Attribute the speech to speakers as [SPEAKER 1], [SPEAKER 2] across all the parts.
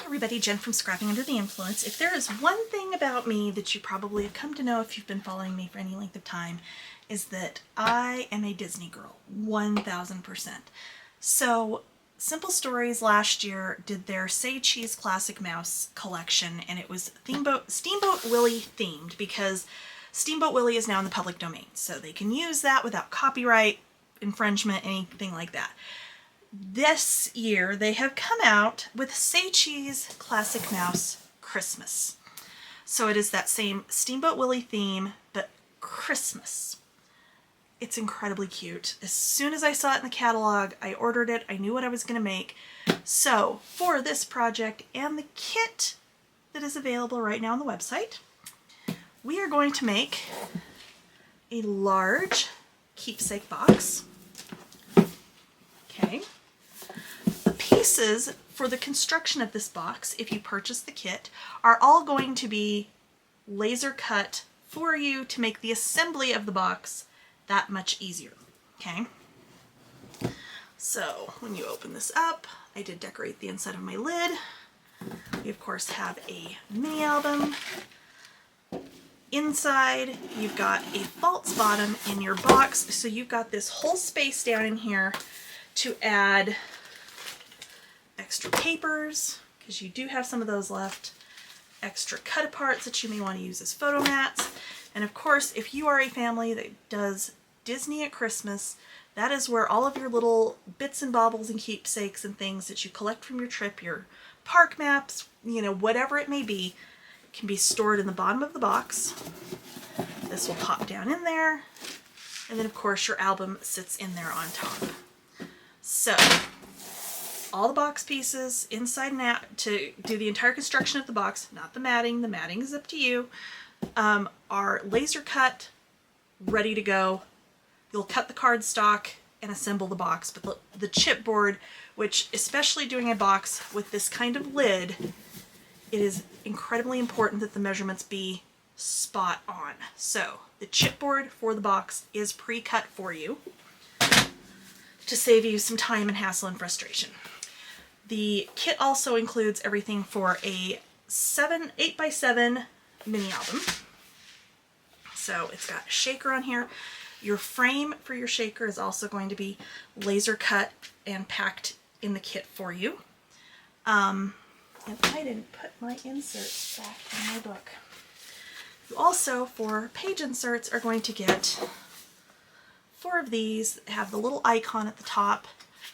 [SPEAKER 1] Everybody, Jen from Scrapping Under the Influence. If there is one thing about me that you probably have come to know if you've been following me for any length of time, is that I am a Disney girl, 1000%. So Simple Stories last year did their Say Cheese Classic Mouse collection, and it was Steamboat Willie themed because Steamboat Willie is now in the public domain, so they can use that without copyright infringement, anything like that. This year they have come out with Say Cheese Classic Mouse Christmas. So it is that same Steamboat Willie theme, but Christmas. It's incredibly cute. As soon as I saw it in the catalog, I ordered it. I knew what I was going to make. So for this project and the kit that is available right now on the website, we are going to make a large keepsake box. Okay. Pieces for the construction of this box, if you purchase the kit, are all going to be laser cut for you to make the assembly of the box that much easier. Okay, so when you open this up, I did decorate the inside of my lid. You of course have a mini album. Inside you've got a false bottom in your box, so you've got this whole space down in here to add extra papers, because you do have some of those left, extra cut aparts that you may want to use as photo mats, and of course if you are a family that does Disney at Christmas, that is where all of your little bits and baubles and keepsakes and things that you collect from your trip, your park maps, you know, whatever it may be, can be stored in the bottom of the box. This will pop down in there, and then of course your album sits in there on top. So all the box pieces inside and out to do the entire construction of the box, not the matting is up to you, are laser cut, ready to go. You'll cut the cardstock and assemble the box, but the chipboard, which especially doing a box with this kind of lid, it is incredibly important that the measurements be spot on. So the chipboard for the box is pre-cut for you to save you some time and hassle and frustration. The kit also includes everything for a 8x7 mini album. So it's got a shaker on here. Your frame for your shaker is also going to be laser cut and packed in the kit for you. And I didn't put my inserts back in my book. You also, for page inserts, are going to get 4 of these that have the little icon at the top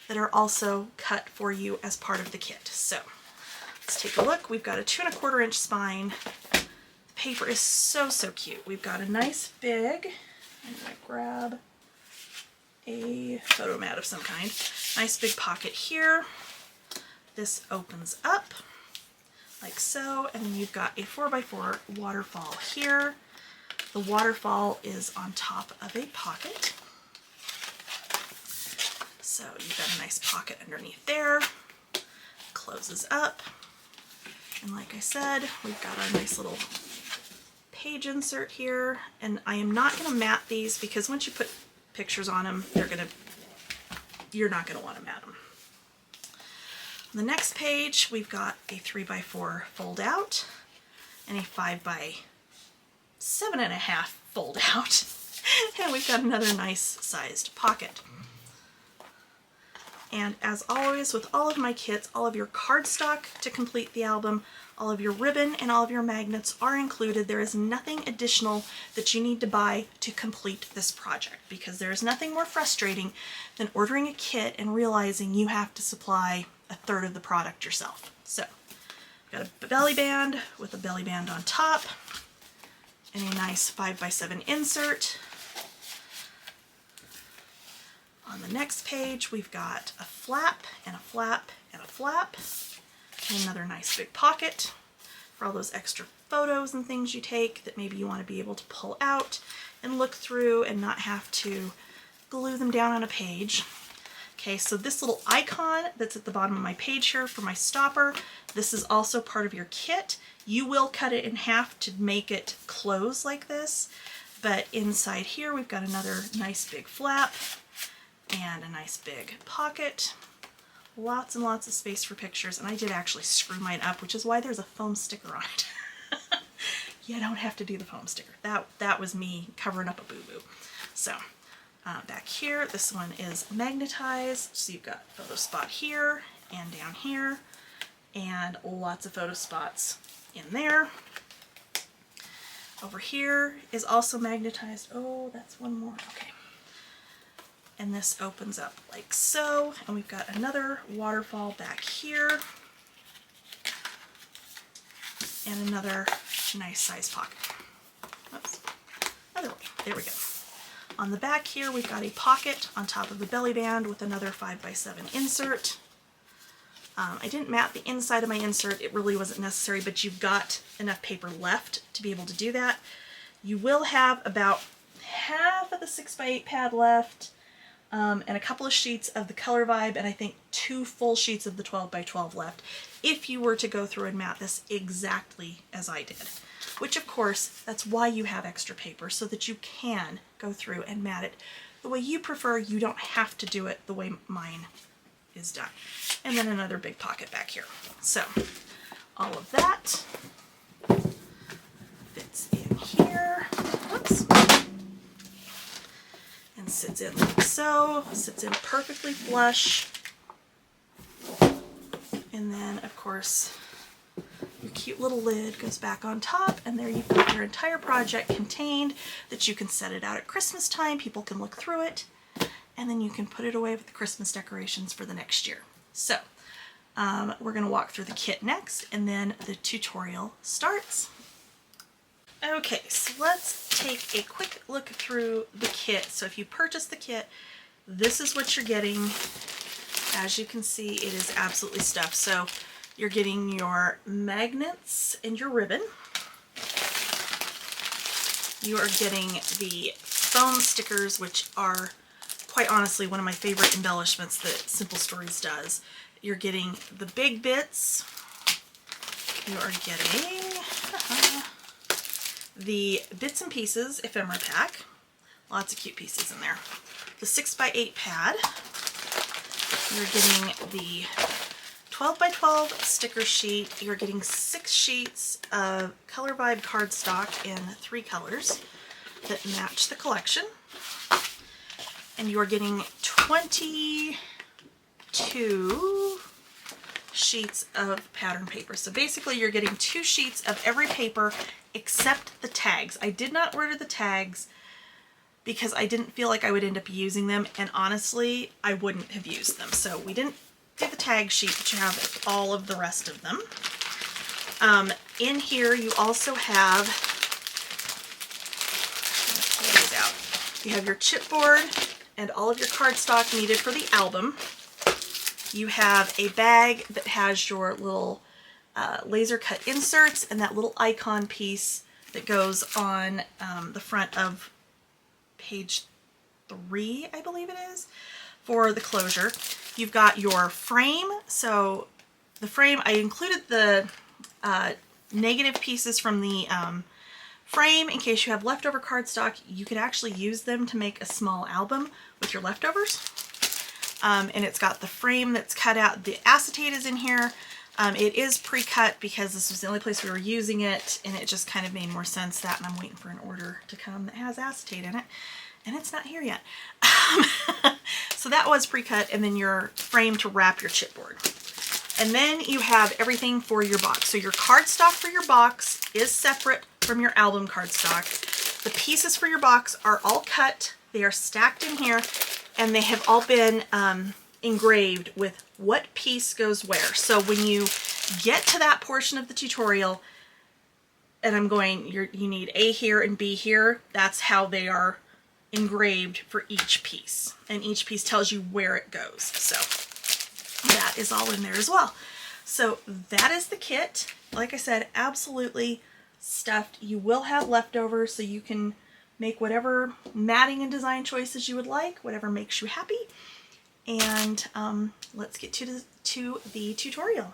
[SPEAKER 1] that are also cut for you as part of the kit. So let's take a look. We've got a 2 1/4 inch spine. The paper is so cute. We've got a nice big, I'm gonna grab a photo mat of some kind, nice big pocket here. This opens up like so, and then you've got a 4x4 waterfall here. The waterfall is on top of a pocket. So you've got a nice pocket underneath there, closes up, and like I said, we've got our nice little page insert here, and I am not going to mat these because once you put pictures on them, you're not going to want to mat them. On the next page, we've got a 3x4 fold out and a 5x7.5 fold out, and we've got another nice sized pocket. And as always with all of my kits, all of your cardstock to complete the album, all of your ribbon and all of your magnets are included. There is nothing additional that you need to buy to complete this project, because there is nothing more frustrating than ordering a kit and realizing you have to supply 1/3 of the product yourself. So I've got a belly band with a belly band on top and a nice 5x7 insert. On the next page, we've got a flap and a flap and a flap, and another nice big pocket for all those extra photos and things you take that maybe you want to be able to pull out and look through and not have to glue them down on a page. Okay, so this little icon that's at the bottom of my page here for my stopper, this is also part of your kit. You will cut it in half to make it close like this, but inside here we've got another nice big flap and a nice big pocket, Lots and lots of space for pictures, and I did actually screw mine up, which is why there's a foam sticker on it. You don't have to do the foam sticker. That was me covering up a boo-boo. So back here, this one is magnetized, so you've got photo spot here and down here, and lots of photo spots in there. Over here is also magnetized. Oh, that's one more. Okay. And this opens up like so, and we've got another waterfall back here, and another nice size pocket. Oops. Other way. There we go. On the back here, we've got a pocket on top of the belly band with another 5x7 insert. I didn't mat the inside of my insert. It really wasn't necessary, but you've got enough paper left to be able to do that. You will have about half of the 6x8 pad left, and a couple of sheets of the Color Vibe, and I think 2 full sheets of the 12x12 left, if you were to go through and mat this exactly as I did. Which, of course, that's why you have extra paper, so that you can go through and mat it the way you prefer. You don't have to do it the way mine is done. And then another big pocket back here. So all of that fits in here. Whoops. And sits in like so. Sits in perfectly flush. And then, of course, your cute little lid goes back on top, and there you've got your entire project contained, that you can set it out at Christmas time. People can look through it, and then you can put it away with the Christmas decorations for the next year. So we're going to walk through the kit next, and then the tutorial starts. Okay, so let's take a quick look through the kit. So if you purchase the kit, this is what you're getting. As you can see, it is absolutely stuffed. So you're getting your magnets and your ribbon. You are getting the foam stickers, which are quite honestly one of my favorite embellishments that Simple Stories does. You're getting the big bits. You are getting the bits and pieces ephemera pack. Lots of cute pieces in there. The 6x8 pad. You're getting the 12x12 sticker sheet. You're getting 6 sheets of Color Vibe cardstock in 3 colors that match the collection. And you are getting 22 sheets of pattern paper. So basically you're getting 2 sheets of every paper except the tags. I did not order the tags because I didn't feel like I would end up using them, and honestly, I wouldn't have used them. So we didn't do the tag sheet, but you have all of the rest of them. In here you also have, let's pull these out. You have your chipboard and all of your cardstock needed for the album. You have a bag that has your little laser cut inserts and that little icon piece that goes on the front of page 3, I believe it is, for the closure. You've got your frame. So the frame, I included the negative pieces from the frame in case you have leftover cardstock. You could actually use them to make a small album with your leftovers. And it's got the frame that's cut out. The acetate is in here. It is pre-cut because this was the only place we were using it, and it just kind of made more sense that, and I'm waiting for an order to come that has acetate in it, and it's not here yet. So that was pre-cut, and then your frame to wrap your chipboard. And then you have everything for your box. So your cardstock for your box is separate from your album cardstock. The pieces for your box are all cut. They are stacked in here, and they have all been engraved with what piece goes where. So when you get to that portion of the tutorial, and I'm going, you need A here and B here, that's how they are engraved for each piece. And each piece tells you where it goes. So that is all in there as well. So that is the kit. Like I said, absolutely stuffed. You will have leftovers, so you can make whatever matting and design choices you would like, whatever makes you happy. And let's get to the tutorial.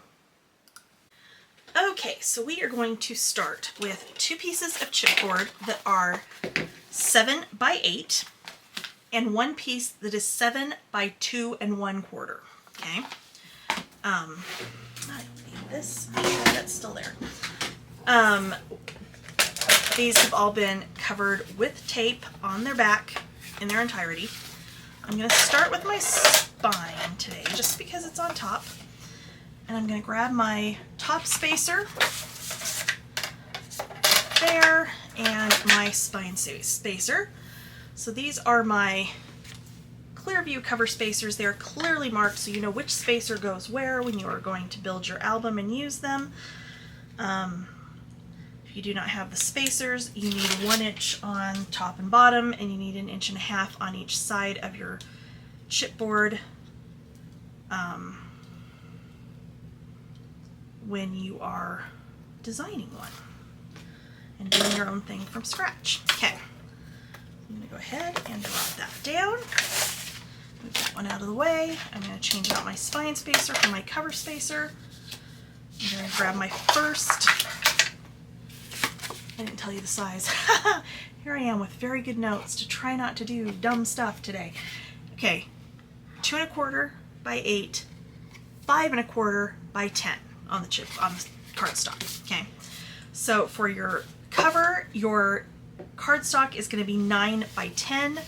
[SPEAKER 1] Okay, so we are going to start with 2 pieces of chipboard that are 7x8 and 1 piece that is 7 by 2 1/4. Okay, I don't need this. That's still there. These have all been covered with tape on their back in their entirety. I'm going to start with my spine today, just because it's on top. And I'm going to grab my top spacer there and my spine spacer. So these are my clear view cover spacers. They're clearly marked so you know which spacer goes where when you are going to build your album and use them. If you do not have the spacers, you need 1 inch on top and bottom, and you need 1.5 inches on each side of your chipboard when you are designing one and doing your own thing from scratch. Okay, I'm going to go ahead and drop that down. Move that one out of the way. I'm going to change out my spine spacer for my cover spacer. I'm going to grab my first, I didn't tell you the size. Here I am with very good notes to try not to do dumb stuff today. Okay, 2 1/4 by 8, 5 1/4 by 10 on the cardstock. Okay, so for your cover, your cardstock is going to be 9 by 10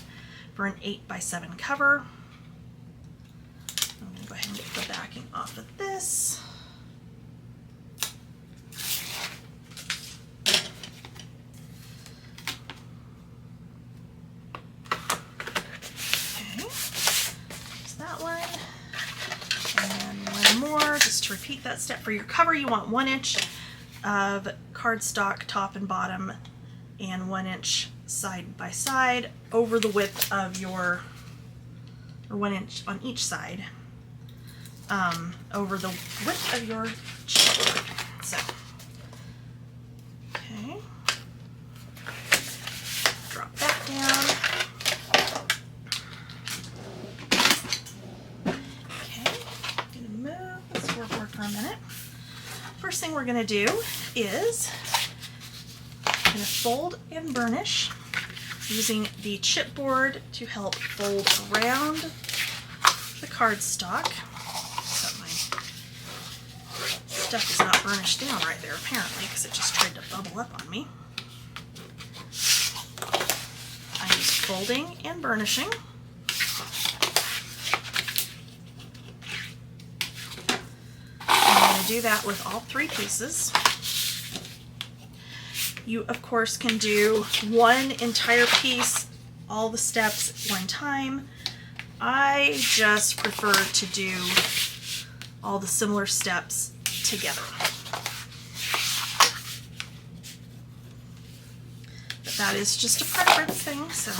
[SPEAKER 1] for an 8 by 7 cover. I'm going to go ahead and get the backing off of this. Just to repeat that step, for your cover you want 1 inch of cardstock top and bottom and 1 inch side by side over the width of your, or 1 inch on each side over the width of your chipboard. So, okay, drop that down. For a minute. First thing we're going to do is I'm going to fold and burnish using the chipboard to help fold around the cardstock. So my stuff is not burnished down right there apparently because it just tried to bubble up on me. I'm just folding and burnishing. Do that with all 3 pieces. You of course can do one entire piece, all the steps at one time. I just prefer to do all the similar steps together. But that is just a preference thing, so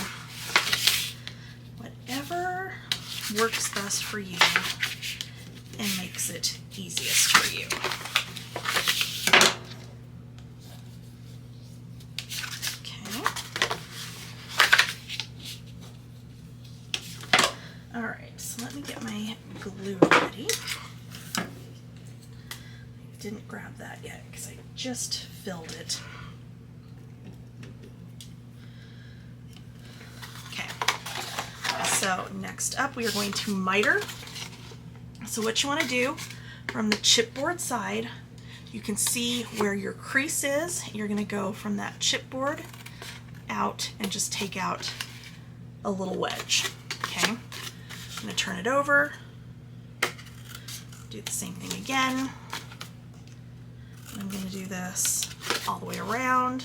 [SPEAKER 1] whatever works best for you and makes it easiest for you. Okay. All right, so let me get my glue ready. I didn't grab that yet because I just filled it. Okay, so next up we are going to miter. So what you want to do from the chipboard side, you can see where your crease is. You're going to go from that chipboard out and just take out a little wedge. Okay, I'm going to turn it over, do the same thing again. I'm going to do this all the way around.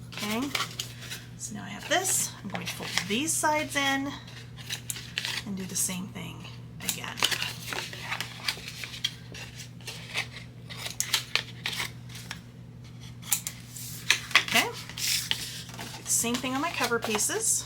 [SPEAKER 1] Okay, so now I have this. I'm going to fold these sides in and do the same thing again. Okay, do the same thing on my cover pieces.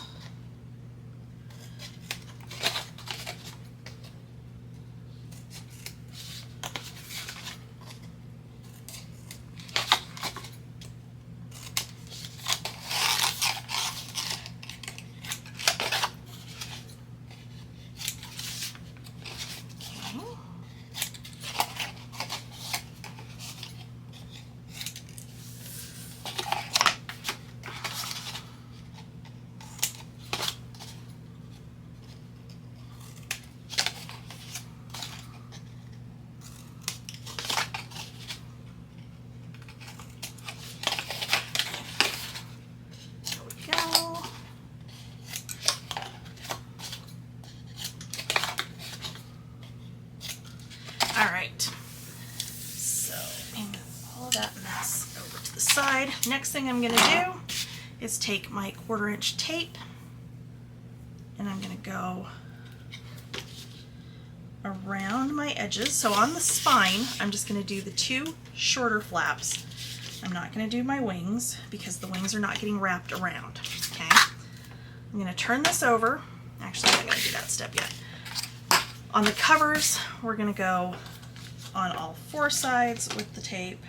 [SPEAKER 1] side. Next thing I'm going to do is take my 1/4 inch tape and I'm going to go around my edges. So on the spine, I'm just going to do the 2 shorter flaps. I'm not going to do my wings because the wings are not getting wrapped around. Okay. I'm going to turn this over. Actually, I'm not going to do that step yet. On the covers, we're going to go on all 4 sides with the tape.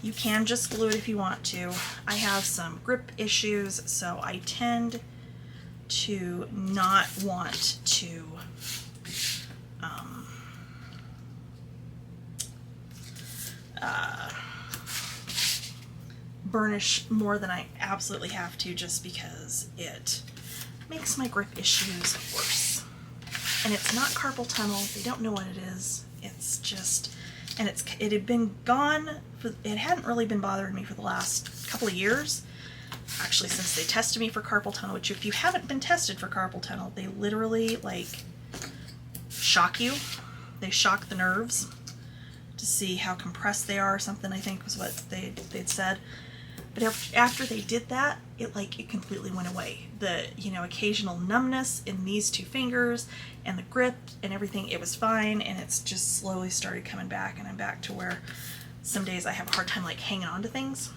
[SPEAKER 1] You can just glue it if you want to. I have some grip issues, so I tend to not want to burnish more than I absolutely have to, just because it makes my grip issues worse. And it's not carpal tunnel. They don't know what it is. It's just, and it had been gone, it hadn't really been bothering me for the last couple of years. Actually, since they tested me for carpal tunnel, which if you haven't been tested for carpal tunnel, they literally like shock you. They shock the nerves to see how compressed they are or something, I think was what they'd said. But after they did that, it completely went away. The, occasional numbness in these 2 fingers and the grip and everything, it was fine, and it's just slowly started coming back, and I'm back to where some days I have a hard time like hanging on to things.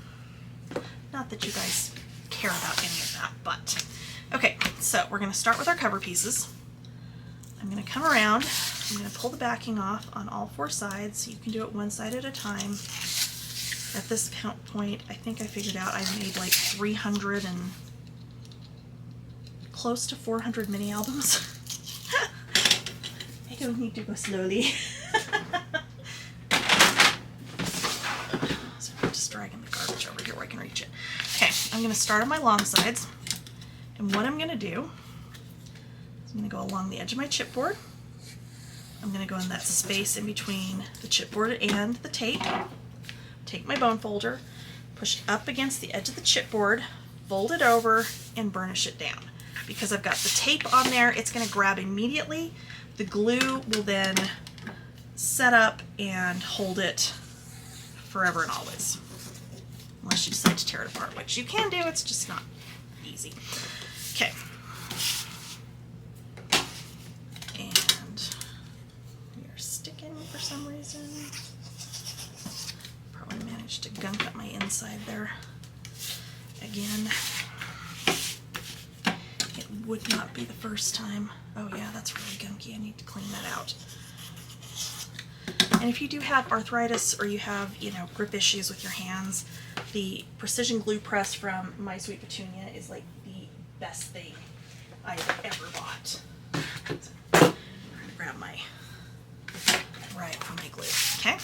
[SPEAKER 1] Not that you guys care about any of that, but okay, so we're going to start with our cover pieces. I'm going to come around, I'm going to pull the backing off on all 4 sides. You can do it one side at a time. At this point, I think I figured out I've made like 300 and close to 400 mini albums. I don't need to go slowly. So I'm just dragging the garbage over here where I can reach it. Okay, I'm going to start on my long sides. And what I'm going to do is I'm going to go along the edge of my chipboard. I'm going to go in that space in between the chipboard and the tape. Take my bone folder, push it up against the edge of the chipboard, fold it over, and burnish it down. Because I've got the tape on there, it's going to grab immediately. The glue will then set up and hold it forever and always. Unless you decide to tear it apart, which you can do, it's just not easy. Okay. And we are sticking for some reason. Probably managed to gunk up my inside there again. It would not be the first time. Oh yeah, that's really gunky. I need to clean that out. And if you do have arthritis or you have, grip issues with your hands, the precision glue press from My Sweet Petunia is like the best thing I've ever bought. So, I'm going to grab my right for my glue. Okay.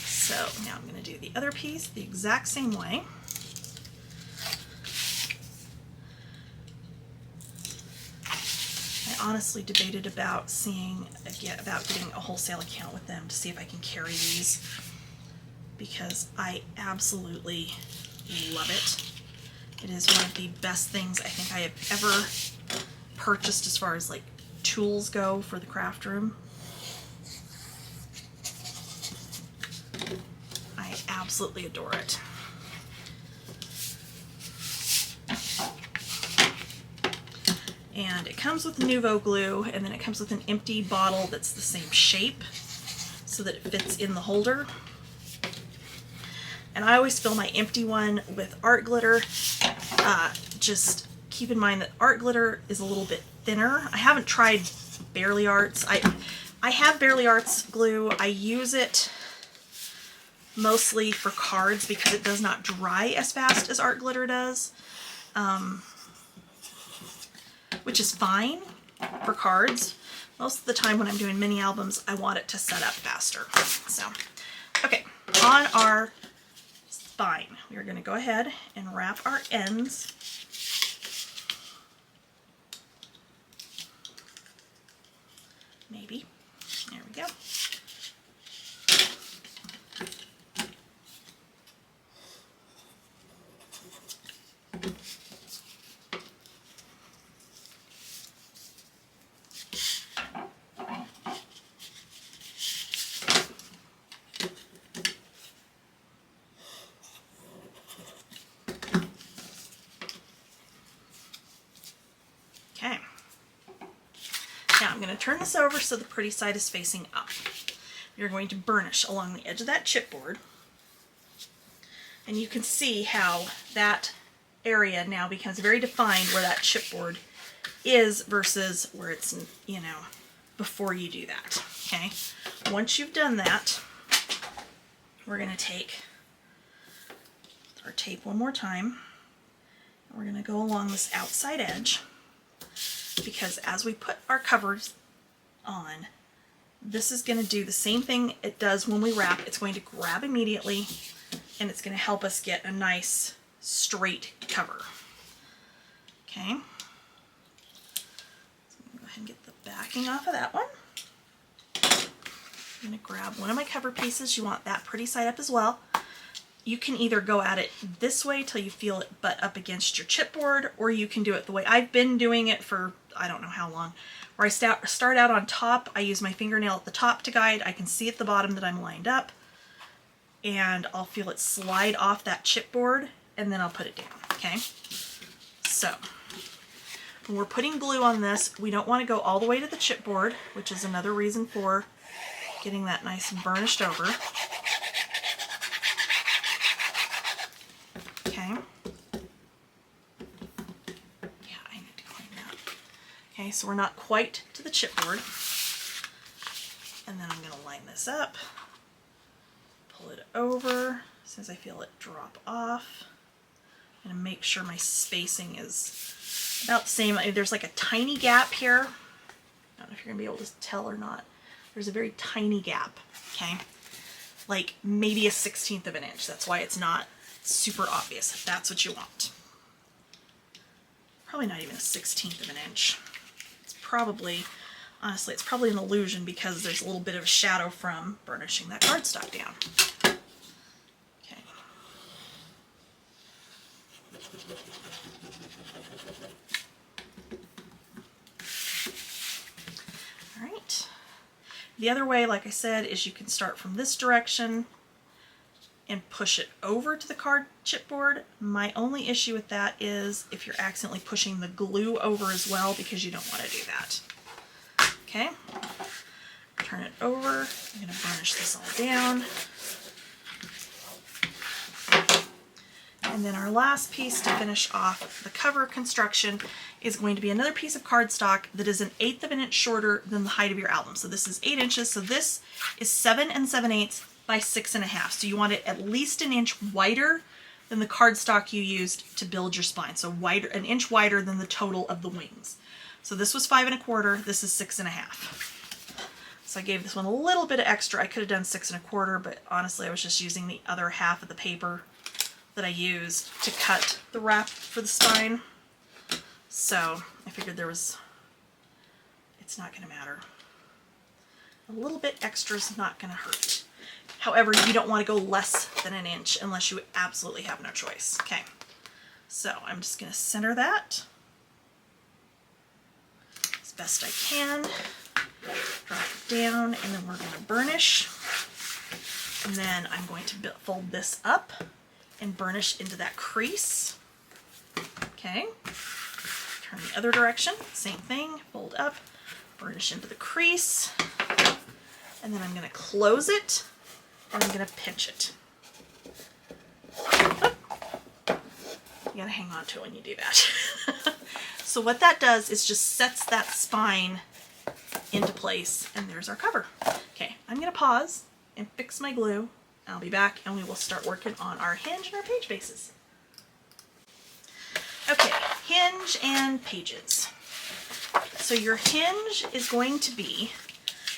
[SPEAKER 1] So now I'm going to do the other piece the exact same way. I honestly debated about getting a wholesale account with them to see if I can carry these, because I absolutely love it. It is one of the best things I think I have ever purchased as far as like tools go for the craft room. I absolutely adore it. And it comes with Nuvo glue, and then it comes with an empty bottle that's the same shape so that it fits in the holder. And I always fill my empty one with art glitter. Just keep in mind that art glitter is a little bit thinner. I haven't tried Barely Arts. I have Barely Arts glue. I use it mostly for cards because it does not dry as fast as art glitter does. Which is fine for cards. Most of the time when I'm doing mini albums, I want it to set up faster. So, okay, on our spine, we are going to go ahead and wrap our ends. Maybe. There we go. I'm going to turn this over so the pretty side is facing up. You're going to burnish along the edge of that chipboard. And you can see how that area now becomes very defined where that chipboard is versus where it's, you know, before you do that. Okay. Once you've done that, we're going to take our tape one more time. And we're going to go along this outside edge, because as we put our covers on, this is going to do the same thing it does when we wrap. It's going to grab immediately, and it's going to help us get a nice straight cover. Okay. So I'm going to go ahead and get the backing off of that one. I'm going to grab one of my cover pieces. You want that pretty side up as well. You can either go at it this way till you feel it butt up against your chipboard, or you can do it the way I've been doing it for I don't know how long, where I start out on top. I use my fingernail at the top to guide. I can see at the bottom that I'm lined up, and I'll feel it slide off that chipboard, and then I'll put it down. Okay, so when we're putting glue on this, we don't want to go all the way to the chipboard, which is another reason for getting that nice and burnished over. Okay. Yeah, I need to clean that. Okay, so we're not quite to the chipboard. And then I'm going to line this up, pull it over as soon as I feel it drop off, and make sure my spacing is about the same. There's like a tiny gap here. I don't know if you're going to be able to tell or not. There's a very tiny gap, okay? Like maybe 1/16 of an inch. That's why it's not super obvious. That's what you want. Probably not even 1/16 of an inch. It's probably, honestly, it's probably an illusion because there's a little bit of a shadow from burnishing that cardstock down. Okay. All right. The other way, like I said, is you can start from this direction and push it over to the card chipboard. My only issue with that is if you're accidentally pushing the glue over as well, because you don't want to do that. Okay, turn it over. I'm going to burnish this all down. And then our last piece to finish off the cover construction is going to be another piece of cardstock that is 1/8 of an inch shorter than the height of your album. So this is 8 inches. So this is 7 7/8 by 6 1/2. So you want it at least an inch wider than the cardstock you used to build your spine. So wider, an inch wider than the total of the wings. So this was 5 1/4. This is 6 1/2. So I gave this one a little bit of extra. I could have done 6 1/4, but honestly I was just using the other half of the paper that I used to cut the wrap for the spine. So I figured it's not going to matter. A little bit extra is not going to hurt. However, you don't want to go less than an inch unless you absolutely have no choice. Okay, so I'm just going to center that as best I can. Drop it down, and then we're going to burnish. And then I'm going to fold this up and burnish into that crease. Okay, turn the other direction, same thing, fold up, burnish into the crease, and then I'm going to close it, and I'm going to pinch it. You gotta hang on to it when you do that. So what that does is just sets that spine into place, and there's our cover. Okay, I'm going to pause and fix my glue. I'll be back and we will start working on our hinge and our page bases. Okay, hinge and pages. So your hinge is going to be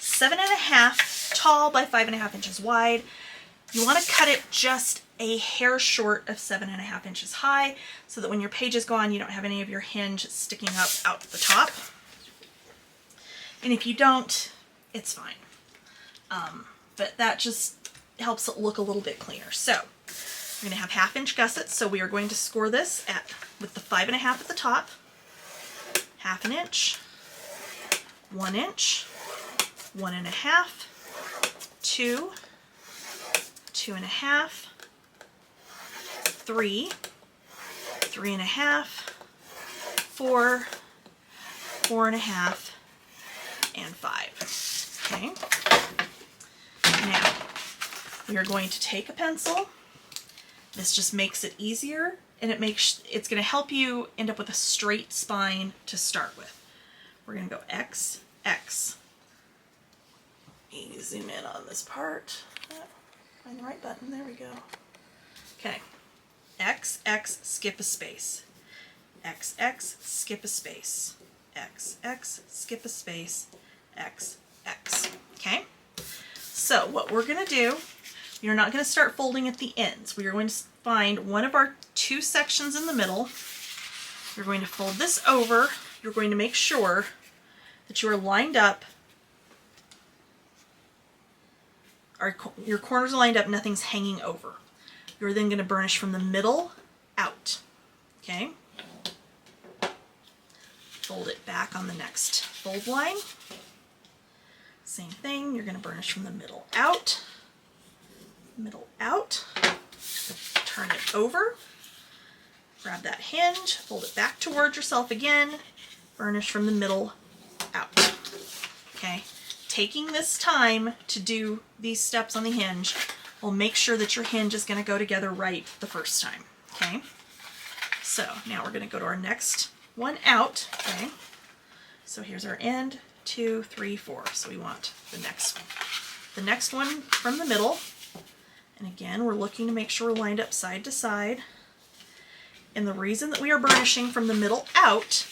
[SPEAKER 1] 7 1/2 tall by 5 1/2 inches wide. You want to cut it just a hair short of 7 1/2 inches high, so that when your pages go on, you don't have any of your hinge sticking up out the top. And if you don't, it's fine. But that just helps it look a little bit cleaner. So we're going to have 1/2 inch gussets. So we are going to score this with the 5 1/2 at the top, 1/2 inch, 1 inch, 1 1/2, 2, 2 1/2, 3, 3 1/2, 4, 4 1/2, and 5. Okay. Now, we are going to take a pencil. This just makes it easier, and it's going to help you end up with a straight spine to start with. We're going to go X, X. Let me zoom in on this part. Find the right button. There we go. Okay. X, X, skip a space. X, X, skip a space. X, X, skip a space. X, X. Okay? So what we're going to do, you're not going to start folding at the ends. We are going to find one of our 2 sections in the middle. You're going to fold this over. You're going to make sure that you are lined up. Your corners are lined up, nothing's hanging over. You're then going to burnish from the middle out. Okay? Fold it back on the next fold line. Same thing, you're going to burnish from the middle out, turn it over, grab that hinge, fold it back towards yourself again, burnish from the middle out. Okay, taking this time to do these steps on the hinge will make sure that your hinge is going to go together right the first time. Okay, so now we're going to go to our next one out. Okay, so here's our end. 2, 3, 4. So we want the next one. The next one from the middle. And again, we're looking to make sure we're lined up side to side. And the reason that we are burnishing from the middle out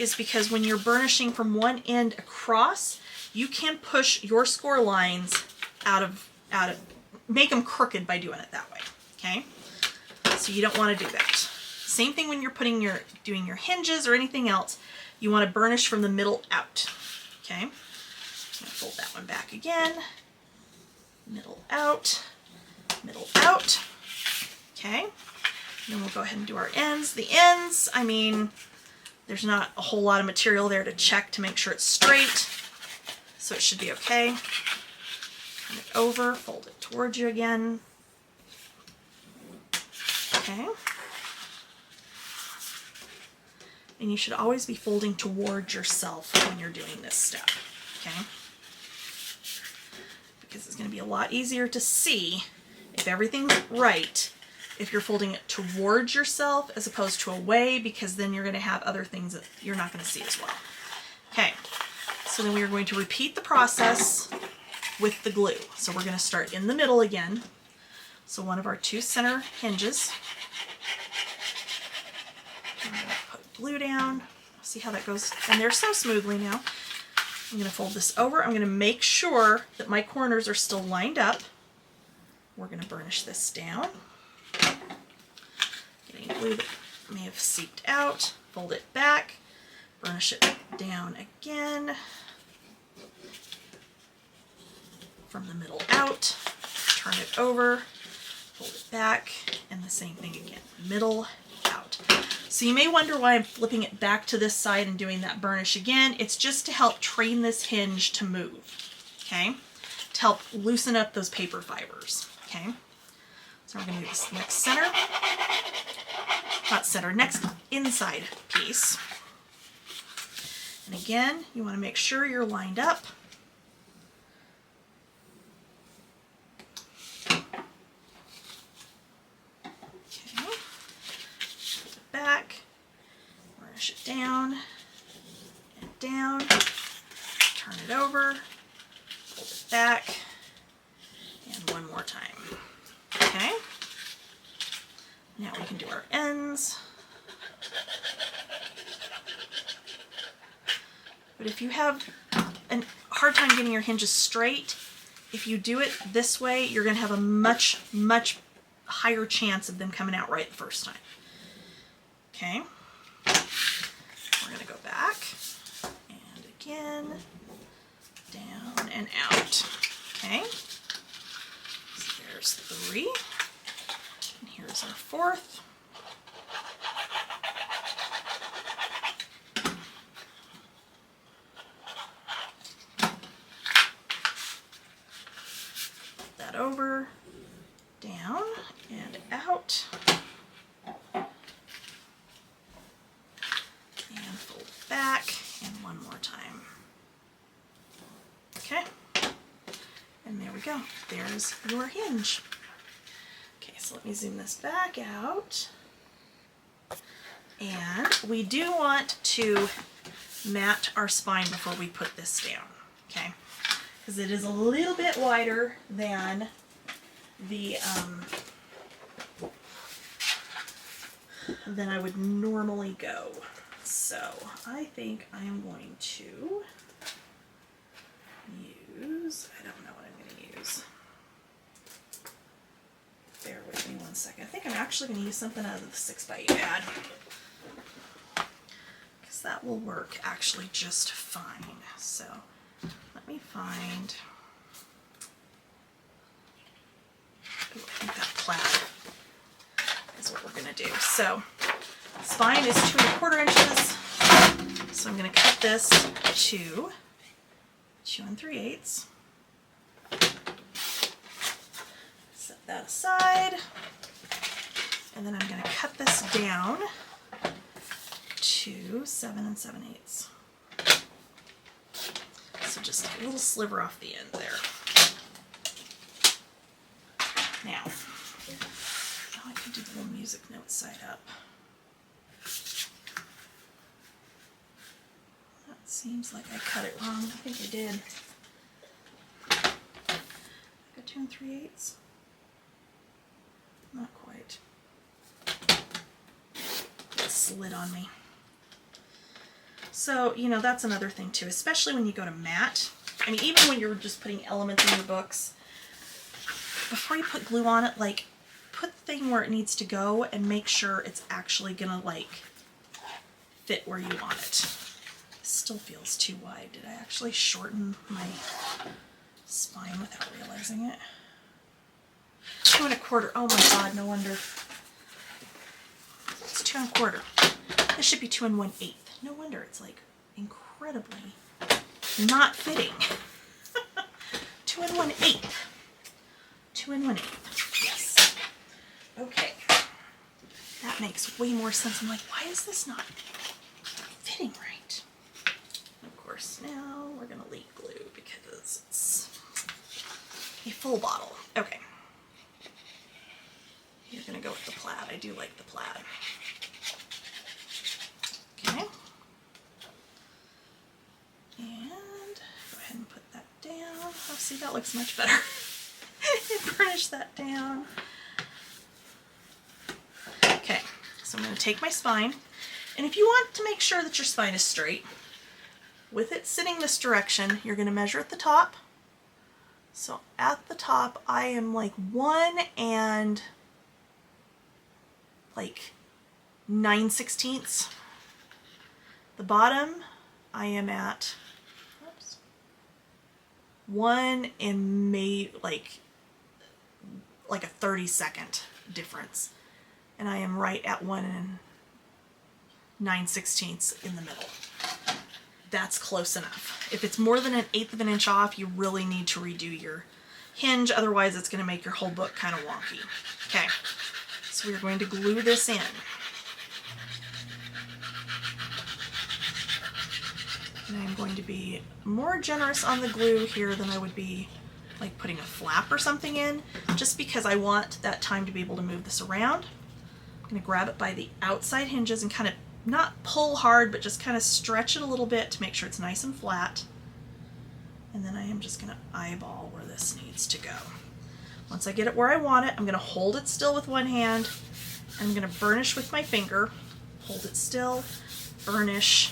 [SPEAKER 1] is because when you're burnishing from one end across, you can push your score lines make them crooked by doing it that way. Okay? So you don't want to do that. Same thing when you're doing your hinges or anything else. You want to burnish from the middle out. Okay, I'm going to fold that one back again, middle out, okay, and then we'll go ahead and do our ends. The ends, I mean, there's not a whole lot of material there to check to make sure it's straight, so it should be okay. Turn it over, fold it towards you again, okay, and you should always be folding towards yourself when you're doing this step, okay? Because it's going to be a lot easier to see if everything's right if you're folding it towards yourself as opposed to away, because then you're going to have other things that you're not going to see as well. Okay, so then we are going to repeat the process with the glue. So we're going to start in the middle again. So one of our 2 center hinges. Glue down, see how that goes in there so smoothly now. I'm going to fold this over. I'm going to make sure that my corners are still lined up. We're going to burnish this down. Getting glue that may have seeped out. Fold it back, burnish it down again. From the middle out, turn it over, fold it back, and the same thing again, middle out. So you may wonder why I'm flipping it back to this side and doing that burnish again. It's just to help train this hinge to move, okay? To help loosen up those paper fibers, okay? So we're going to do this next next inside piece. And again, you want to make sure you're lined up. Back, burnish it down and down, turn it over, fold it back, and one more time. Okay, now we can do our ends. But if you have a hard time getting your hinges straight, if you do it this way, you're going to have a much, much higher chance of them coming out right the first time. Okay, we're going to go back, and again, down and out. Okay, so there's 3, and here's our 4th. Flip that over, down and out. Back, and one more time. go. There's your hinge. Okay, so let me zoom this back out. And we do want to mat our spine before we put this down, okay? Because it is a little bit wider than than I would normally go. So I think I'm going to use, I don't know what I'm going to use. Bear with me one second. I think I'm actually going to use something out of the 6x8 pad, because that will work actually just fine. So let me find, ooh, I think that plaid is what we're going to do. So spine is 2 1/4 inches. So I'm going to cut this to 2 3/8. Set that aside. And then I'm going to cut this down to 7 7/8. So just a little sliver off the end there. Now, I could do the little music note side up. That seems like I cut it wrong. I think I did. I got 2 3/8. Not quite. It slid on me. So, you know, that's another thing too, especially when you go to mat. I mean, even when you're just putting elements in your books, before you put glue on it, like, put the thing where it needs to go and make sure it's actually gonna, like, fit where you want it. It still feels too wide. Did I actually shorten my spine without realizing it? 2 1/4. Oh my God, no wonder. It's 2 1/4. This should be 2 1/8. No wonder it's like incredibly not fitting. 2 1/8. 2 1/8. Yes. Okay. That makes way more sense. I'm like, why is this not fitting right? Of course, now we're gonna leak glue because it's a full bottle. Okay. You're gonna go with the plaid. I do like the plaid. Okay. And go ahead and put that down. Oh, see, that looks much better. Burnish that down. Okay, so I'm going to take my spine, and if you want to make sure that your spine is straight, with it sitting this direction, you're going to measure at the top. So at the top, I am like 1 9/16. The bottom, I am at 1 and like a 32nd difference. And I am right at 1 9/16 in the middle. That's close enough. If it's more than 1/8 of an inch off, you really need to redo your hinge. Otherwise, it's going to make your whole book kind of wonky. Okay, so we're going to glue this in. And I'm going to be more generous on the glue here than I would be like putting a flap or something in, just because I want that time to be able to move this around. I'm going to grab it by the outside hinges and kind of not pull hard, but just kind of stretch it a little bit to make sure it's nice and flat. And then I am just going to eyeball where this needs to go. Once I get it where I want it, I'm going to hold it still with one hand. I'm going to burnish with my finger. Hold it still, burnish,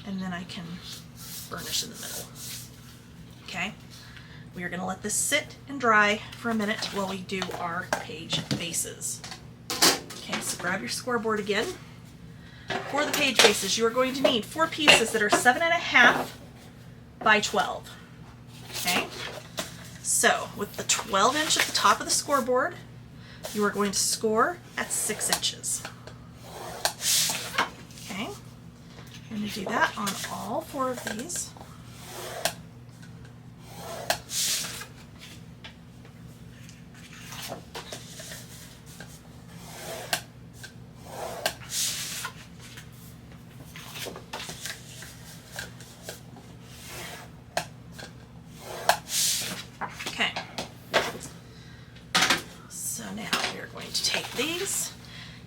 [SPEAKER 1] and then I can burnish in the middle. Okay, we are going to let this sit and dry for a minute while we do our page bases. Okay, so grab your scoreboard again. For the page bases, you are going to need 4 pieces that are 7.5 by 12. Okay, so with the 12 inch at the top of the scoreboard, you are going to score at 6 inches. Okay, I'm going to do that on all 4 of these.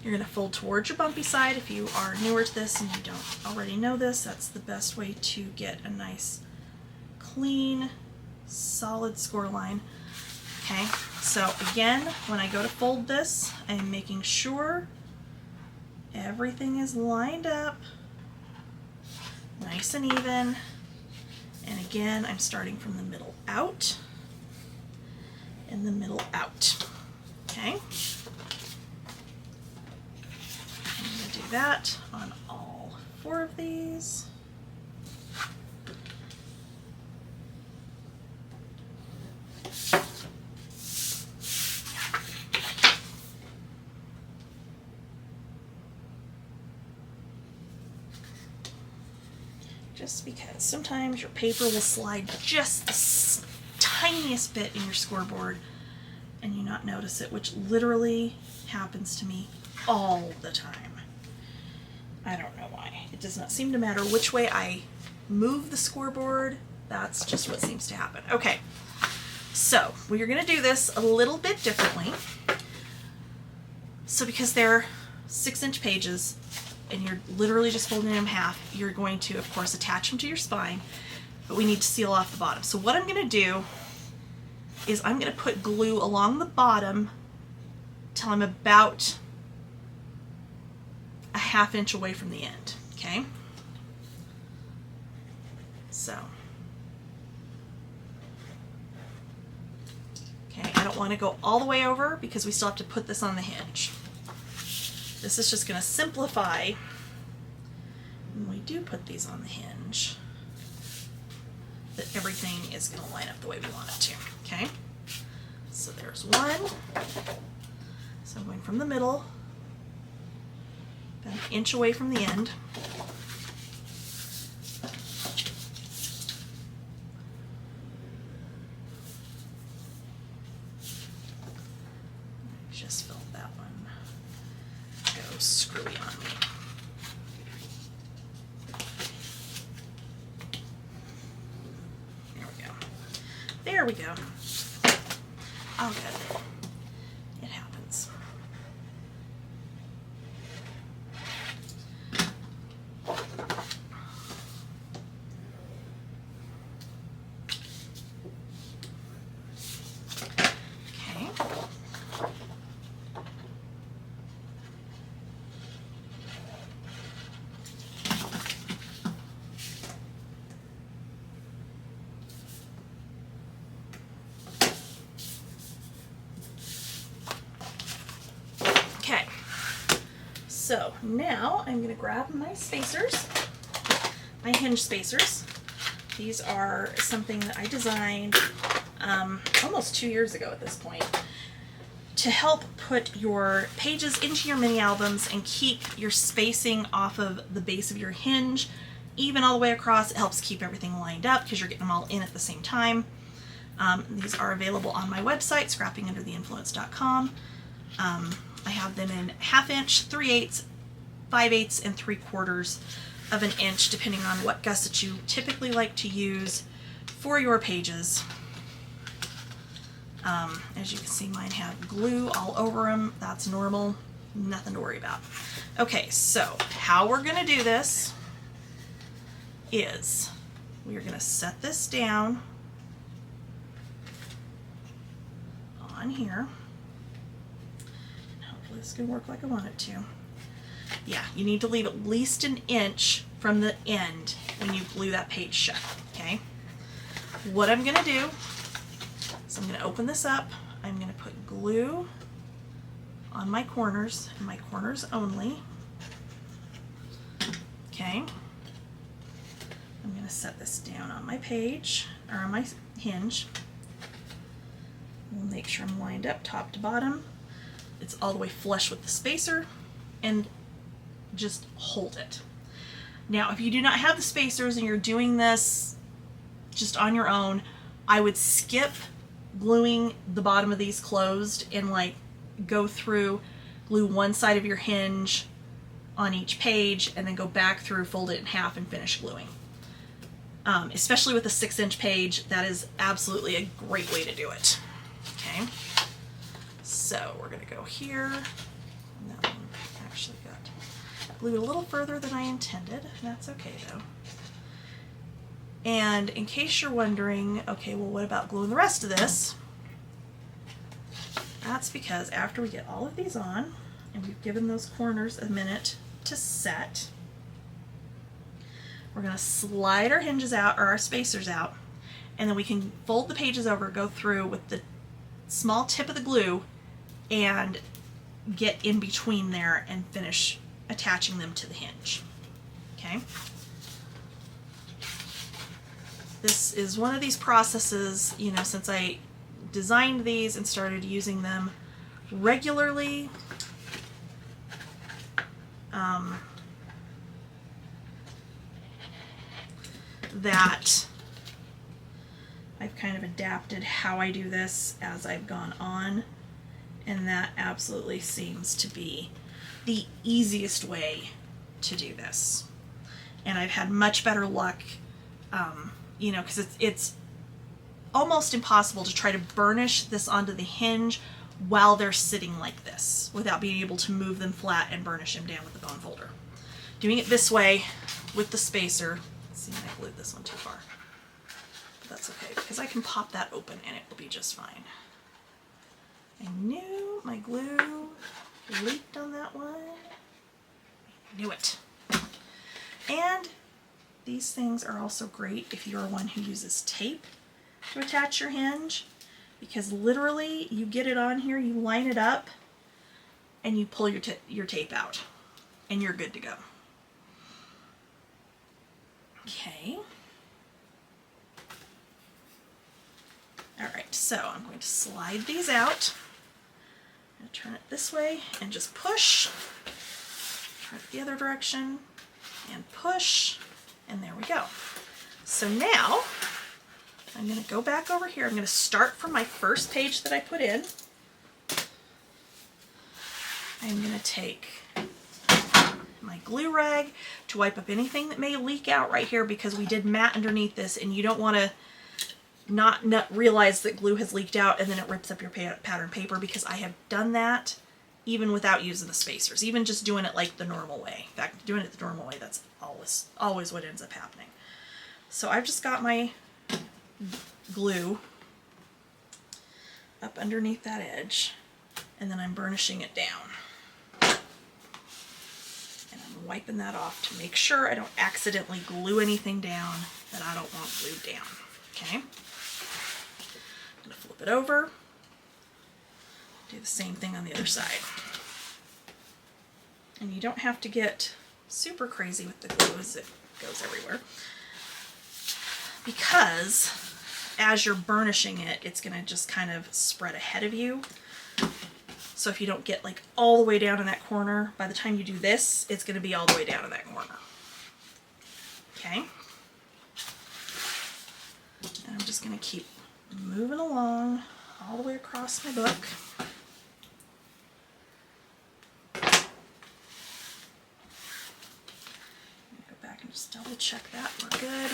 [SPEAKER 1] You're going to fold towards your bumpy side. If you are newer to this and you don't already know this, that's the best way to get a nice, clean, solid score line. Okay, so again, when I go to fold this, I'm making sure everything is lined up, nice and even. And again, I'm starting from the middle out and the middle out. Okay, I'm going to do that on all 4 of these. Just because sometimes your paper will slide just the tiniest bit in your scoreboard and you not notice it, which literally happens to me all the time. I don't know why. It does not seem to matter which way I move the scoreboard. That's just what seems to happen. Okay, so we're going to do this a little bit differently. So because they're 6-inch pages, and you're literally just folding them in half, you're going to, of course, attach them to your spine, but we need to seal off the bottom. So what I'm going to do is I'm going to put glue along the bottom till I'm about a 1/2 inch away from the end, okay? So, okay, I don't want to go all the way over because we still have to put this on the hinge. This is just going to simplify when we do put these on the hinge, that everything is going to line up the way we want it to, okay? So there's one. So I'm going from the middle, about 1 inch away from the end. Just felt that one go screwy on me. There we go. There we go. Oh, good. It happens. So now I'm going to grab my spacers, my hinge spacers. These are something that I designed almost 2 years ago at this point to help put your pages into your mini albums and keep your spacing off of the base of your hinge even all the way across. It helps keep everything lined up because you're getting them all in at the same time. These are available on my website, scrappingundertheinfluence.com. I have them in 1/2 inch, 3/8, 5/8, and 3/4 of an inch, depending on what gusset you typically like to use for your pages. As you can see, mine have glue all over them. That's normal, nothing to worry about. Okay, so how we're going to do this is we're going to set this down on here. This can work like I want it to. Yeah, you need to leave at least 1 inch from the end when you glue that page shut, okay? What I'm going to do is I'm going to open this up. I'm going to put glue on my corners, and my corners only. Okay. I'm going to set this down on my page, or on my hinge. We'll make sure I'm lined up top to bottom. It's all the way flush with the spacer, and just hold it. Now, if you do not have the spacers and you're doing this just on your own, I would skip gluing the bottom of these closed and like go through, glue one side of your hinge on each page, and then go back through, fold it in half, and finish gluing. Especially with a 6-inch page, that is absolutely a great way to do it. Okay. So we're going to go here, and then Glued a little further than I intended. That's okay though. And in case you're wondering, okay, well, what about gluing the rest of this? That's because after we get all of these on, and we've given those corners a minute to set, we're going to slide our hinges out, or our spacers out, and then we can fold the pages over, go through with the small tip of the glue, and get in between there and finish attaching them to the hinge. Okay? This is one of these processes, you know, since I designed these and started using them regularly, that I've kind of adapted how I do this as I've gone on, and that absolutely seems to be the easiest way to do this. And I've had much better luck, you know, because it's almost impossible to try to burnish this onto the hinge while they're sitting like this without being able to move them flat and burnish them down with the bone folder. Doing it this way with the spacer, let's see, I glued this one too far, but that's okay because I can pop that open and it will be just fine. I knew my glue leaked on that one. I knew it. And these things are also great if you're one who uses tape to attach your hinge, because literally you get it on here, you line it up, and you pull your tape out, and you're good to go. Okay. All right, so I'm going to slide these out. I'm going to turn it this way and just push. Turn it the other direction and push, and there we go. So now I'm going to go back over here. I'm going to start from my first page that I put in. I'm going to take my glue rag to wipe up anything that may leak out right here, because we did matte underneath this and you don't want to not realize that glue has leaked out and then it rips up your pattern paper, because I have done that even without using the spacers, even just doing it like the normal way. In fact, doing it the normal way, that's always what ends up happening. So I've just got my glue up underneath that edge, and then I'm burnishing it down. And I'm wiping that off to make sure I don't accidentally glue anything down that I don't want glued down. Okay? I'm going to flip it over, do the same thing on the other side. And you don't have to get super crazy with the glue as it goes everywhere, because as you're burnishing it, it's going to just kind of spread ahead of you. So if you don't get like all the way down in that corner, by the time you do this, it's going to be all the way down in that corner. Okay? And I'm just going to keep moving along all the way across my book. Go back and just double check that we're good.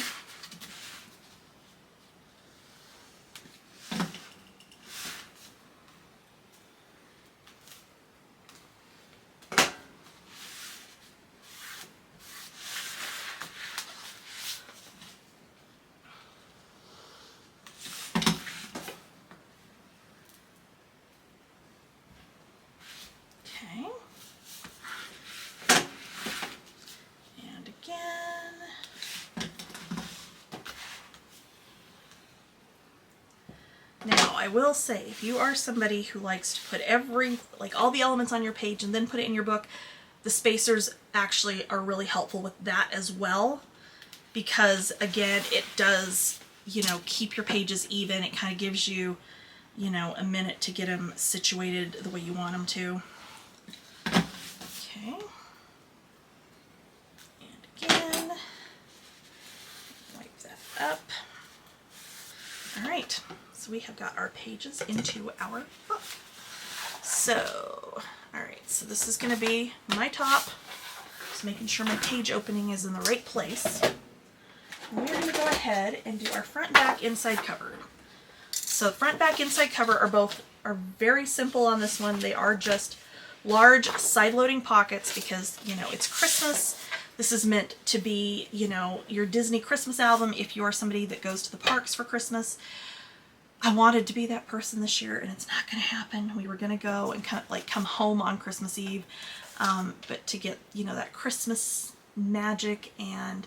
[SPEAKER 1] Now, I will say, if you are somebody who likes to put all the elements on your page and then put it in your book, the spacers actually are really helpful with that as well, because again, it does, you know, keep your pages even. It kind of gives you, you know, a minute to get them situated the way you want them to. Okay. And again, wipe that up. All right. So we have got our pages into our book. So, all right, so this is going to be my top. Just making sure my page opening is in the right place. We're going to go ahead and do our front, back, inside cover. So front, back, inside cover are very simple on this one. They are just large side-loading pockets because, you know, it's Christmas. This is meant to be, you know, your Disney Christmas album if you are somebody that goes to the parks for Christmas. I wanted to be that person this year, and it's not going to happen. We were going to go and come home on Christmas Eve, but to get, you know, that Christmas magic, and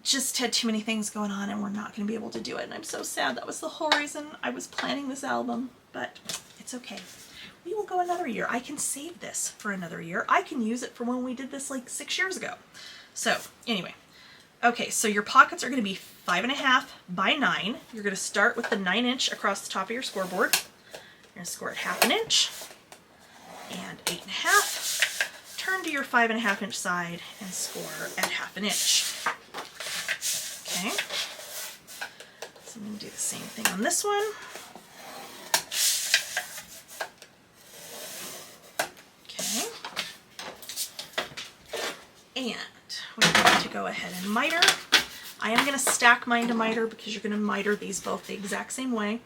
[SPEAKER 1] just had too many things going on, and we're not going to be able to do it. And I'm so sad. That was the whole reason I was planning this album, but it's okay. We will go another year. I can save this for another year. I can use it for when we did this like 6 years ago. So anyway, okay, so your pockets are going to be 5.5 by 9. You're going to start with the 9-inch across the top of your scoreboard. You're going to score at 1/2 inch and 8.5. Turn to your 5.5-inch side and score at 1/2 inch. Okay, so I'm going to do the same thing on this one. Okay, and we're going to go ahead and miter. I am going to stack mine to miter because you're going to miter these both the exact same way.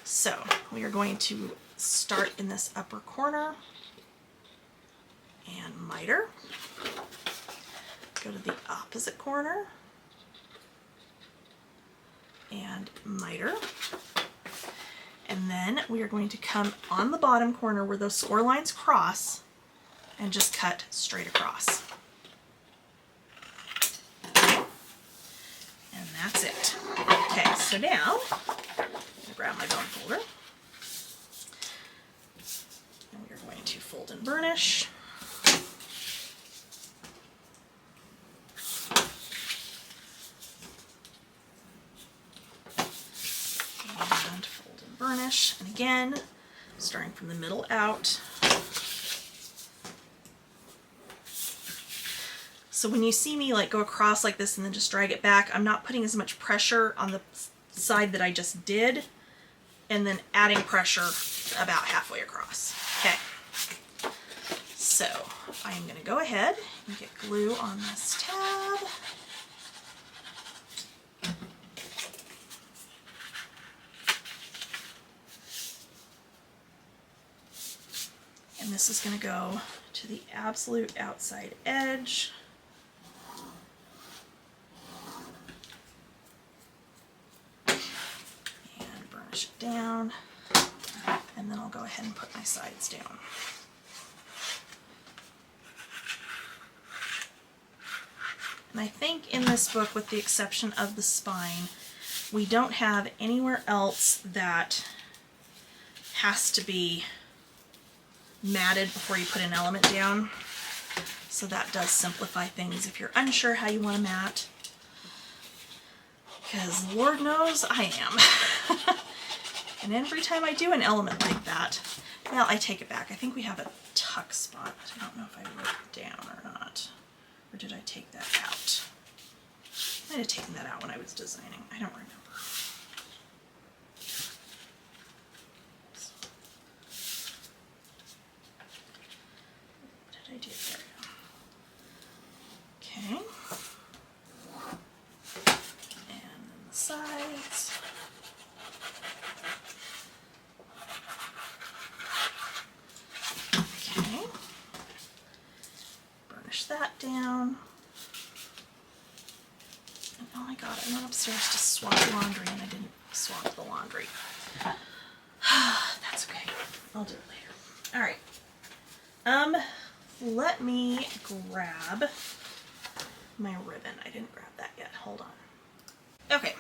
[SPEAKER 1] So we are going to start in this upper corner and miter. Go to the opposite corner and miter. And then we are going to come on the bottom corner where those score lines cross and just cut straight across. And that's it. Okay, so now I'm going to grab my bone folder and we are going to fold and burnish. Burnish, and again, starting from the middle out. So when you see me like go across like this and then just drag it back, I'm not putting as much pressure on the side that I just did, and then adding pressure about halfway across. Okay, so I am going to go ahead and get glue on this tab. And this is going to go to the absolute outside edge. And burnish it down. And then I'll go ahead and put my sides down. And I think in this book, with the exception of the spine, we don't have anywhere else that has to be matted before you put an element down. So that does simplify things if you're unsure how you want to mat. Because Lord knows I am. And every time I do an element like that, well, I take it back. I think we have a tuck spot. I don't know if I wrote it down or not. Or did I take that out? I might have taken that out when I was designing. I don't remember. What did I do? There we go. Okay. And then the sides. Okay. Burnish that down. And oh my god, I went upstairs to swap laundry and I didn't swap the laundry. That's okay. I'll do it later. Alright. Let me grab my ribbon. I didn't grab that yet. Hold on. Okay.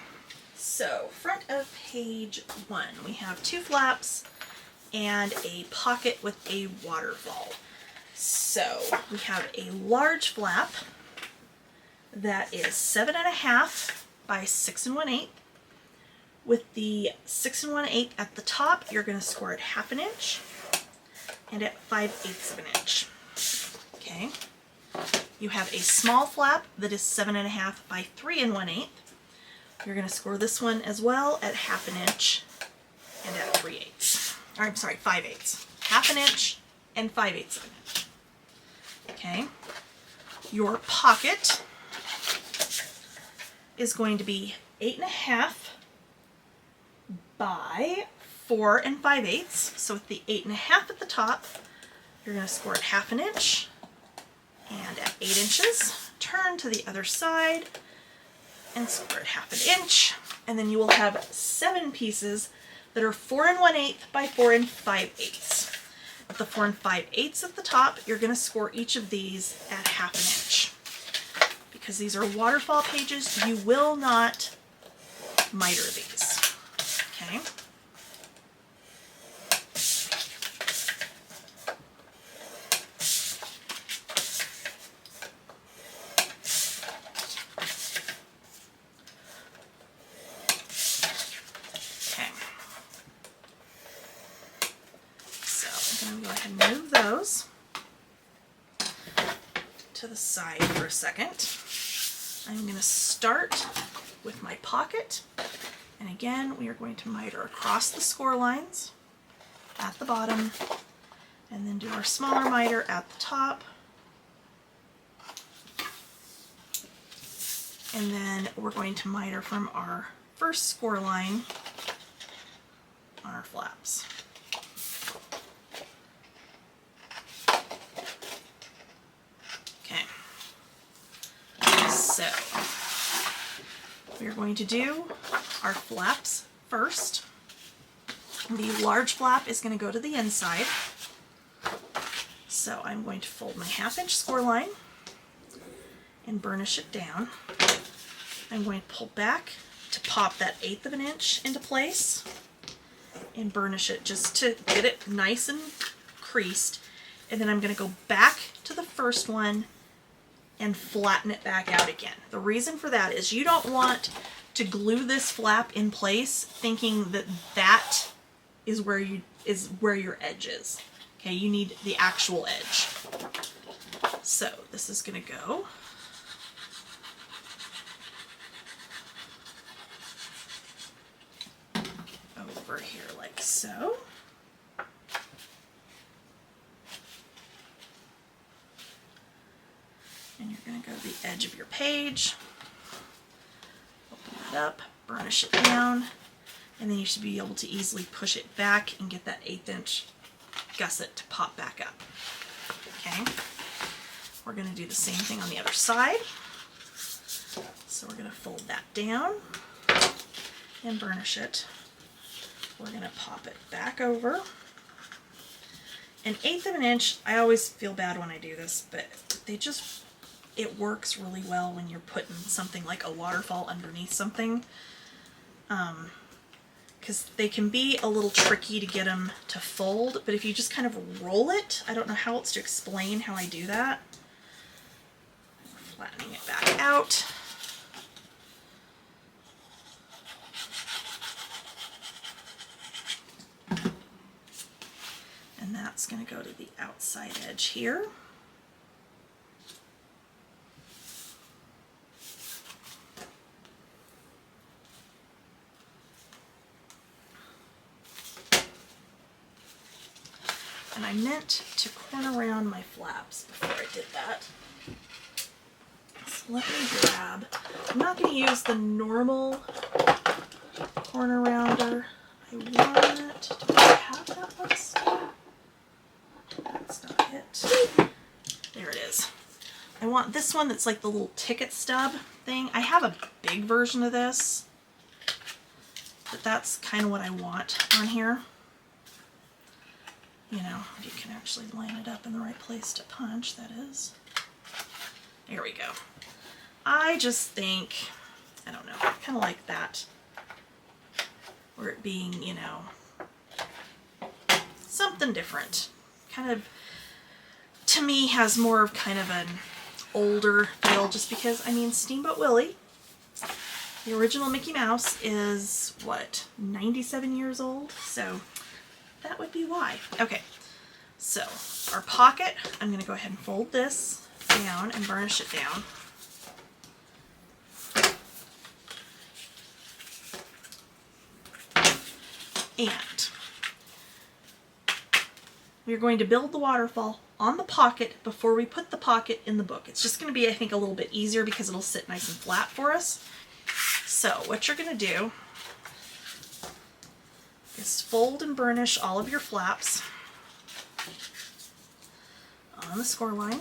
[SPEAKER 1] So, front of page 1, we have 2 flaps and a pocket with a waterfall. So, we have a large flap that is 7.5 by 6 1/8. With the 6 1/8 at the top, you're going to score at 1/2 inch and at 5/8 of an inch. Okay. You have a small flap that is 7.5 by 3 1/8. You're going to score this one as well at 1/2 inch and at 3/8. Or I'm sorry, 5/8. 1/2 inch and 5/8 of an inch. Okay. Your pocket is going to be 8.5 by 4 5/8. So with the 8.5 at the top, You're going to score it 1/2 inch and at 8 inches. Turn to the other side and score it 1/2 inch. And then you will have 7 pieces that are 4 1/8 by 4 5/8. At the 4 5/8 at the top, you're going to score each of these at 1/2 inch. Because these are waterfall pages, you will not miter these. Okay. To the side for a second. I'm going to start with my pocket, and again we are going to miter across the score lines at the bottom and then do our smaller miter at the top, and then we're going to miter from our first score line on our flaps. So we're going to do our flaps first. The large flap is going to go to the inside. So I'm going to fold my 1/2 inch score line and burnish it down. I'm going to pull back to pop that 1/8 of an inch into place and burnish it just to get it nice and creased. And then I'm going to go back to the first one and flatten it back out again. The reason for that is you don't want to glue this flap in place thinking that that is where your edge is. Okay, you need the actual edge. So this is going to go over here like so. And you're going to go to the edge of your page, open that up, burnish it down, and then you should be able to easily push it back and get that 1/8 inch gusset to pop back up. Okay, we're going to do the same thing on the other side. So we're going to fold that down and burnish it. We're going to pop it back over. 1/8 of an inch, I always feel bad when I do this, but it works really well when you're putting something like a waterfall underneath something, because they can be a little tricky to get them to fold, but if you just kind of roll it, I don't know how else to explain how I do that. Flattening it back out. And that's going to go to the outside edge here. And I meant to corner around my flaps before I did that. So let me grab, I'm not going to use the normal corner rounder. I want, do I have that one still? That's not it. There it is. I want this one that's like the little ticket stub thing. I have a big version of this, but that's kind of what I want on here. You know, if you can actually line it up in the right place to punch, that is. There we go. I just think, I don't know, I kind of like that, where it being, you know, something different. Kind of, to me, has more of kind of an older feel, just because, I mean, Steamboat Willie, the original Mickey Mouse, is, what, 97 years old? So that would be why. Okay, so our pocket, I'm going to go ahead and fold this down and burnish it down. And we're going to build the waterfall on the pocket before we put the pocket in the book. It's just going to be, I think, a little bit easier because it'll sit nice and flat for us. So what you're going to do is fold and burnish all of your flaps. on the score line.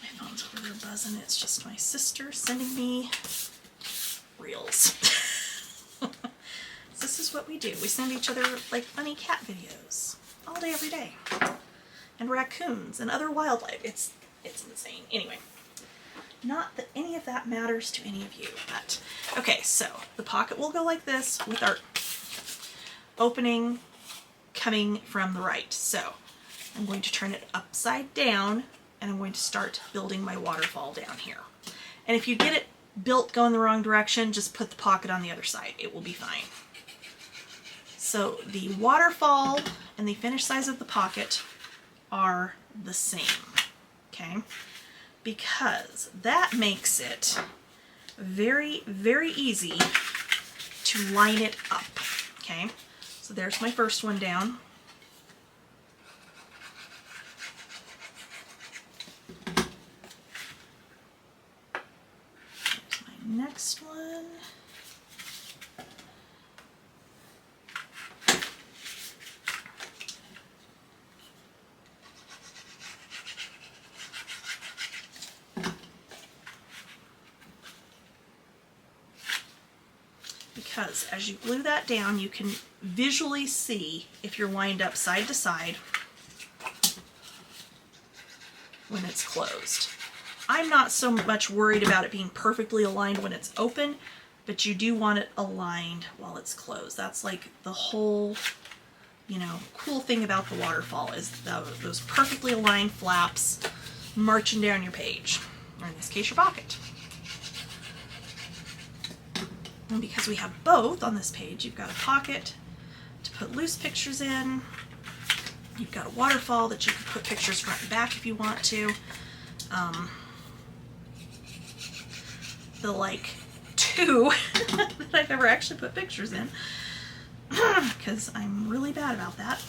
[SPEAKER 1] My phone's over there buzzing. It's just my sister sending me reels. This is what we do. We send each other like funny cat videos all day, every day. And raccoons and other wildlife. It's insane. Anyway, not that any of that matters to any of you, but okay, so the pocket will go like this with our opening coming from the right. So I'm going to turn it upside down and I'm going to start building my waterfall down here. And if you get it built going the wrong direction, just put the pocket on the other side. It will be fine. So the waterfall and the finished size of the pocket are the same, okay? Because that makes it very, very easy to line it up, okay? So there's my first one down. There's my next one. Because as you glue that down, you can visually see if you're lined up side to side when it's closed. I'm not so much worried about it being perfectly aligned when it's open, but you do want it aligned while it's closed. That's like the whole, you know, cool thing about the waterfall is those perfectly aligned flaps marching down your page, or in this case, your pocket. And because we have both on this page, you've got a pocket to put loose pictures in. You've got a waterfall that you can put pictures front and back if you want to. The like two that I've ever actually put pictures in, because I'm really bad about that.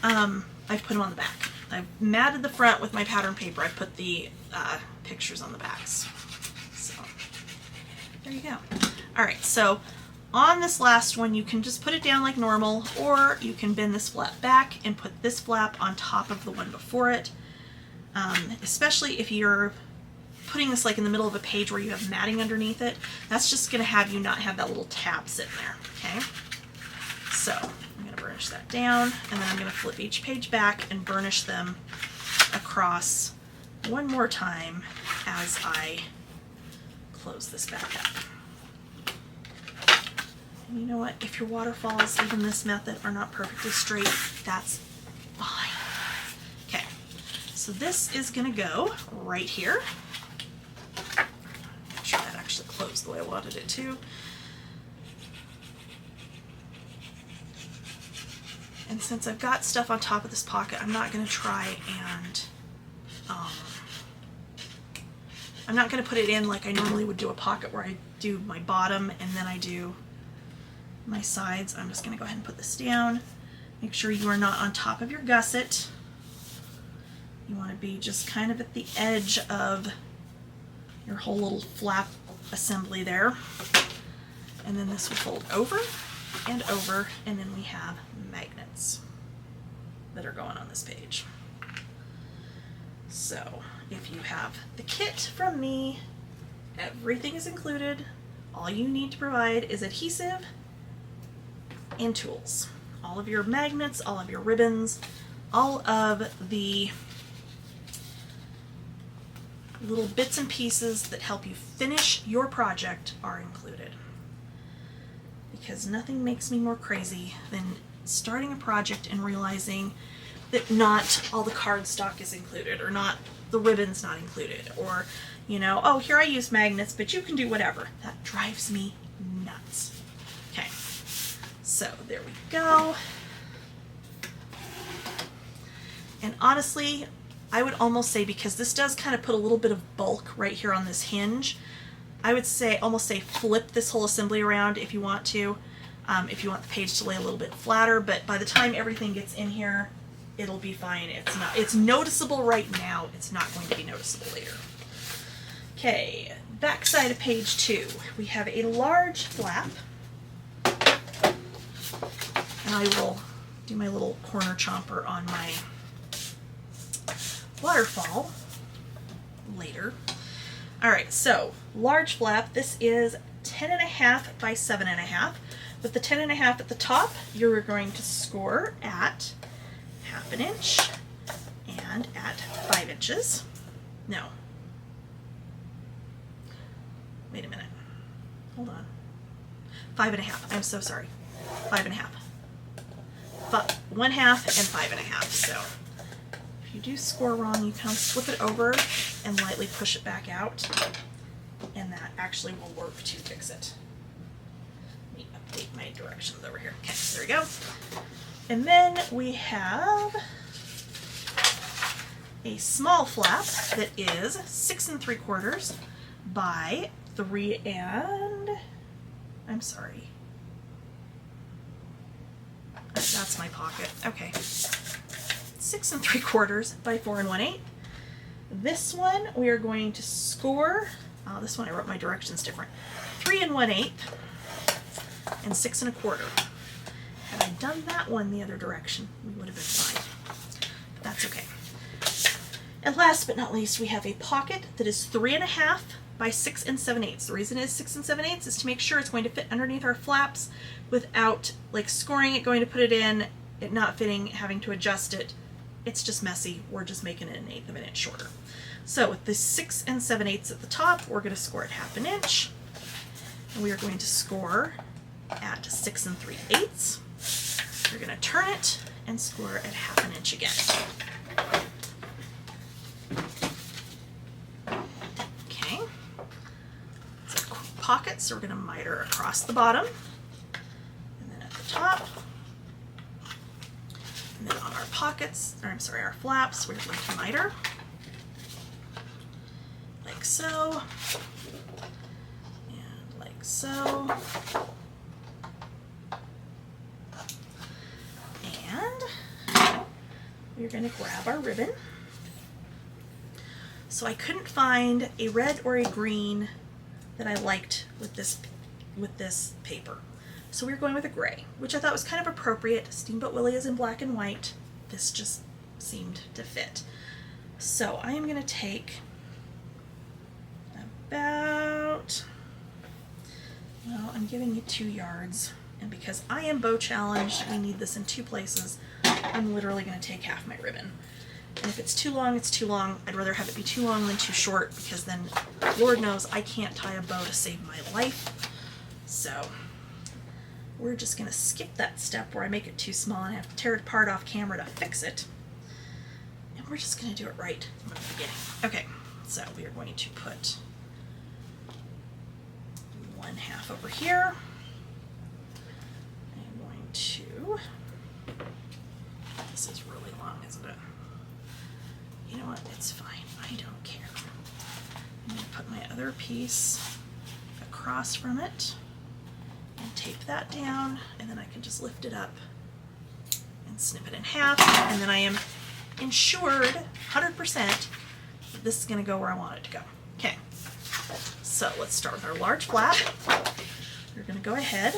[SPEAKER 1] I've put them on the back. I've matted the front with my pattern paper. I've put the pictures on the backs. So there you go. All right, so on this last one, you can just put it down like normal, or you can bend this flap back and put this flap on top of the one before it, especially if you're putting this like in the middle of a page where you have matting underneath it. That's just going to have you not have that little tab sitting there, okay? So I'm going to burnish that down, and then I'm going to flip each page back and burnish them across one more time as I close this back up. You know what, if your waterfalls, even this method, are not perfectly straight, that's fine. Okay, so this is gonna go right here. Make sure that actually closed the way I wanted it to. And since I've got stuff on top of this pocket, I'm not gonna try and, I'm not gonna put it in like I normally would do a pocket where I do my bottom and then I do my sides. I'm just going to go ahead and put this down. Make sure you are not on top of your gusset. You want to be just kind of at the edge of your whole little flap assembly there. And then this will fold over, and then we have magnets that are going on this page. So if you have the kit from me, everything is included. All you need to provide is adhesive and tools. All of your magnets, all of your ribbons, all of the little bits and pieces that help you finish your project are included. Because nothing makes me more crazy than starting a project and realizing that not all the cardstock is included, or not the ribbon's not included, or, you know, oh, here I use magnets, but you can do whatever. That drives me nuts. Okay. So there we go. And honestly, I would almost say, because this does kind of put a little bit of bulk right here on this hinge, I would say, almost say, flip this whole assembly around if you want to, if you want the page to lay a little bit flatter, but by the time everything gets in here, it'll be fine. It's noticeable right now. It's not going to be noticeable later. Okay, back side of page 2. We have a large flap. And I will do my little corner chomper on my waterfall later. Alright, so large flap. This is 10.5 by 7.5. With the 10.5 at the top, you're going to score at 1/2 inch and at 5 inches. No. Wait a minute. Hold on. 5.5. I'm so sorry. 5.5. 1/2 and 5.5. So if you do score wrong, you kind of flip it over and lightly push it back out, and that actually will work to fix it. Let me update my directions over here. Okay, there we go. And then we have a small flap that is 6 3/4 by 3 and I'm sorry. That's my pocket. Okay. 6 3/4 by 4 1/8. This one we are going to score. This one I wrote my directions different. 3 1/8 and 6 1/4. Had I done that one the other direction, we would have been fine. But that's okay. And last but not least, we have a pocket that is 3.5 by 6 7/8. The reason it is 6 7/8 is to make sure it's going to fit underneath our flaps without like scoring it, going to put it in, it not fitting, having to adjust it. It's just messy. We're just making it 1/8 of an inch shorter. So with the 6 7/8 at the top, we're going to score at 1/2 inch. And we are going to score at 6 3/8. We're going to turn it and score at 1/2 inch again. Okay. So pocket, so we're going to miter across the bottom. And then at the top. And then on our pockets, or I'm sorry, our flaps, we're going to miter. Like so. And like so. And we're going to grab our ribbon. So I couldn't find a red or a green that I liked with this paper. So we were going with a gray, which I thought was kind of appropriate. Steamboat Willie is in black and white. This just seemed to fit. So I am going to take about, well, I'm giving you 2 yards. And because I am bow challenged, we need this in 2 places, I'm literally going to take half my ribbon. And if it's too long, it's too long. I'd rather have it be too long than too short, because then Lord knows I can't tie a bow to save my life. So we're just going to skip that step where I make it too small and I have to tear it apart off camera to fix it. And we're just going to do it right from the beginning. Okay, so we are going to put 1/2 over here. I'm going to, this is really long, isn't it? You know what, it's fine, I don't care. I'm going to put my other piece across from it and tape that down, and then I can just lift it up and snip it in half, and then I am ensured 100% that this is going to go where I want it to go. Okay, so let's start with our large flap. We're going to go ahead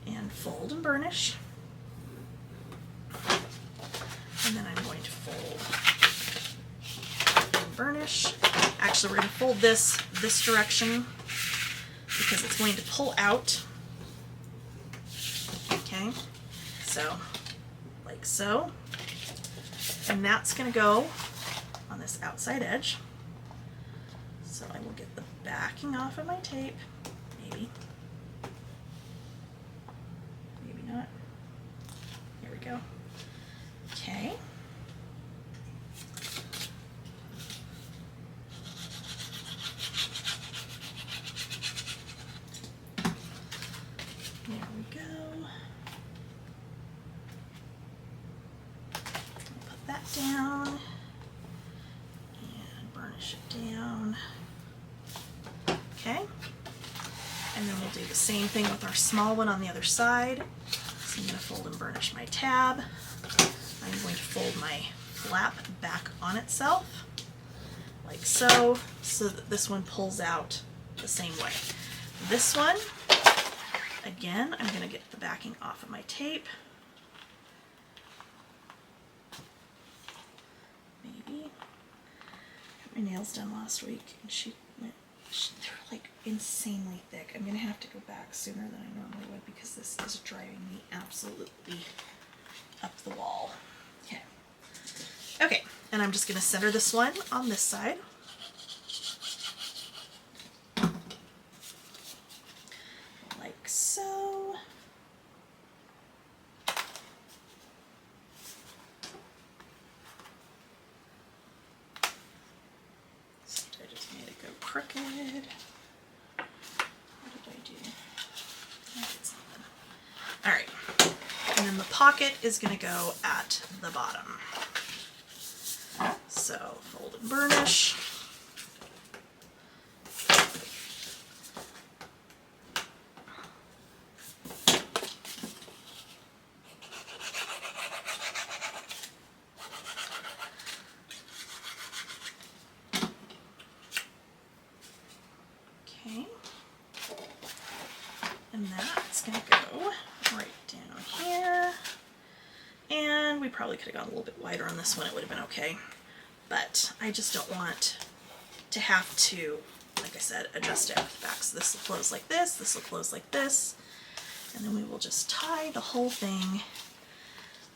[SPEAKER 1] and fold and burnish. And then I'm going to fold and burnish. Actually, we're going to fold this direction because it's going to pull out. Okay, so like so. And that's going to go on this outside edge. So I will get the backing off of my tape. Maybe. Maybe not. Here we go. Okay. There we go. Put that down and burnish it down. Okay. And then we'll do the same thing with our small one on the other side. So I'm going to fold and burnish my tab. I'm going to fold my flap back on itself. like so, so that this one pulls out the same way. This one, again, I'm going to get the backing off of my tape. Maybe. Got my nails done last week, and they're like insanely thick. I'm going to have to go back sooner than I normally would because this is driving me absolutely up the wall. Okay. Okay, and I'm just going to center this one on this side. Like so. I just made it go crooked. What did I do? I did something. All right, and then the pocket is going to go at the bottom. So fold and burnish. Okay, and that's going to go right down here. And we probably could have gone a little bit wider on this one, it would have been okay. But I just don't want to have to, like I said, adjust it with the back. So this will close like this will close like this, and then we will just tie the whole thing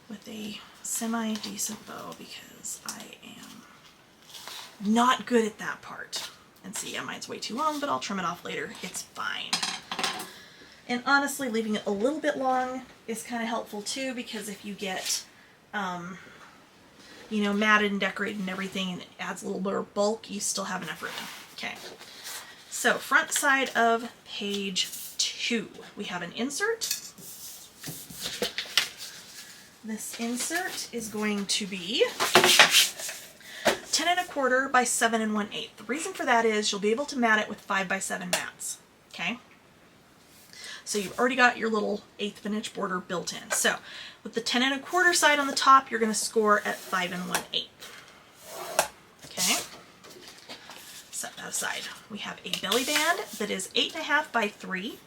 [SPEAKER 1] with a semi-decent bow because I am not good at that part. And see, yeah, mine's way too long, but I'll trim it off later. It's fine. And honestly, leaving it a little bit long is kind of helpful too, because if you get you know, matted and decorated and everything, and it adds a little bit of bulk, you still have enough ribbon. Okay, so front side of page 2, we have an insert. This insert is going to be 10 1/4 by 7 1/8. The reason for that is you'll be able to mat it with 5 by 7 mats. Okay, so you've already got your little 1/8 of an inch border built in. So with the 10 1/4 side on the top, you're going to score at 5 1/8. Okay, set that aside. We have a belly band that is 8 1/2 by 3.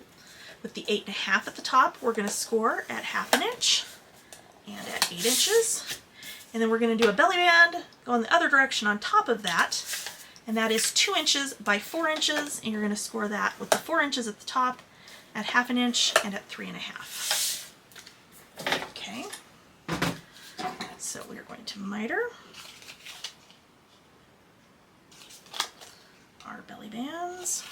[SPEAKER 1] With the 8 1/2 at the top, we're going to score at 1/2 inch and at 8 inches. And then we're going to do a belly band, go in the other direction on top of that, and that is 2 inches by 4 inches, and you're going to score that with the 4 inches at the top at 1/2 inch and at 3 1/2. Okay, so we are going to miter our belly bands.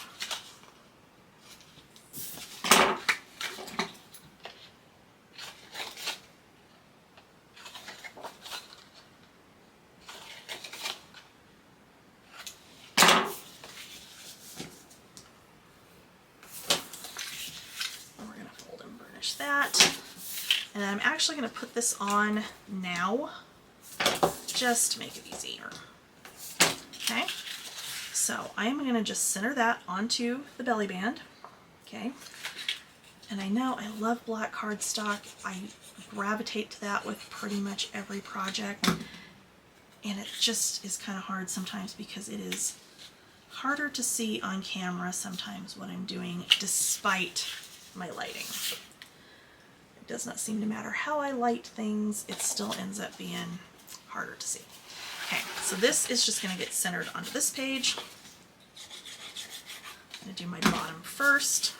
[SPEAKER 1] That, and I'm actually going to put this on now just to make it easier. Okay, so I'm going to just center that onto the belly band. Okay, and I know I love black cardstock. I gravitate to that with pretty much every project, and it just is kind of hard sometimes because it is harder to see on camera sometimes what I'm doing despite my lighting. It does not seem to matter how I light things, it still ends up being harder to see. Okay, so this is just going to get centered onto this page. I'm going to do my bottom first.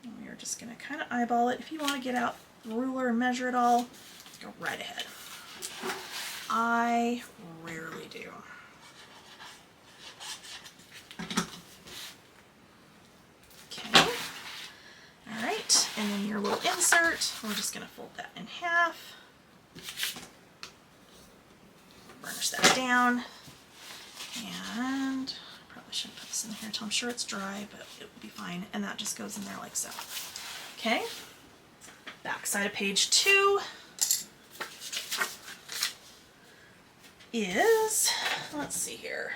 [SPEAKER 1] And we are just going to kind of eyeball it. If you want to get out the ruler and measure it all, go right ahead. I rarely do. Alright, and then your little insert, we're just going to fold that in half, burnish that down, and I probably shouldn't put this in here until I'm sure it's dry, but it will be fine, and that just goes in there like so. Okay, back side of page 2 is, let's see here,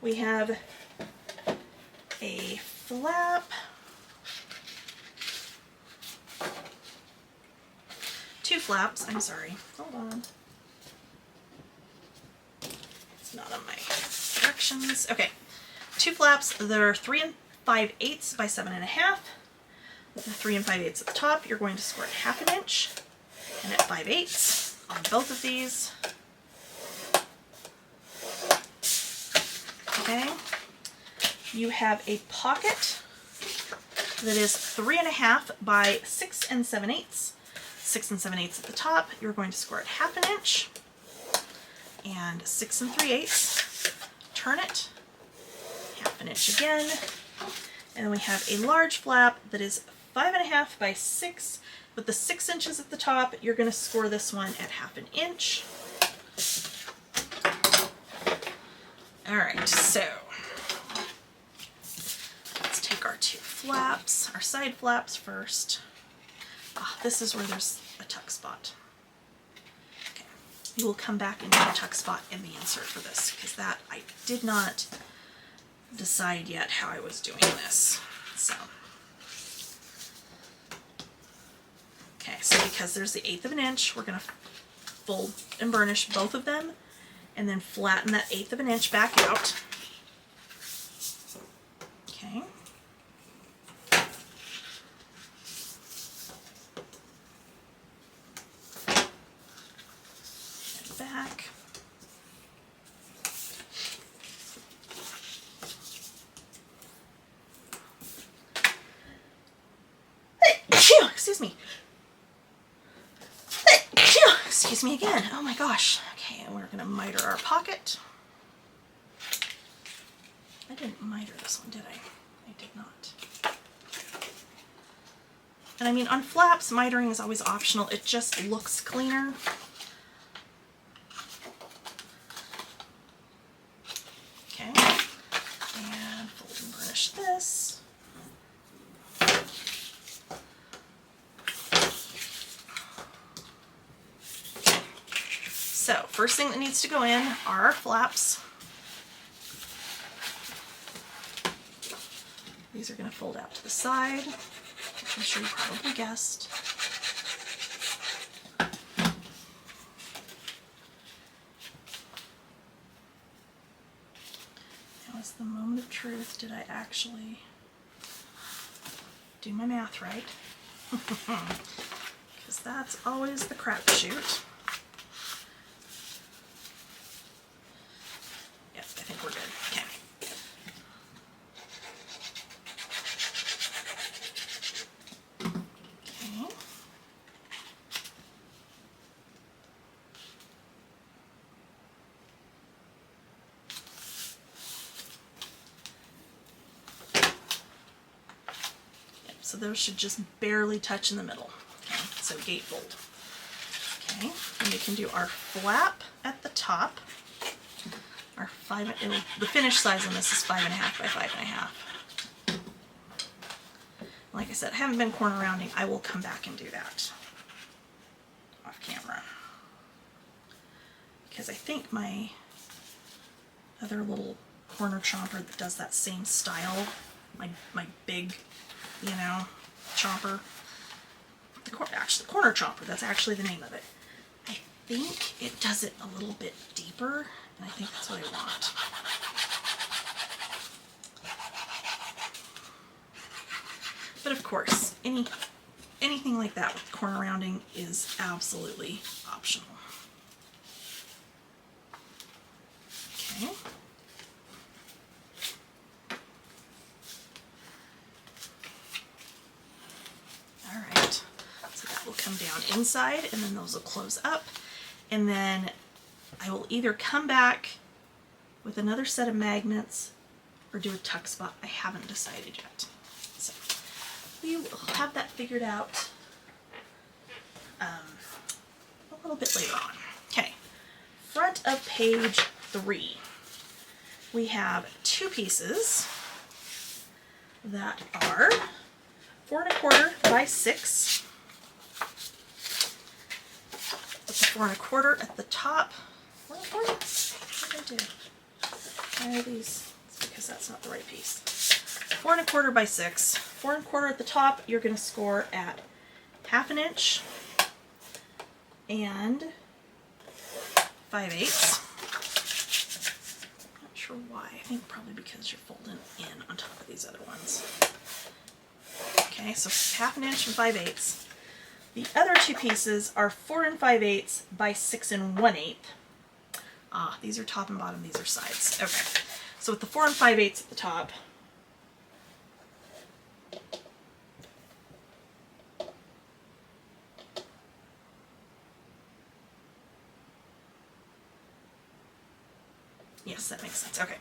[SPEAKER 1] we have a flap, 2 flaps, I'm sorry, hold on. It's dimensions. Okay, 2 flaps, they're 3 5/8 by 7.5. With the 3 5/8 at the top, you're going to score at 1/2 inch, and at 5/8 on both of these. Okay, you have a pocket that is 3.5 by 6 7/8. 6 7/8 at the top, you're going to score at 1/2 inch, and 6 3/8. Turn it, 1/2 inch again, and then we have a large flap that is 5.5 by 6. With the 6 inches at the top, you're going to score this one at 1/2 inch. All right, so let's take our 2 flaps, our side flaps first. This is where there's a tuck spot. Okay, we will come back and do a tuck spot in the insert for this, because that I did not decide yet how I was doing this. So, okay, so because there's the 1/8 of an inch, we're going to fold and burnish both of them, and then flatten that 1/8 of an inch back out. Okay. And back. Excuse me. Excuse me again. Oh my gosh. Okay, and we're going to miter our pocket. I didn't miter this one, did I? I did not. And I mean, on flaps, mitering is always optional. It just looks cleaner. Okay. And fold and burnish this. So, first thing that needs to go in are our flaps. These are going to fold out to the side, which I'm sure you probably guessed. Now is the moment of truth. Did I actually do my math right? Because that's always the crapshoot. Yep, I think we're good. Okay. So those should just barely touch in the middle. Okay, so gatefold. Okay, and we can do our flap at the top. Our the finished size on this is 5.5 by 5.5. Like I said, I haven't been corner rounding. I will come back and do that off camera, because I think my other little corner chomper that does that same style, my big, you know, chomper, actually corner chomper, that's actually the name of it. I think it does it a little bit deeper, and I think that's what I want. But of course, anything like that with corner rounding is absolutely optional. Okay. Alright, so that will come down inside, and then those will close up, and then I will either come back with another set of magnets or do a tuck spot. I haven't decided yet. So we will have that figured out a little bit later on. Okay, front of page 3. We have 2 pieces that are 4 1/4 by 6. With the 4 1/4 at the top. 4 1/4? What did I do? Why are these? It's because that's not the right piece. 4 1/4 by 6. 4 1/4 at the top, you're going to score at 1/2 inch and 5/8. Not sure why. I think probably because you're folding in on top of these other ones. Okay, so 1/2 inch and 5/8. The other two pieces are 4 5/8 by 6 1/8. Ah, these are top and bottom, these are sides. Okay, so with the 4 5/8 at the top, yes, that makes sense. Okay.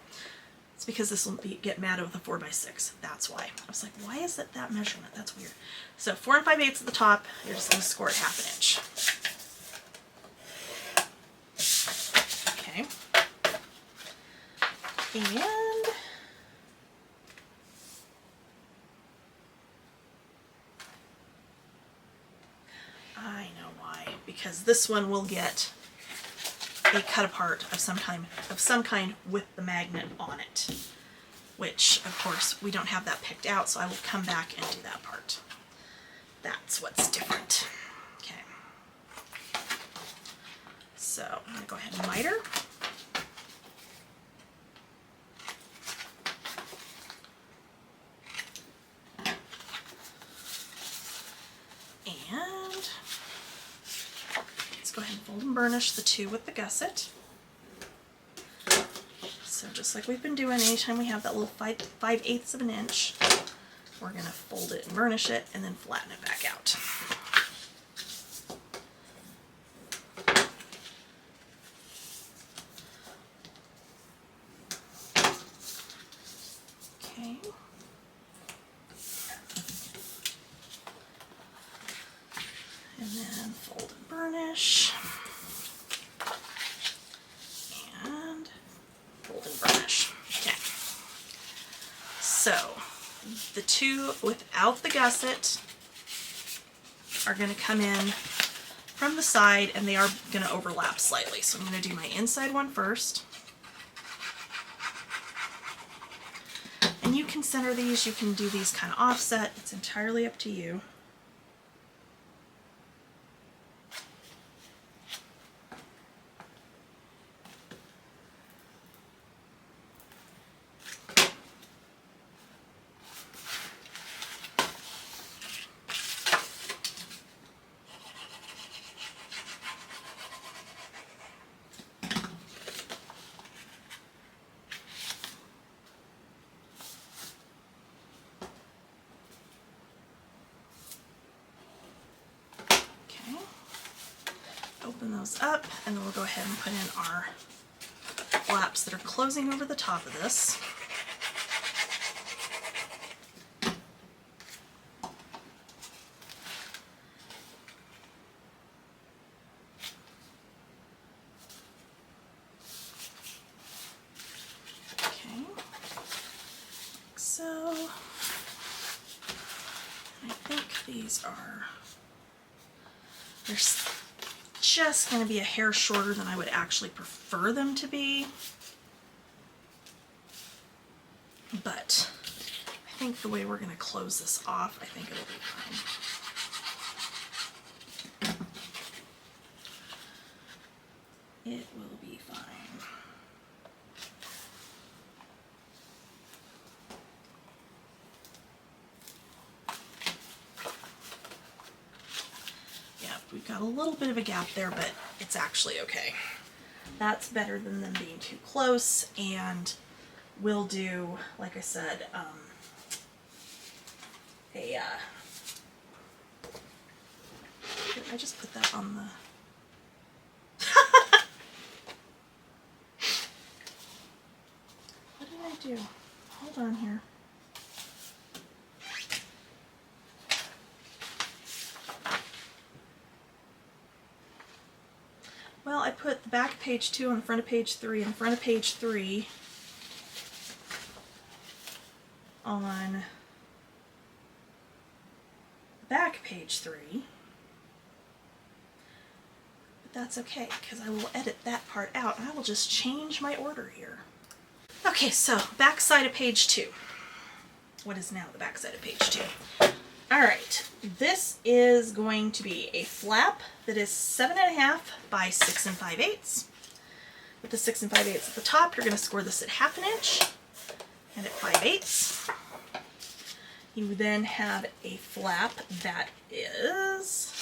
[SPEAKER 1] It's because this will get mad with a 4 by 6. That's why. I was like, why is it that measurement? That's weird. So 4 5/8 at the top, you're just going to score it 1/2 inch. Okay. And I know why. Because this one will get a cut apart of some kind with the magnet on it, which of course we don't have that picked out, so I will come back and do that part. That's what's different. Okay, so I'm going to go ahead and miter. And go ahead and fold and burnish the two with the gusset. So just like we've been doing, anytime we have that little 5/8 of an inch, we're going to fold it and burnish it and then flatten it back out. Okay. And then fold and burnish. And fold and burnish. Okay. So the two without the gusset are going to come in from the side and they are going to overlap slightly. So I'm going to do my inside one first. And you can center these, you can do these kind of offset. It's entirely up to you. Open those up, and then we'll go ahead and put in our flaps that are closing over the top of this. Okay, like so. I think these are, they're just going to be a hair shorter than I would actually prefer them to be, but I think the way we're going to close this off, I think it'll be fine. It will be fine. We've got a little bit of a gap there, but it's actually okay. That's better than them being too close, and we'll do, like I said, did I just put that on the... What did I do? Hold on here. Well, I put the back of page 2 on the front of page 3 and the front of page 3 on the back of page 3. But that's okay, because I will edit that part out and I will just change my order here. Okay, so back side of page 2. What is now the back side of page 2? Alright, this is going to be a flap that is 7.5 by 6 5/8. With the 6 5/8 at the top, you're going to score this at 1/2 inch and at 5/8. You then have a flap that is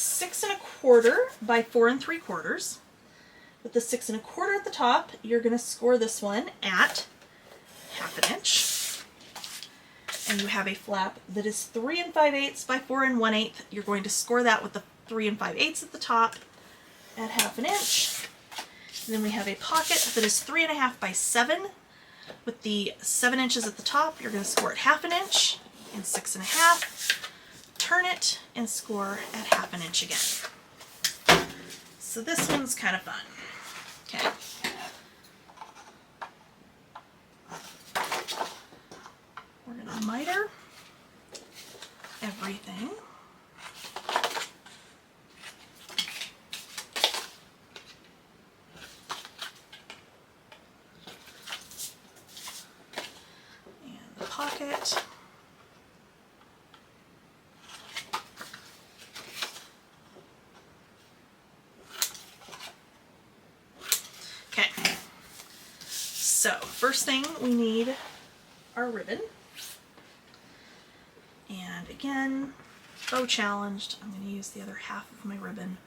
[SPEAKER 1] 6 1/4 by 4 3/4. With the 6 1/4 at the top, you're going to score this one at 1/2 inch. And you have a flap that is 3 5/8 by 4 1/8. You're going to score that with the 3 5/8 at the top at 1/2 inch. And then we have a pocket that is 3 1/2 by 7. With the 7 inches at the top, you're going to score at 1/2 inch and 6 1/2. Turn it and score at 1/2 inch again. So this one's kind of fun. Okay. We're going to miter everything. Pocket. Okay, so first thing we need our ribbon, and again, bow challenged, I'm going to use the other half of my ribbon.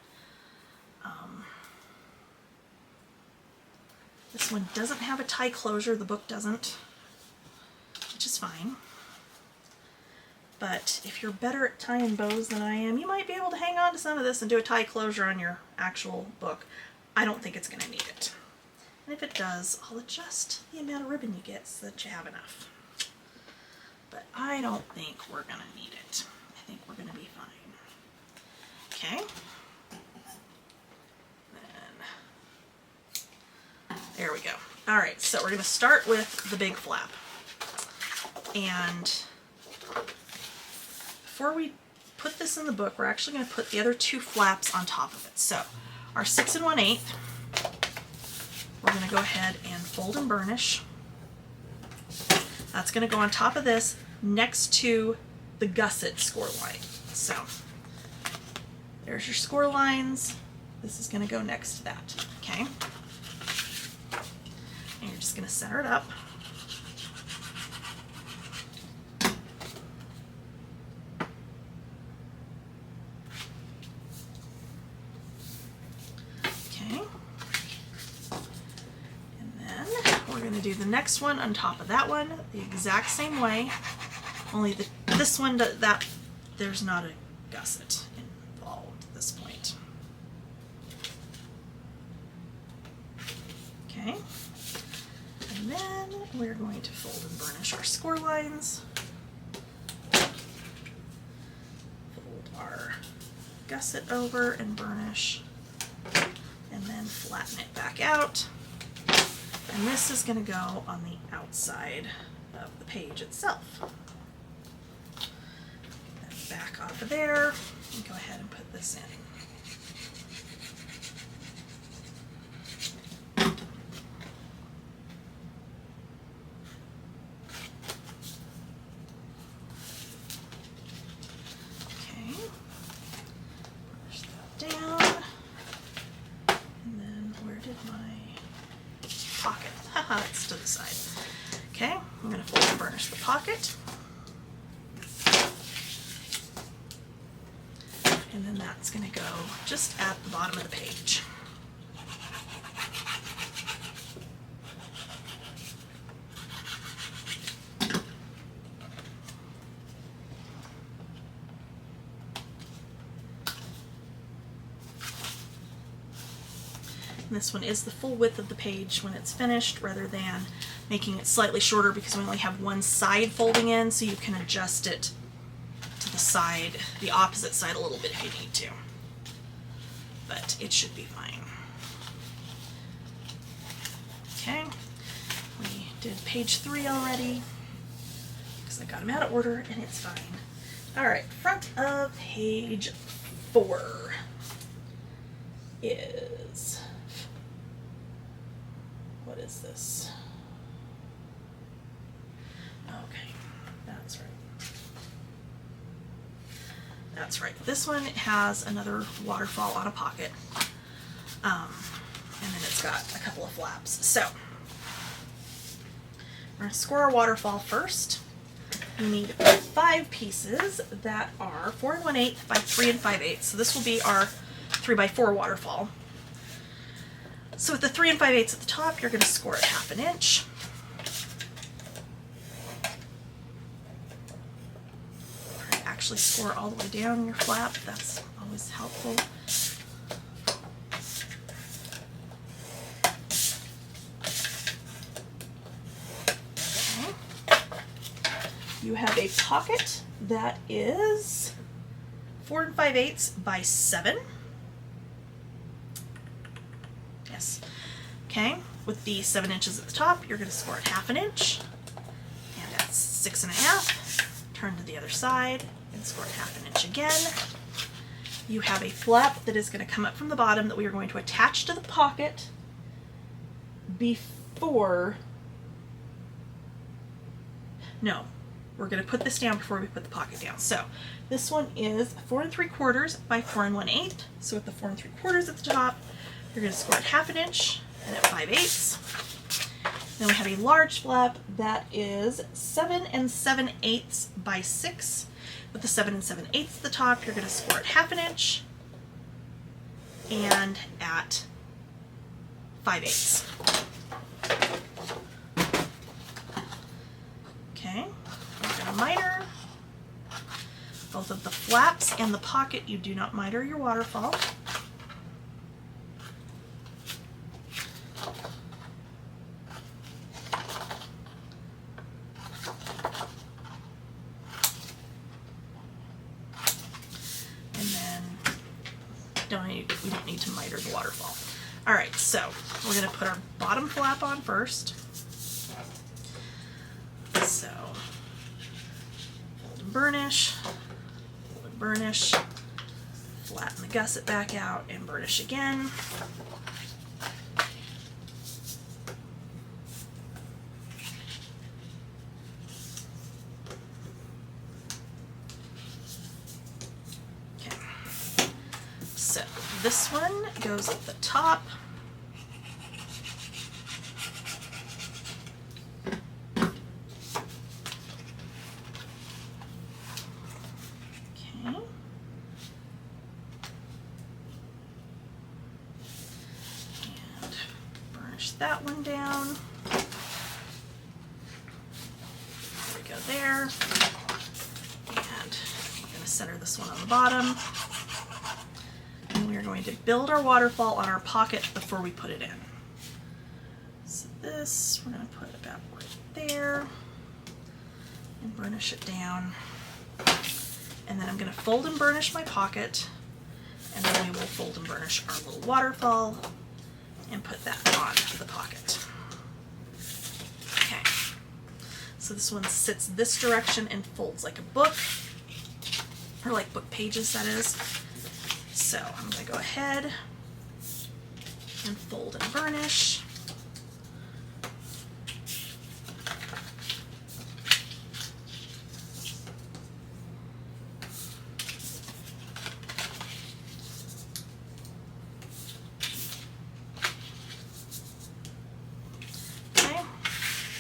[SPEAKER 1] This one doesn't have a tie closure, the book doesn't, which is fine. But if you're better at tying bows than I am, you might be able to hang on to some of this and do a tie closure on your actual book. I don't think it's going to need it. And if it does, I'll adjust the amount of ribbon you get so that you have enough. But I don't think we're going to need it. I think we're going to be fine. Okay. Then, there we go. All right, so we're going to start with the big flap. And before we put this in the book, we're actually going to put the other 2 flaps on top of it. So our 6 1/8, we're going to go ahead and fold and burnish. That's going to go on top of this next to the gusset score line. So there's your score lines. This is going to go next to that. Okay. And you're just going to center it up. Do the next one on top of that one the exact same way, only this one, there's not a gusset involved at this point. Okay, and then we're going to fold and burnish our score lines, fold our gusset over and burnish, and then flatten it back out. And this is going to go on the outside of the page itself. Get that back off of there and go ahead and put this in. Okay, push that down. And then where did my pocket? Haha, it's to the side. Okay, I'm going to fold and burnish the pocket. And then that's going to go just at the bottom of the page. And this one is the full width of the page when it's finished, rather than making it slightly shorter because we only have one side folding in, so you can adjust it to the side, the opposite side a little bit if you need to. But it should be fine. Okay, we did page 3 already because I got them out of order and it's fine. All right, front of page 4 is, what is this? Okay, that's right. That's right. This one has another waterfall on a pocket. And then it's got a couple of flaps. So we're going to score our waterfall first. You need 5 pieces that are 4 1/8 by 3 5/8. So this will be our 3 by 4 waterfall. So with the 3 5/8 at the top, you're going to score it 1/2 inch. Actually score all the way down your flap. That's always helpful. You have a pocket that is 4 5/8 by 7. Yes. Okay. With the 7 inches at the top, you're going to score it 1/2 inch. And that's 6 1/2. Turn to the other side and score it 1/2 inch again. You have a flap that is going to come up from the bottom that we are going to attach to the pocket before. No. We're going to put this down before we put the pocket down. So this one is 4 3/4 by 4 1/8. So with the 4 3/4 at the top, you're going to score it 1/2 inch and at 5/8. Then we have a large flap that is 7 7/8 by 6. With the 7 7/8 at the top, you're going to score it 1/2 inch and at 5/8. Okay. Miter. Both of the flaps and the pocket, you do not miter your waterfall. And then we don't need to miter the waterfall. All right, so we're going to put our bottom flap on first. So burnish, burnish, flatten the gusset back out and burnish again. Okay, so this one goes at the top. That one down. There we go there. And I'm going to center this one on the bottom. And we're going to build our waterfall on our pocket before we put it in. So this, we're going to put about right there and burnish it down. And then I'm going to fold and burnish my pocket. And then we will fold and burnish our little waterfall and put that on the pocket. Okay, so this one sits this direction and folds like a book, or like book pages, that is. So I'm going to go ahead and fold and burnish.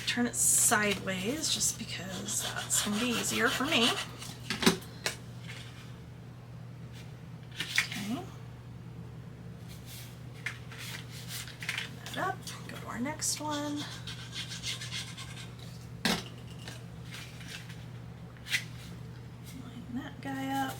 [SPEAKER 1] Turn it sideways just because that's going to be easier for me. Okay. Turn that up, go to our next one. Line that guy up.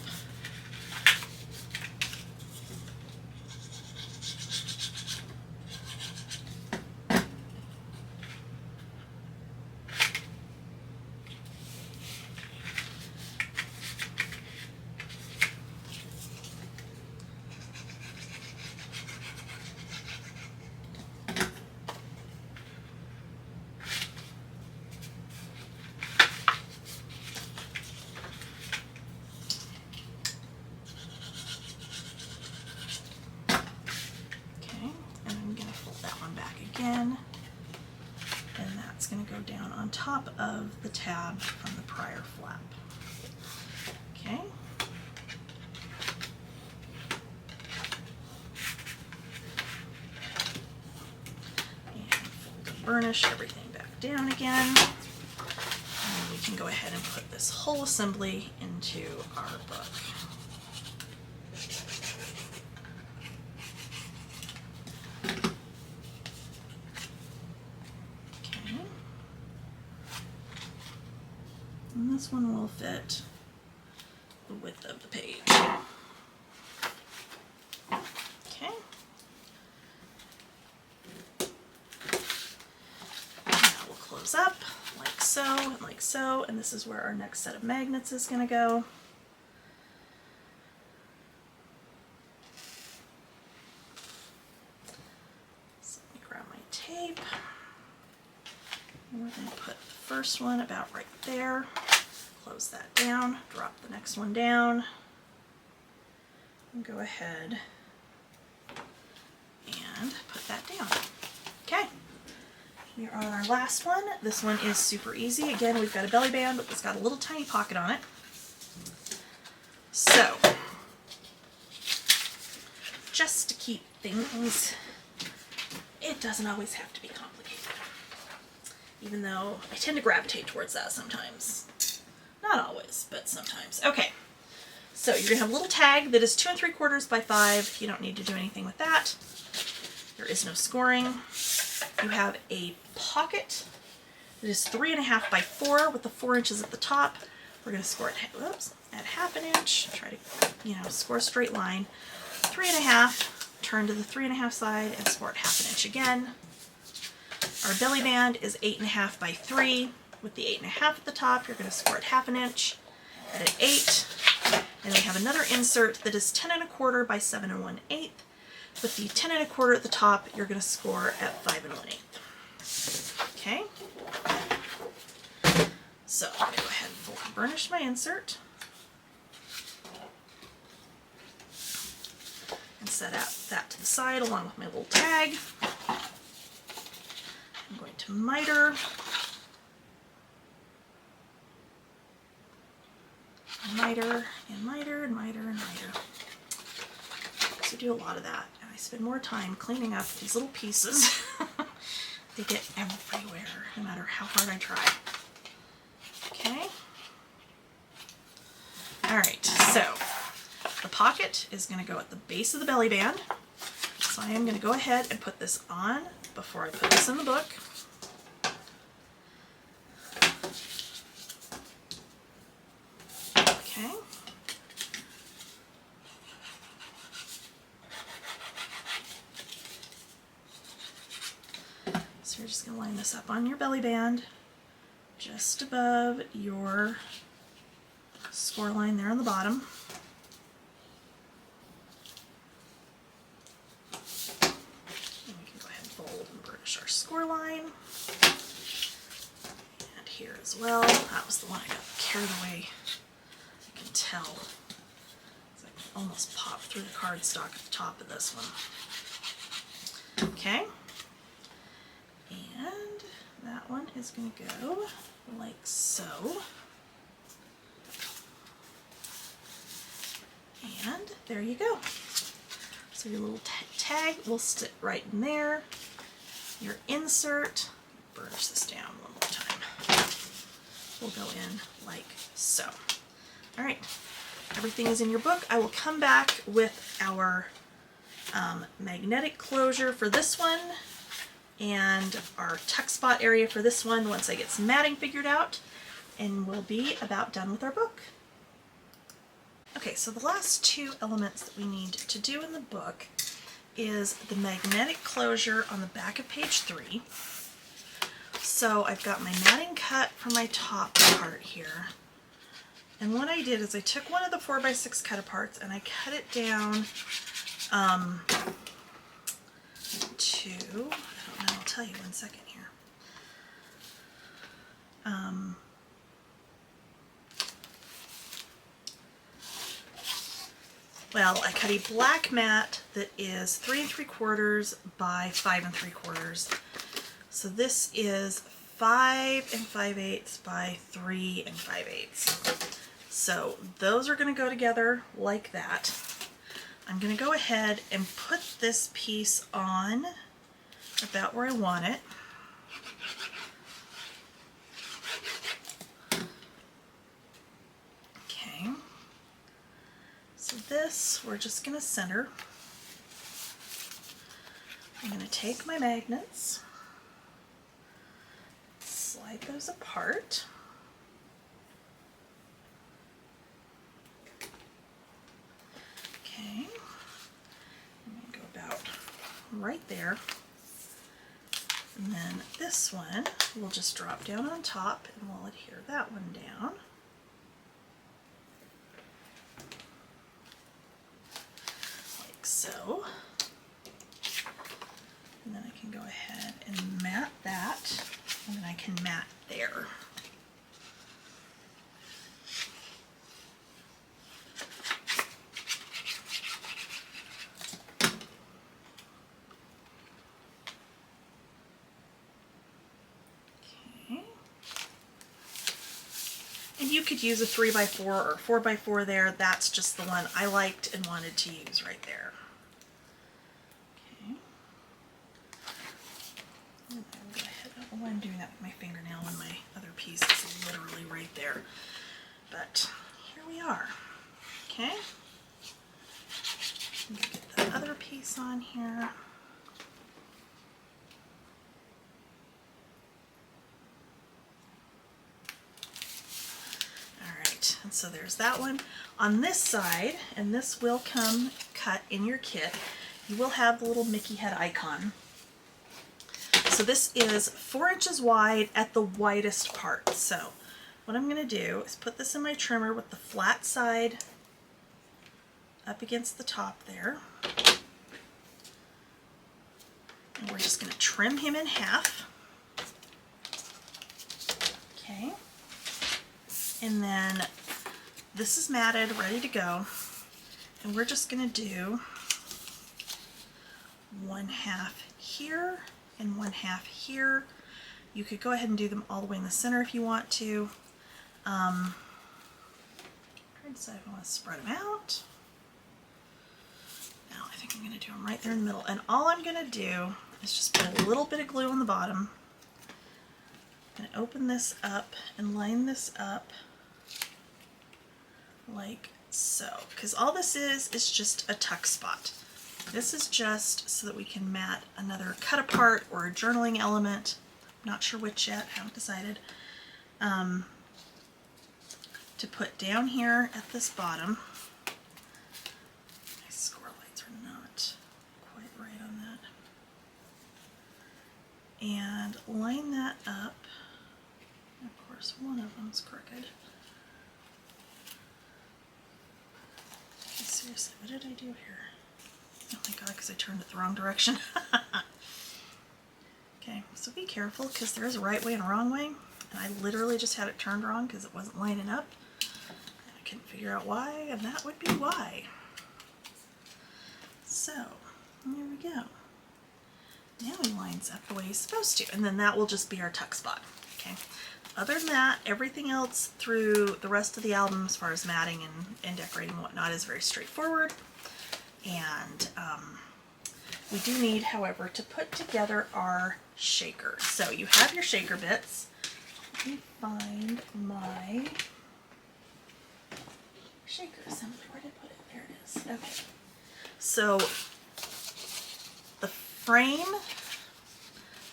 [SPEAKER 1] Again, and that's going to go down on top of the tab from the prior flap. Okay, burnish everything back down again. And we can go ahead and put this whole assembly into our book. Okay. And this one will fit the width of the page. Okay. Now we'll close up like so and like so, and this is where our next set of magnets is going to go. So let me grab my tape. And we're going to put the first one about right there. Close that down, drop the next one down, and go ahead and put that down. Okay, we are on our last one. This one is super easy. Again, we've got a belly band, but it's got a little tiny pocket on it. So, just to keep things, it doesn't always have to be complicated, even though I tend to gravitate towards that sometimes. Not always, but sometimes. Okay, so you're gonna have a little tag that is 2 3/4 by 5. You don't need to do anything with that. There is no scoring. You have a pocket that is 3 1/2 by 4 with the 4 inches at the top. We're gonna score it, whoops, at 1/2 inch. Try to, score a straight line. 3 1/2. Turn to the 3 1/2 side and score it 1/2 inch again. Our belly band is 8 1/2 by 3. With the 8 1/2 at the top, you're going to score it 1/2 inch at an 8. And we have another insert that is 10 1/4 by 7 1/8. With the 10 1/4 at the top, you're going to score at 5 1/8. Okay. So I'm going to go ahead and fold and burnish my insert. And set out that to the side along with my little tag. I'm going to miter. Miter and miter and miter and miter. So I do a lot of that, and I spend more time cleaning up these little pieces. They get everywhere, no matter how hard I try. Okay. All right, so the pocket is going to go at the base of the belly band. So I am going to go ahead and put this on before I put this in the book. Okay. So you're just going to line this up on your belly band, just above your score line there on the bottom. And we can go ahead and fold and burnish our score line. And here as well. That was the one I got carried away. I can tell. It's like almost popped through the cardstock at the top of this one. Okay. And that one is going to go like so. And there you go. So your little tag will sit right in there. Your insert, burnish this down one more time, will go in like so. All right, everything is in your book. I will come back with our magnetic closure for this one and our tuck spot area for this one once I get some matting figured out, and we'll be about done with our book. Okay, so the last two elements that we need to do in the book is the magnetic closure on the back of page 3. So I've got my matting cut for my top part here. And what I did is I took one of the 4x6 cut aparts and I cut it down to, I don't know, I'll tell you one second here. Well, I cut a black mat that is 3 3/4 by 5 3/4. So this is 5 5/8 by 3 5/8. So those are going to go together like that. I'm going to go ahead and put this piece on about where I want it. this we're just going to center. I'm going to take my magnets, slide those apart. Okay, I'm going to go about right there. And then this one will just drop down on top and we'll adhere that one down. Like so. And then I can go ahead and mat that, and then I can mat there. And you could use a 3x4 or 4x4 there. That's just the one I liked and wanted to use right there. Okay. And I will go ahead. Oh, I'm doing that with my fingernail when my other piece is literally right there. But here we are. Okay. I'm going to get the other piece on here. And so there's that one. On this side, and this will come cut in your kit, you will have the little Mickey head icon. So this is 4 inches wide at the widest part. So what I'm going to do is put this in my trimmer with the flat side up against the top there. And we're just going to trim him in half. Okay. And then this is matted, ready to go, and we're just going to do 1/2 here and 1/2 here. You could go ahead and do them all the way in the center if you want to. Try to decide if I want to spread them out. Now I think I'm going to do them right there in the middle, and all I'm going to do is just put a little bit of glue on the bottom. I'm going to open this up and line this up like so, because all this is just a tuck spot. This is just so that we can mat another cut apart or a journaling element. I'm not sure which yet, haven't decided. To put down here at this bottom. My score lights are not quite right on that. And line that up. Of course, one of them's crooked. Seriously, what did I do here? Oh my god, because I turned it the wrong direction. Okay, so be careful because there is a right way and a wrong way. And I literally just had it turned wrong because it wasn't lining up. And I couldn't figure out why, and that would be why. So, there we go. Now he lines up the way he's supposed to. And then that will just be our tuck spot. Okay. Other than that, everything else through the rest of the album as far as matting and decorating and whatnot is very straightforward. And we do need, however, to put together our shaker. So you have your shaker bits. Let me find my shaker assembly. Where did I put it? There it is. Okay. So the frame,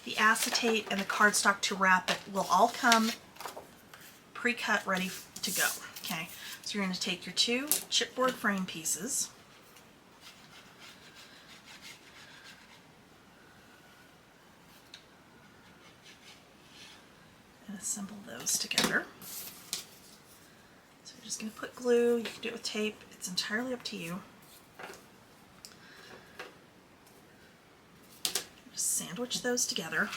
[SPEAKER 1] the acetate, and the cardstock to wrap it will all come pre-cut, ready to go. Okay, so you're going to take your 2 chipboard frame pieces, and assemble those together. So you're just going to put glue. You can do it with tape. It's entirely up to you. Just sandwich those together.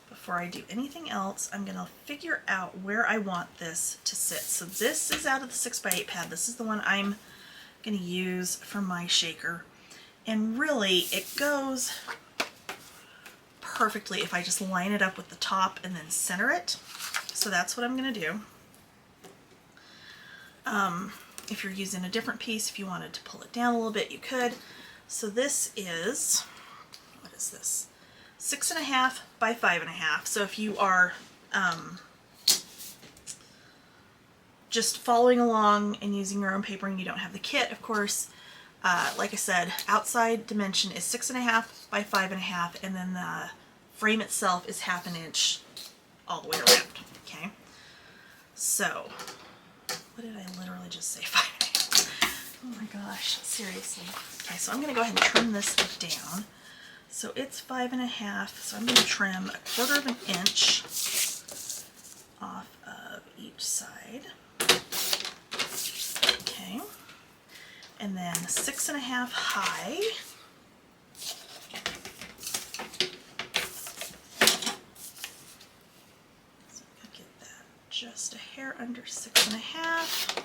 [SPEAKER 1] Before I do anything else, I'm going to figure out where I want this to sit. So this is out of the 6x8 pad. This is the one I'm going to use for my shaker. And really, it goes perfectly if I just line it up with the top and then center it. So that's what I'm going to do. If you're using a different piece, if you wanted to pull it down a little bit, you could. So this is, what is this? 6.5 by 5.5. So if you are just following along and using your own papering. You don't have the kit, of course. Like I said, outside dimension is 6.5 by 5.5, and then the frame itself is 1/2 inch all the way around. Okay, so what did I literally just say? 5.5. Oh my gosh, seriously. Okay, so I'm going to go ahead and trim this down. So it's 5.5, so I'm going to trim 1/4 of an inch off of each side. Okay, and then 6.5 high. So I'm going to get that just a hair under 6.5.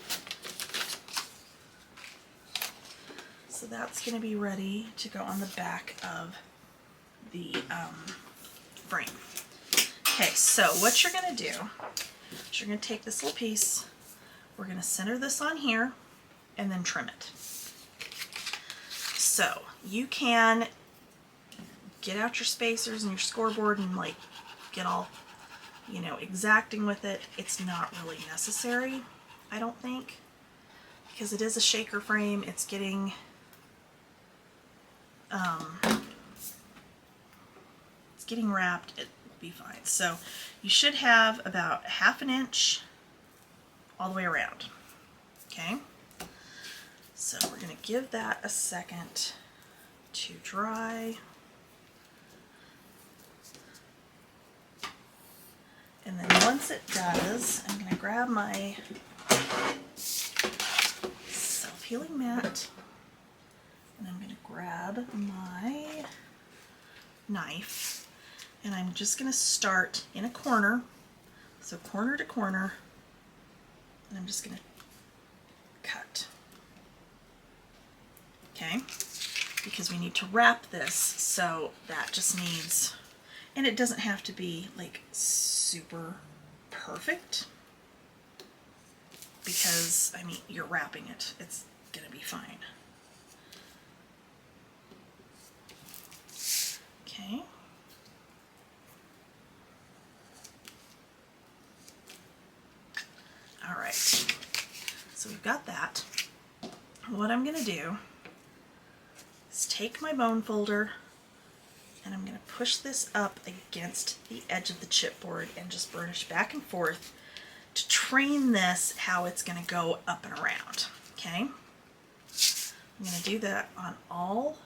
[SPEAKER 1] So that's going to be ready to go on the back of the frame. Okay, so what you're going to do is you're going to take this little piece, we're going to center this on here, and then trim it. So you can get out your spacers and your scoreboard and like get all, you know, exacting with it. It's not really necessary, I don't think, because it is a shaker frame. It's getting wrapped. It will be fine. So you should have about 1/2 inch all the way around. Okay, so we're going to give that a second to dry, and then once it does, I'm going to grab my self-healing mat, and I'm going to grab my knife, and I'm just going to start in a corner, so corner to corner, and I'm just going to cut. Okay, because we need to wrap this, so that just needs, and it doesn't have to be like super perfect, because I mean, you're wrapping it, it's gonna be fine. Okay. All right, so we've got that. What I'm gonna do is take my bone folder, and I'm gonna push this up against the edge of the chipboard and just burnish back and forth to train this how it's gonna go up and around, okay? I'm gonna do that on all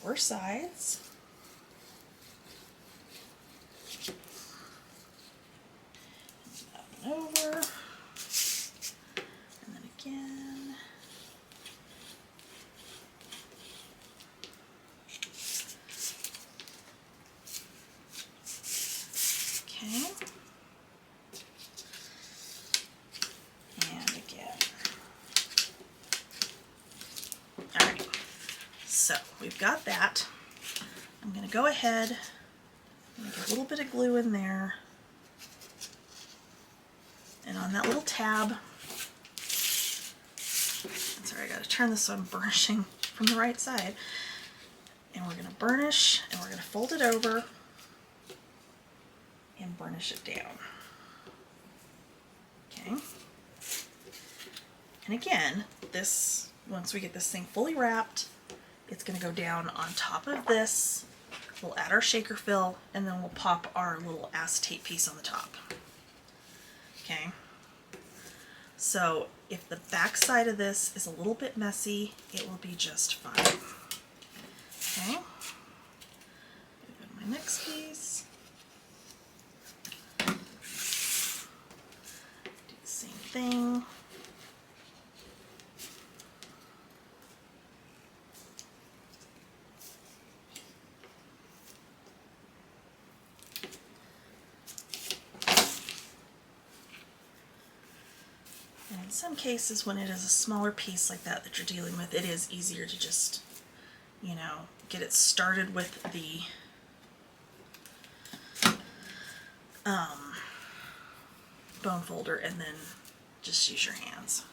[SPEAKER 1] 4 sides. Up and over, and then again. Okay. And again. All right, so we've got that. I'm going to go ahead and get a little bit of glue in there. And on that little tab, sorry, I got to turn this so I'm burnishing from the right side. And we're going to burnish, and we're going to fold it over and burnish it down. Okay. And again, this, once we get this thing fully wrapped, it's going to go down on top of this. We'll add our shaker fill, and then we'll pop our little acetate piece on the top. Okay. So if the back side of this is a little bit messy, it will be just fine. Okay. Go to my next piece. Do the same thing. And in some cases, when it is a smaller piece like that that you're dealing with, it is easier to just, you know, get it started with the bone folder and then just use your hands.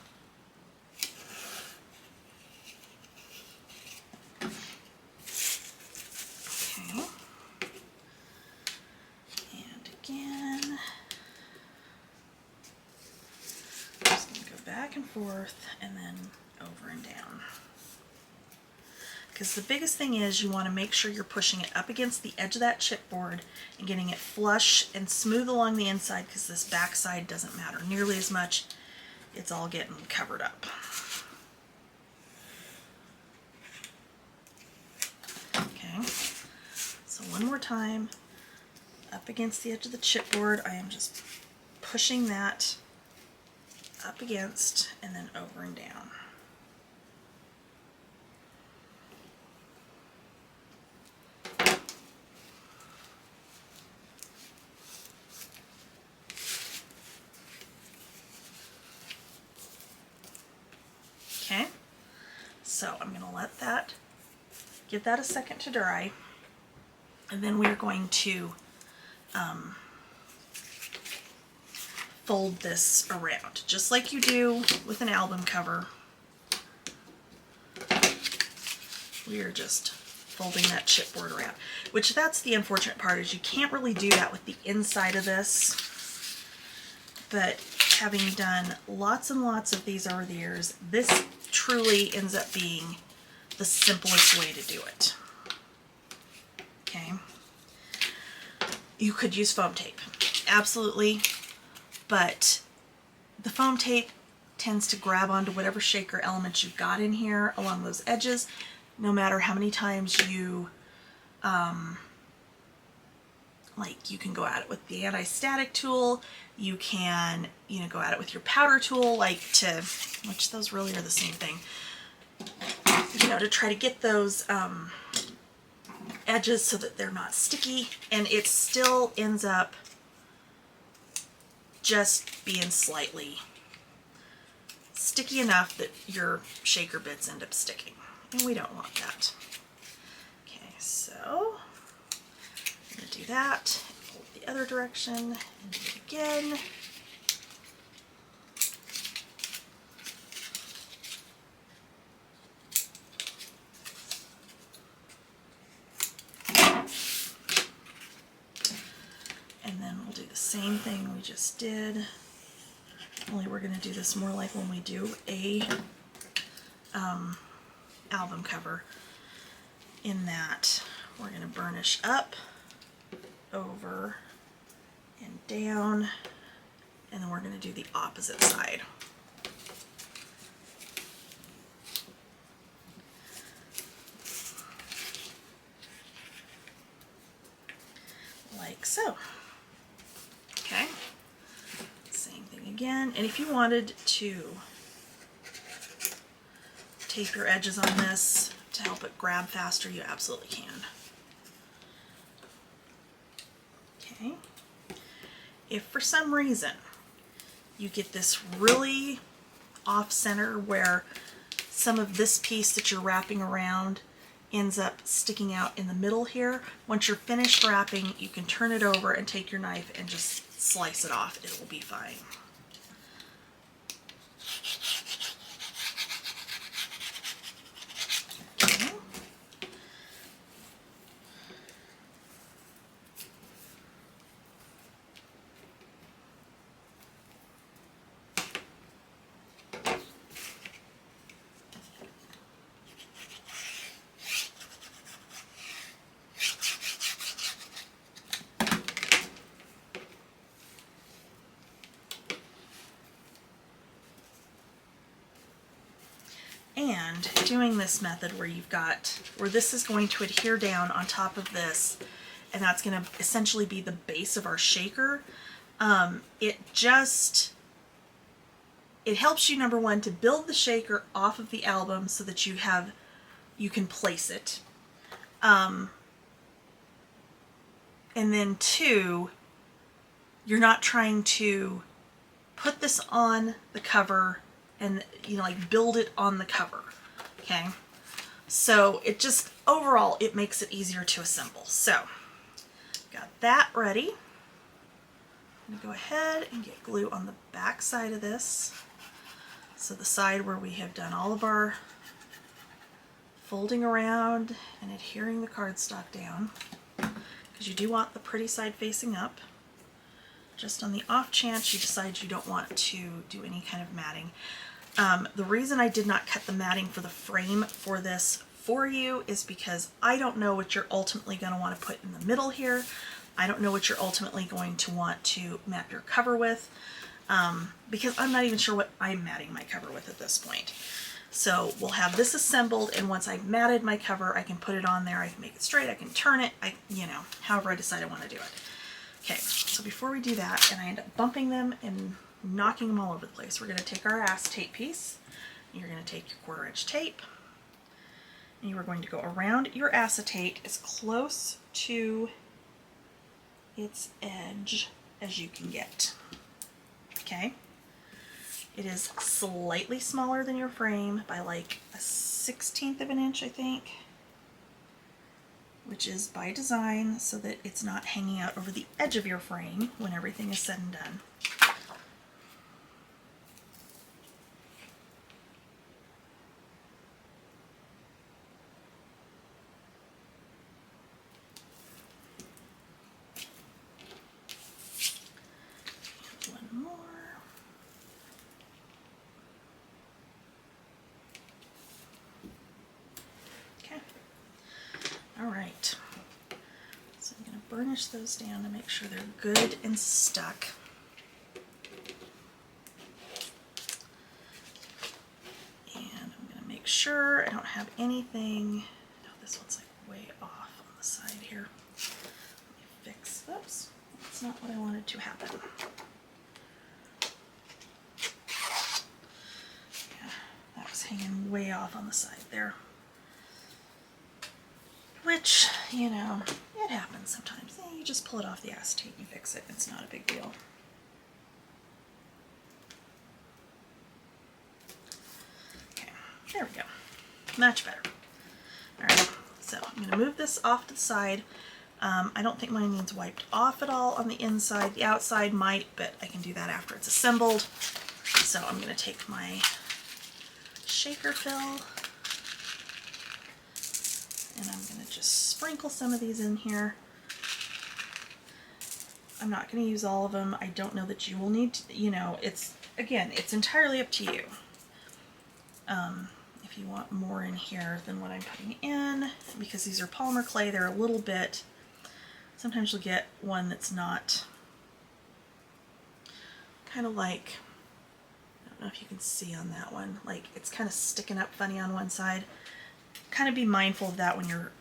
[SPEAKER 1] Okay. And again. back and forth and then over and down. Because the biggest thing is you want to make sure you're pushing it up against the edge of that chipboard and getting it flush and smooth along the inside, because this back side doesn't matter nearly as much. It's all getting covered up. Okay, so one more time, up against the edge of the chipboard, I am just pushing that up against and then over and down. Okay, so I'm going to let that, give that a second to dry, and then we're going to fold this around, just like you do with an album cover. We are just folding that chipboard around, which that's the unfortunate part, is you can't really do that with the inside of this, but having done lots and lots of these over the years, this truly ends up being the simplest way to do it. Okay. You could use foam tape, absolutely, but the foam tape tends to grab onto whatever shaker elements you've got in here along those edges, no matter how many times you, like, you can go at it with the anti-static tool, you can, you know, go at it with your powder tool, like to, which those really are the same thing, you know, to try to get those edges so that they're not sticky, and it still ends up just being slightly sticky enough that your shaker bits end up sticking, and we don't want that. Okay, so I'm going to do that, hold the other direction, and do it again. And then we'll do the same thing we just did, only we're going to do this more like when we do a album cover, in that we're going to burnish up, over, and down, and then we're going to do the opposite side. Like so. Okay, same thing again, and if you wanted to tape your edges on this to help it grab faster, you absolutely can. Okay, if for some reason you get this really off center where some of this piece that you're wrapping around ends up sticking out in the middle here, once you're finished wrapping, you can turn it over and take your knife and just slice it off. It will be fine. Okay. And doing this method where you've got, where this is going to adhere down on top of this, and that's going to essentially be the base of our shaker, it helps you, number one, to build the shaker off of the album so that you can place it. And then two, you're not trying to put this on the cover and, you know, like build it on the cover, okay? So it just, overall, it makes it easier to assemble. So, got that ready. I'm gonna go ahead and get glue on the back side of this. So the side where we have done all of our folding around and adhering the cardstock down, because you do want the pretty side facing up. Just on the off chance you decide you don't want to do any kind of matting. The reason I did not cut the matting for the frame for this for you is because I don't know what you're ultimately going to want to put in the middle here. I don't know what you're ultimately going to want to mat your cover with, because I'm not even sure what I'm matting my cover with at this point. So we'll have this assembled, and once I've matted my cover, I can put it on there, I can make it straight, I can turn it, however I decide I want to do it. Okay, so before we do that, and I end up bumping them and knocking them all over the place, we're going to take our acetate piece, and you're going to take your 1/4 inch tape, and you are going to go around your acetate as close to its edge as you can get. Okay? It is slightly smaller than your frame by like a 1/16 of an inch, I think, which is by design so that it's not hanging out over the edge of your frame when everything is said and done. One more. Okay. All right. So I'm going to burnish those down to make sure they're good and stuck. And I'm going to make sure I don't have anything. No, this one's like way off on the side here. Let me fix. Oops, that's not what I wanted to happen. Yeah, that was hanging way off on the side there. Which, you know, it happens sometimes. You just pull it off the acetate and you fix it. It's not a big deal. Okay, there we go. Much better. Alright, so I'm going to move this off to the side. I don't think mine needs wiped off at all on the inside. The outside might, but I can do that after it's assembled. So I'm going to take my shaker fill, and I'm going to just sprinkle some of these in here. I'm not going to use all of them. I don't know that you will need to, it's entirely up to you. If you want more in here than what I'm putting in, because these are polymer clay, they're a little bit, sometimes you'll get one that's not, kind of like, I don't know if you can see on that one, like it's kind of sticking up funny on one side. Kind of be mindful of that when you're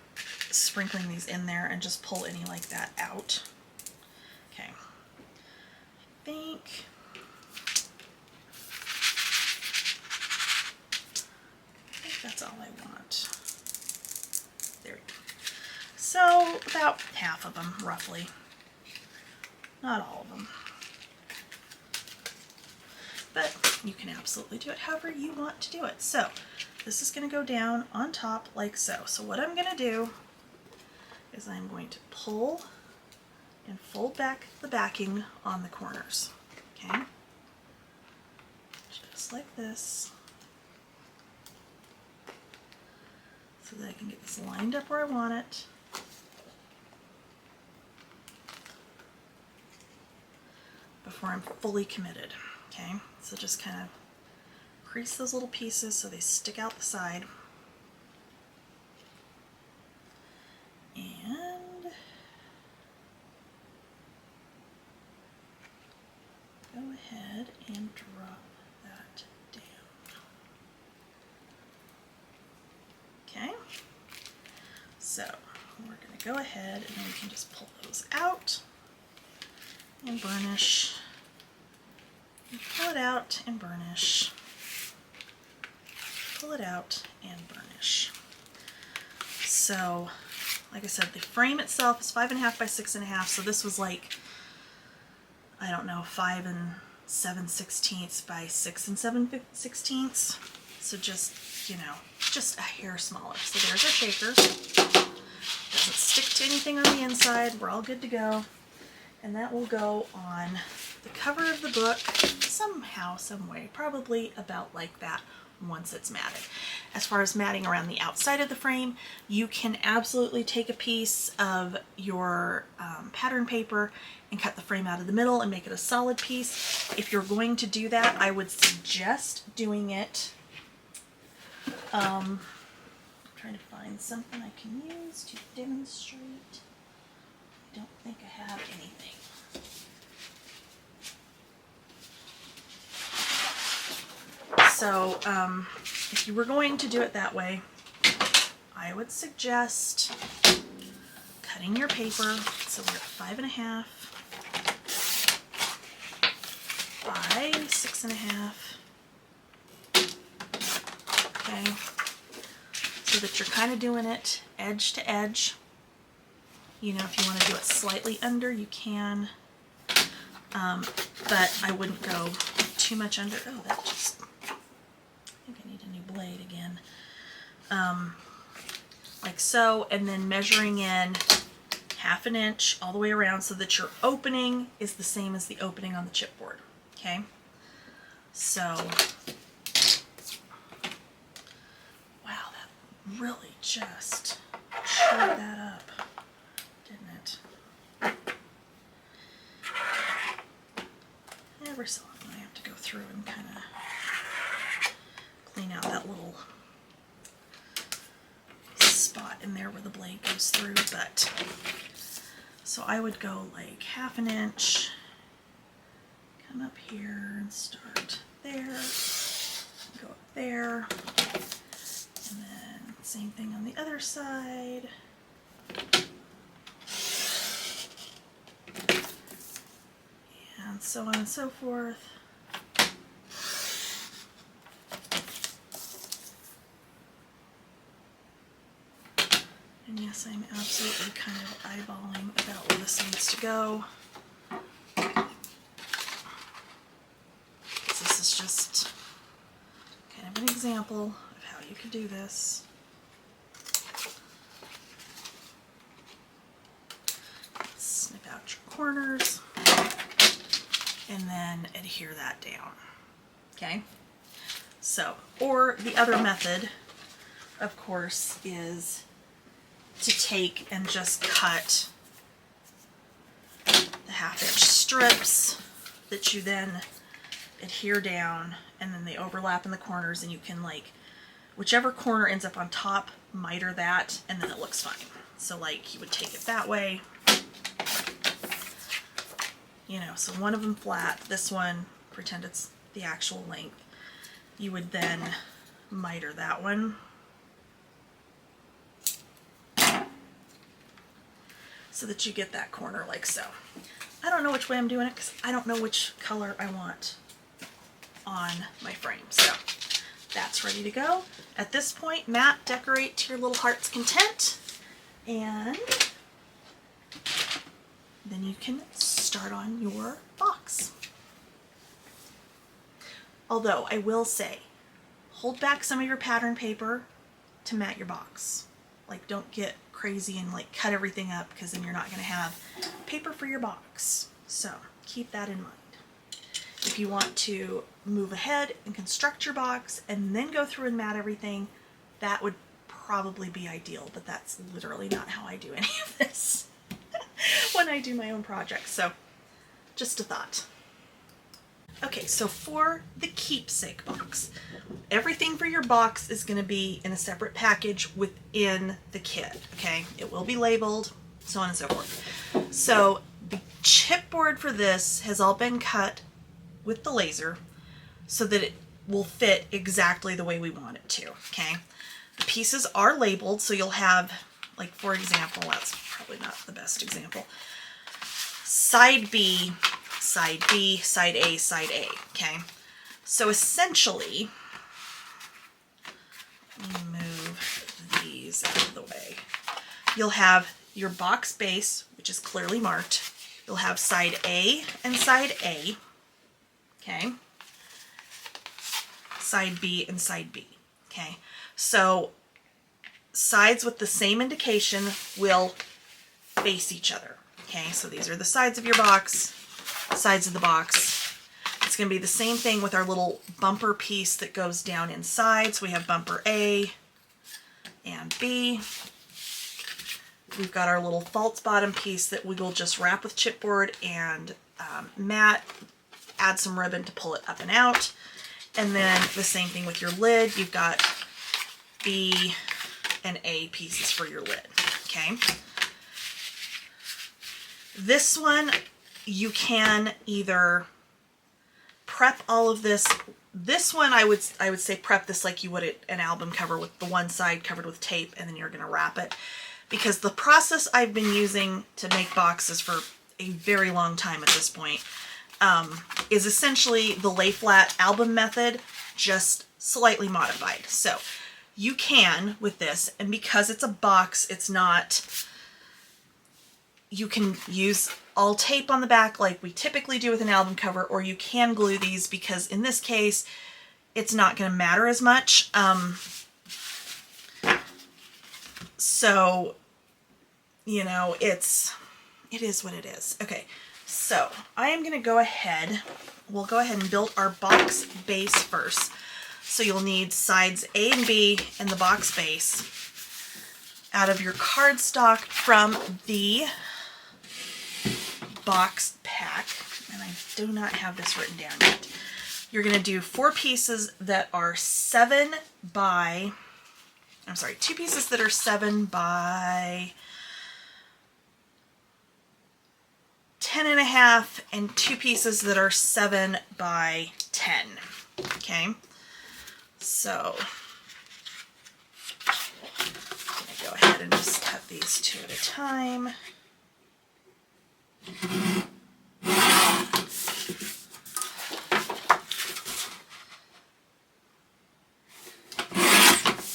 [SPEAKER 1] sprinkling these in there, and just pull any like that out. Okay, I think that's all I want. There we go. So about half of them, roughly. Not all of them. But you can absolutely do it however you want to do it. So this is going to go down on top like so. So what I'm going to do is I'm going to pull and fold back the backing on the corners. Okay? Just like this. So that I can get this lined up where I want it. Before I'm fully committed. Okay? So just kind of crease those little pieces so they stick out the side. And go ahead and drop that down. Okay? So we're going to go ahead and then we can just pull those out and burnish. And pull it out and burnish. Pull it out and burnish. So, like I said, the frame itself is 5.5 by 6.5, so this was like, I don't know, 5 7/16 by 6 7/16. So just, just a hair smaller. So there's our shaker. Doesn't stick to anything on the inside. We're all good to go. And that will go on the cover of the book somehow, some way, probably about like that once it's matted. As far as matting around the outside of the frame, you can absolutely take a piece of your pattern paper and cut the frame out of the middle and make it a solid piece. If you're going to do that, I would suggest doing it, I'm trying to find something I can use to demonstrate. I don't think I have anything. So if you were going to do it that way, I would suggest cutting your paper. So we're at 5.5 by 6.5. Okay, so that you're kind of doing it edge to edge. You know, if you want to do it slightly under, you can, but I wouldn't go too much under. Oh, that just, I think I need a new blade again. Like so, and then measuring in 1/2 inch all the way around so that your opening is the same as the opening on the chipboard. Okay, so wow, that really just chewed that up, didn't it? Every so often I have to go through and kind of clean out that little spot in there where the blade goes through. But so I would go like 1/2 inch, come up here and start there, go up there, and then same thing on the other side. And so on and so forth. And yes, I'm absolutely kind of eyeballing about where this needs to go. This is just kind of an example of how you could do this. Snip out your corners and then adhere that down. Okay? So, or the other method, of course, is to take and just cut the 1/2 inch strips that you then adhere down, and then they overlap in the corners, and you can, like, whichever corner ends up on top, miter that, and then it looks fine. So like you would take it that way, you know, so one of them flat, this one, pretend it's the actual length. You would then miter that one. So that you get that corner like so. I don't know which way I'm doing it because I don't know which color I want on my frame. So that's ready to go. At this point, matte, decorate to your little heart's content, and then you can start on your box. Although I will say, hold back some of your pattern paper to mat your box. Like, don't get crazy and like cut everything up, because then you're not going to have paper for your box. So keep that in mind. If you want to move ahead and construct your box and then go through and mat everything, that would probably be ideal, but that's literally not how I do any of this when I do my own projects. So just a thought. Okay, so for the keepsake box, everything for your box is going to be in a separate package within the kit, okay? It will be labeled, so on and so forth. So the chipboard for this has all been cut with the laser so that it will fit exactly the way we want it to, okay? The pieces are labeled, so you'll have, like, for example, that's probably not the best example, side B, side B, side A, side A, okay? So essentially, let me move these out of the way. You'll have your box base, which is clearly marked. You'll have side A and side A, okay? Side B and side B, okay? So sides with the same indication will face each other, okay? So these are the sides of your box, sides of the box. It's going to be the same thing with our little bumper piece that goes down inside. So we have bumper A and B, we've got our little false bottom piece that we will just wrap with chipboard and mat, add some ribbon to pull it up and out. And then the same thing with your lid. You've got B and A pieces for your lid, okay? This one, you can either prep all of this. This one, I would say prep this like you would an album cover, with the one side covered with tape, and then you're gonna wrap it. Because the process I've been using to make boxes for a very long time at this point is essentially the lay flat album method, just slightly modified. So you can with this, and because it's a box, it's not, you can use all tape on the back like we typically do with an album cover, or you can glue these, because in this case it's not going to matter as much. So, you know, it is what it is. Okay, so I am going to go ahead, we'll go ahead and build our box base first. So you'll need sides A and B and the box base out of your cardstock from the box pack, and I do not have this written down yet. You're going to do 4 pieces that are 7 by, I'm sorry, 2 pieces that are 7 by 10.5 and 2 pieces that are 7 by 10. Okay, so I'm going to go ahead and just cut these 2 at a time.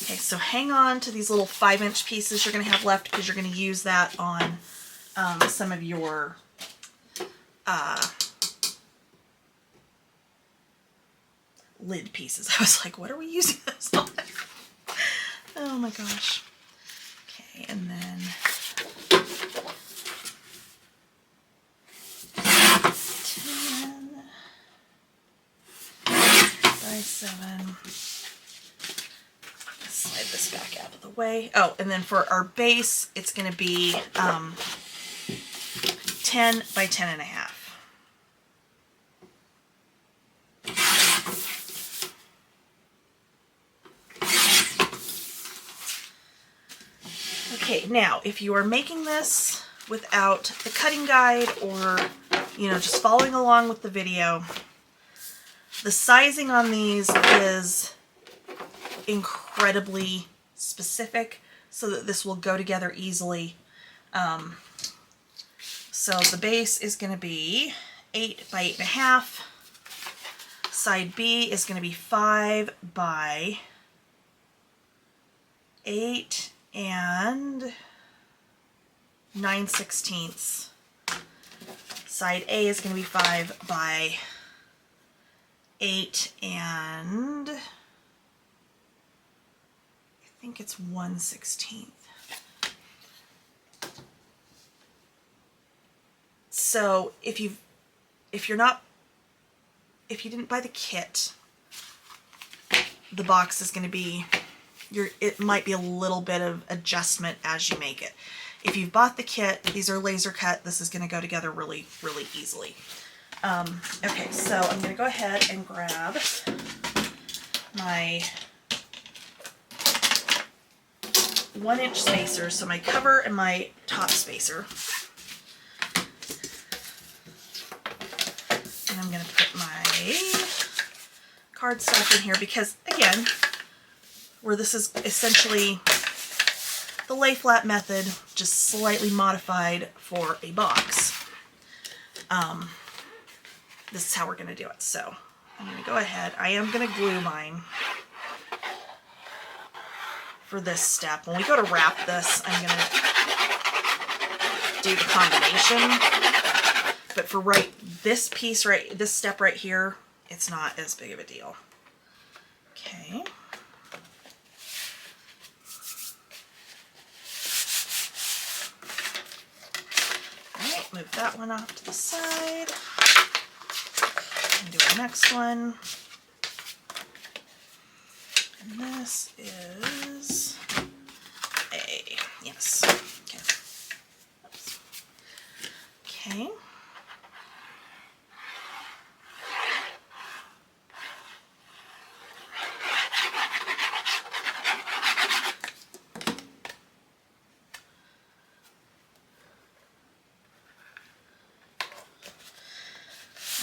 [SPEAKER 1] Okay, so hang on to these little 5-inch pieces you're going to have left, because you're going to use that on some of your lid pieces. I was like, what are we using this on? Oh my gosh. Okay, and then 10 by 7. Slide this back out of the way. Oh, and then for our base, it's going to be 10 by 10.5. Okay, now if you are making this without the cutting guide, or, you know, just following along with the video, the sizing on these is incredibly specific so that this will go together easily. So the base is going to be 8 by 8.5. Side B is going to be 5 by 8 and 9/16. Side A is going to be 5 by 8 and I think it's 1/16. So if you didn't buy the kit, the box is going to be, it might be a little bit of adjustment as you make it. If you've bought the kit, these are laser cut. This is going to go together really, really easily. Okay, so I'm going to go ahead and grab my 1-inch spacers, so my cover and my top spacer. And I'm going to put my cardstock in here because, again, where this is essentially the lay flat method, just slightly modified for a box. This is how we're going to do it. So I'm going to go ahead. I am going to glue mine for this step. When we go to wrap this, I'm going to do the combination. But for this piece, this step right here, it's not as big of a deal. Okay. Alright, move that one off to the side. And do our next one. And this is A. Yes. Okay. Okay.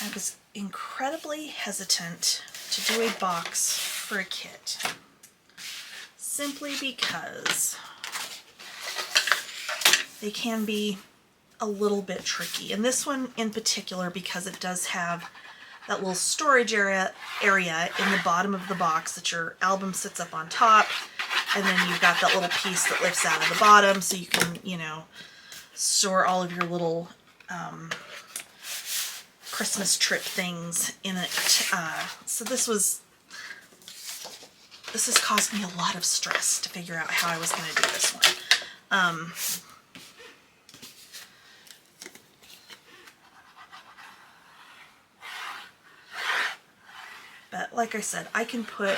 [SPEAKER 1] I was incredibly hesitant to do a box for a kit, simply because they can be a little bit tricky. And this one in particular, because it does have that little storage area in the bottom of the box that your album sits up on top, and then you've got that little piece that lifts out of the bottom so you can, you know, store all of your little Christmas trip things in it. So this has caused me a lot of stress to figure out how I was going to do this one. But like I said, I can put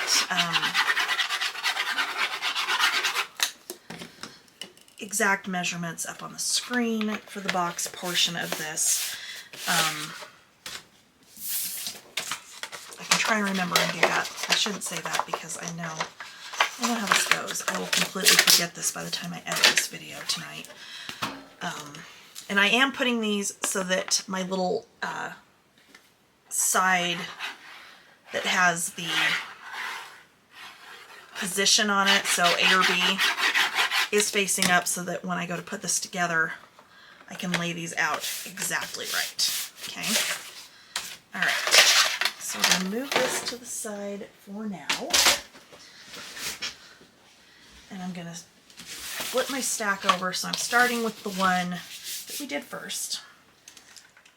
[SPEAKER 1] exact measurements up on the screen for the box portion of this. I can try and remember and do that. I shouldn't say that because I know how this goes. I will completely forget this by the time I edit this video tonight. And I am putting these so that my little side that has the position on it, so A or B, is facing up so that when I go to put this together, I can lay these out exactly right. Okay. All right. So I'm going to move this to the side for now. And I'm going to flip my stack over. So I'm starting with the one that we did first.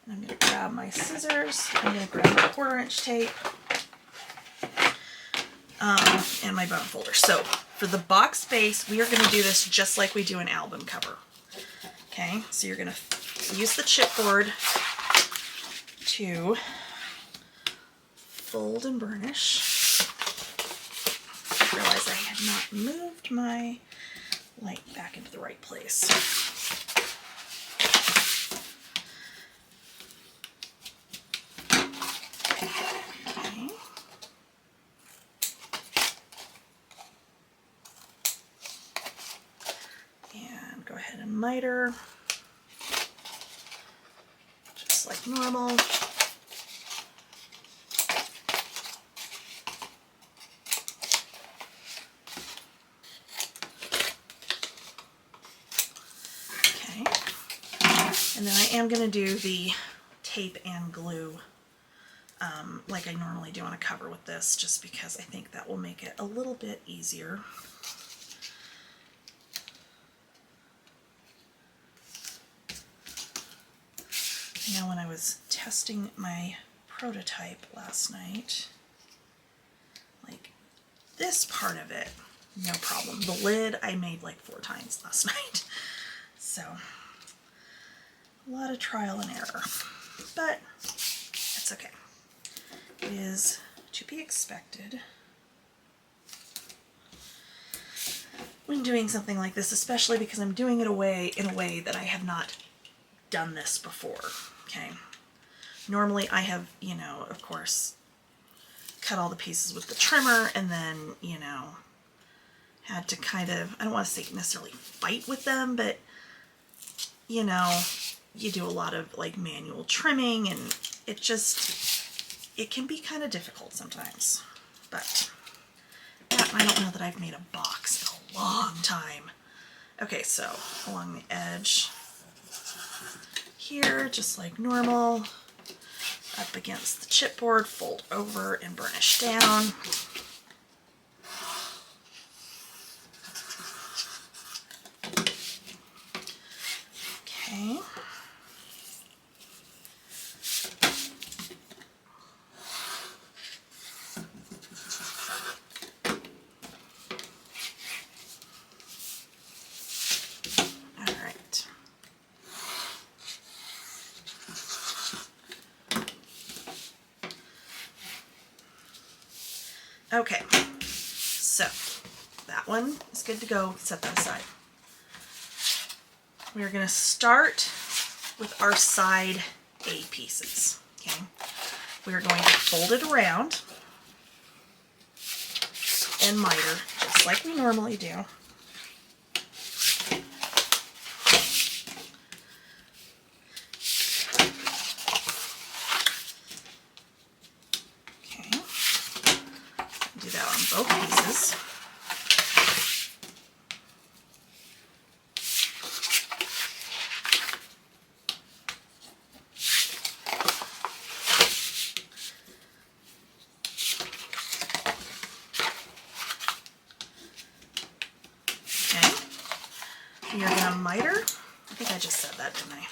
[SPEAKER 1] And I'm going to grab my scissors. I'm going to grab my 1/4 inch tape. And my bone folder. So for the box base, we are going to do this just like we do an album cover. Okay, so you're going to use the chipboard to fold and burnish. I realized I had not moved my light back into the right place. Miter, just like normal. Okay, and then I am going to do the tape and glue like I normally do on a cover with this, just because I think that will make it a little bit easier. Now, when I was testing my prototype last night, like this part of it, no problem. The lid I made like 4 times last night. So, a lot of trial and error, but it's okay. It is to be expected when doing something like this, especially because I'm doing it in a way that I have not done this before. Okay. Normally I have, you know, of course, cut all the pieces with the trimmer and then, you know, had to kind of, I don't want to say necessarily fight with them, but, you know, you do a lot of like manual trimming and it can be kind of difficult sometimes. But I don't know that I've made a box in a long time. Okay, so along the edge here, just like normal, up against the chipboard, fold over and burnish down. Okay. Okay, so that one is good to go. Set that aside. We're going to start with our side A pieces. Okay, we are going to fold it around and miter just like we normally do. Okay, do that on both pieces. You're going to miter. I think I just said that, didn't I?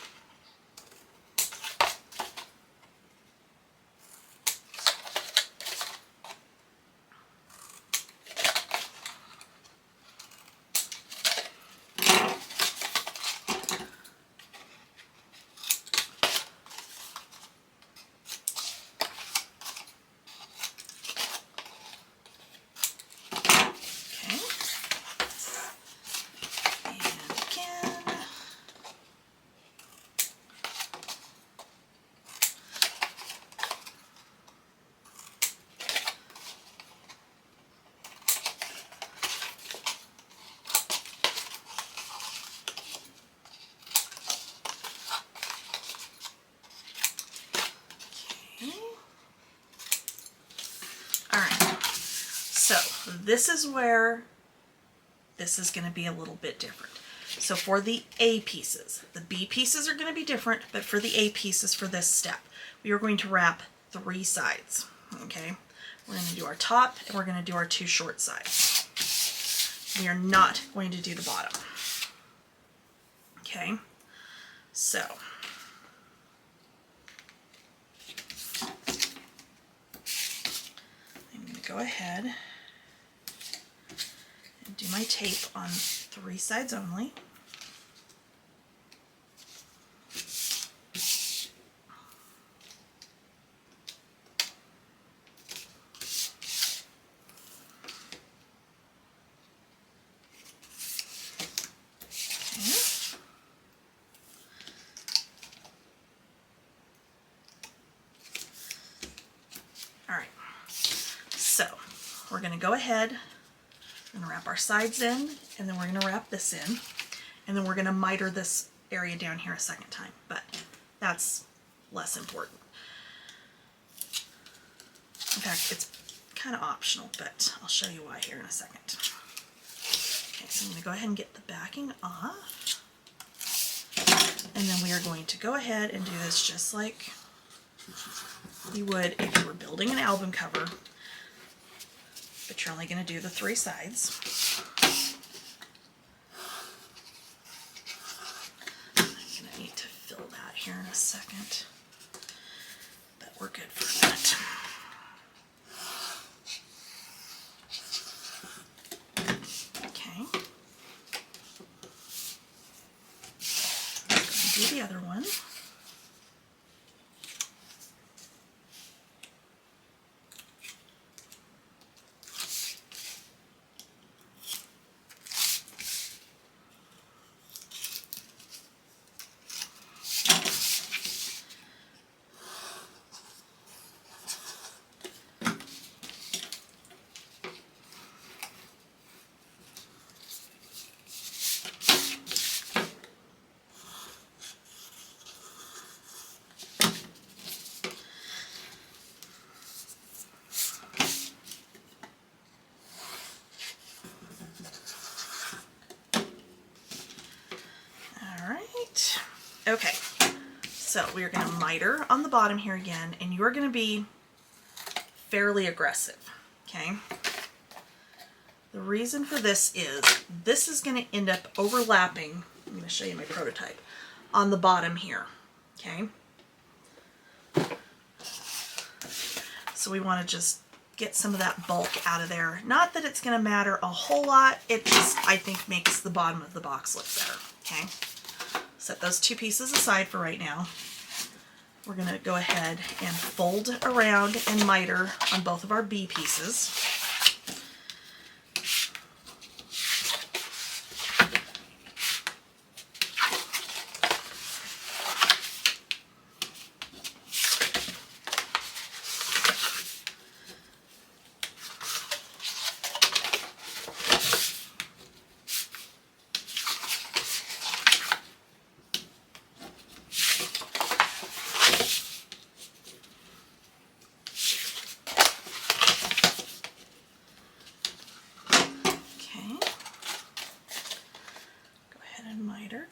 [SPEAKER 1] So this is where this is going to be a little bit different. So for the A pieces, the B pieces are going to be different, but for the A pieces for this step, we are going to wrap 3 sides. Okay, we're going to do our top and we're going to do our 2 short sides. We are not going to do the bottom. Okay, so I'm going to go ahead and do my tape on 3 sides only. Alright, so we're going to go ahead and wrap our sides in, and then we're going to wrap this in, and then we're going to miter this area down here a second time, but that's less important. In fact, it's kind of optional, but I'll show you why here in a second. Okay, so I'm going to go ahead and get the backing off, and then we are going to go ahead and do this just like you would if you were building an album cover, but you're only going to do the 3 sides. I'm going to need to fill that here in a second, but we're good for that. Okay. Do the other one. Okay, so we're going to miter on the bottom here again, and you're going to be fairly aggressive, okay? The reason for this is going to end up overlapping, I'm going to show you my prototype, on the bottom here, okay? So we want to just get some of that bulk out of there. Not that it's going to matter a whole lot, it just, I think, makes the bottom of the box look better, okay? Set those 2 pieces aside for right now. We're going to go ahead and fold around and miter on both of our B pieces.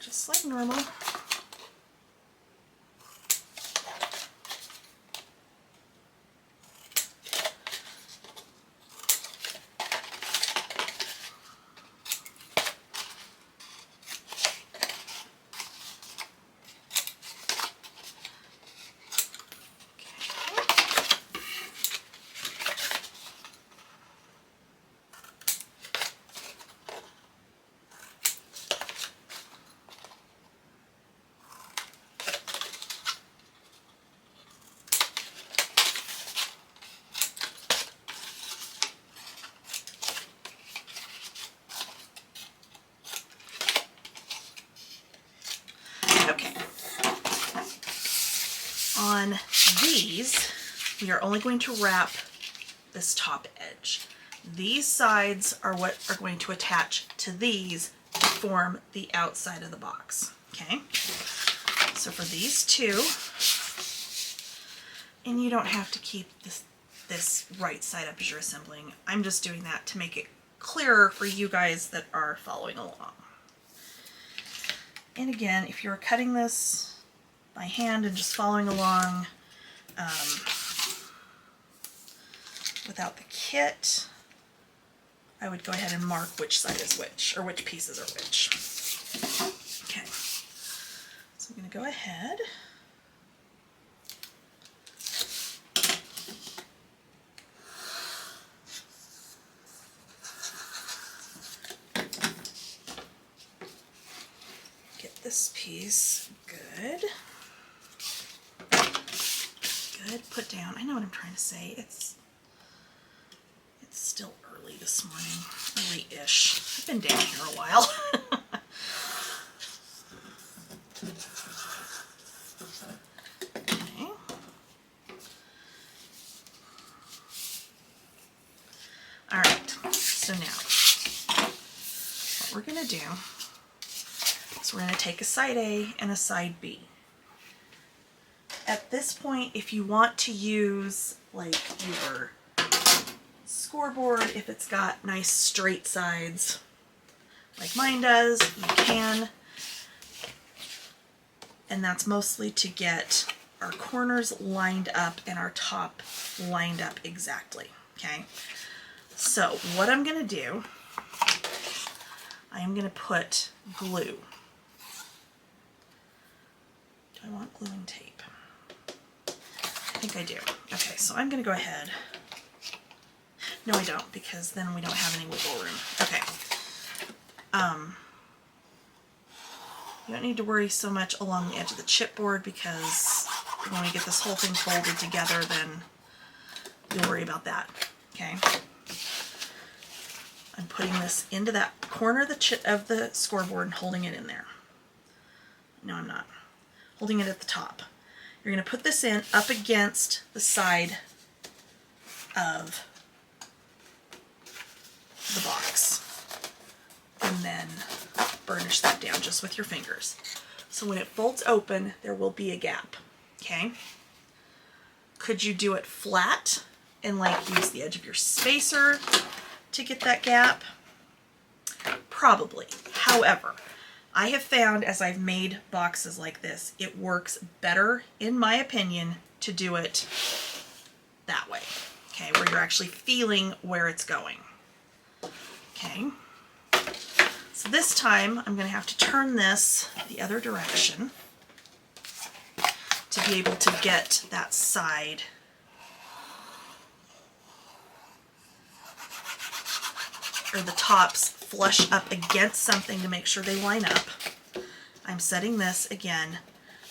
[SPEAKER 1] just like normal. On these, we are only going to wrap this top edge. These sides are what are going to attach to these to form the outside of the box. Okay, so for these two, and you don't have to keep this right side up as you're assembling. I'm just doing that to make it clearer for you guys that are following along. And again, if you're cutting this by hand and just following along without the kit, I would go ahead and mark which side is which, or which pieces are which. Okay, so I'm going to go ahead. Get this piece good. Good, put down. I know what I'm trying to say. It's still early this morning, early-ish. I've been down here a while. Okay. All right, so now what we're gonna do is we're gonna take a side A and a side B. At this point, if you want to use like your scoreboard, if it's got nice straight sides like mine does, you can. And that's mostly to get our corners lined up and our top lined up exactly, okay? So what I'm gonna do, I am gonna put glue. Do I want gluing tape? I think I do. Okay, so I'm gonna go ahead. No, I don't, because then we don't have any wiggle room. Okay. You don't need to worry so much along the edge of the chipboard, because when we get this whole thing folded together, then you'll worry about that. Okay. I'm putting this into that corner of the scoreboard and holding it in there. No, I'm not. Holding it at the top. You're going to put this in up against the side of the box and then burnish that down just with your fingers. So when it folds open, there will be a gap, okay? Could you do it flat and like use the edge of your spacer to get that gap? Probably. However, I have found as I've made boxes like this, it works better, in my opinion, to do it that way, okay, where you're actually feeling where it's going. Okay, so this time I'm going to have to turn this the other direction to be able to get that side or the tops flush up against something to make sure they line up. I'm setting this again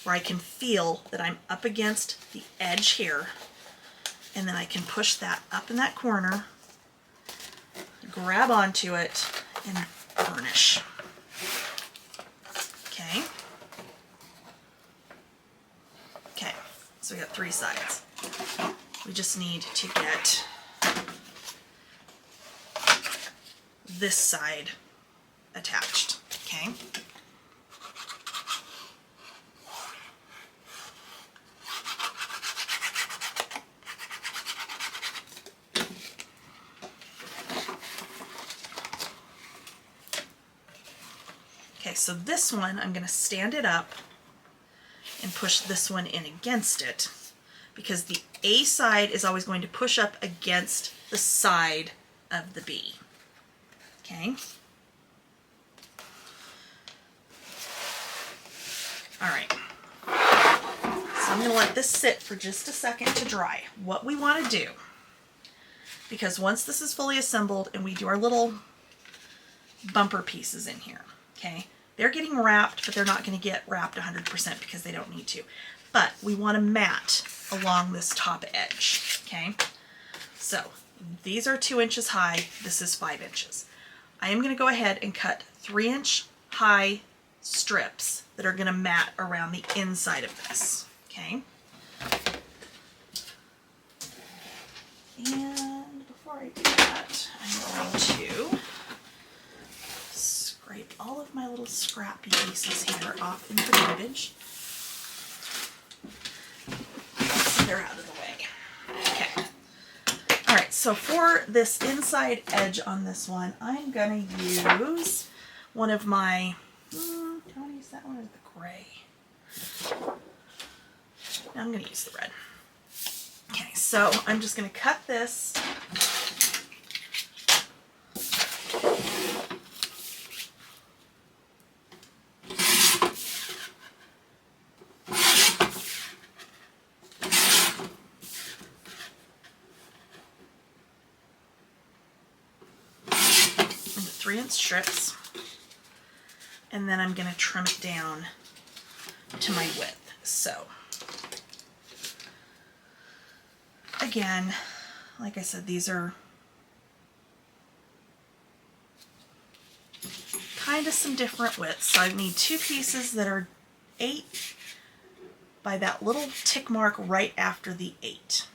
[SPEAKER 1] where I can feel that I'm up against the edge here, and then I can push that up in that corner, grab onto it, and burnish. Okay. Okay, so we got 3 sides. We just need to get this side attached, okay? Okay, so this one, I'm going to stand it up and push this one in against it, because the A side is always going to push up against the side of the B. Okay. All right. So I'm going to let this sit for just a second to dry. What we want to do, because once this is fully assembled and we do our little bumper pieces in here, okay, they're getting wrapped, but they're not going to get wrapped 100% because they don't need to. But we want to mat along this top edge, okay? So these are 2 inches high. This is 5 inches. I am going to go ahead and cut 3-inch high strips that are going to mat around the inside of this, okay? And before I do that, I'm going to scrape all of my little scrappy pieces here off into the garbage. So they're out of the way. Okay. All right, so for this inside edge on this one, I'm going to use one of my, do I want to use that one or the gray? No, I'm going to use the red. Okay, so I'm just going to cut this. Into 3-inch strips. And then I'm going to trim it down to my width. So again, like I said, these are kind of some different widths. So I need 2 pieces that are 8 by that little tick mark right after the 8.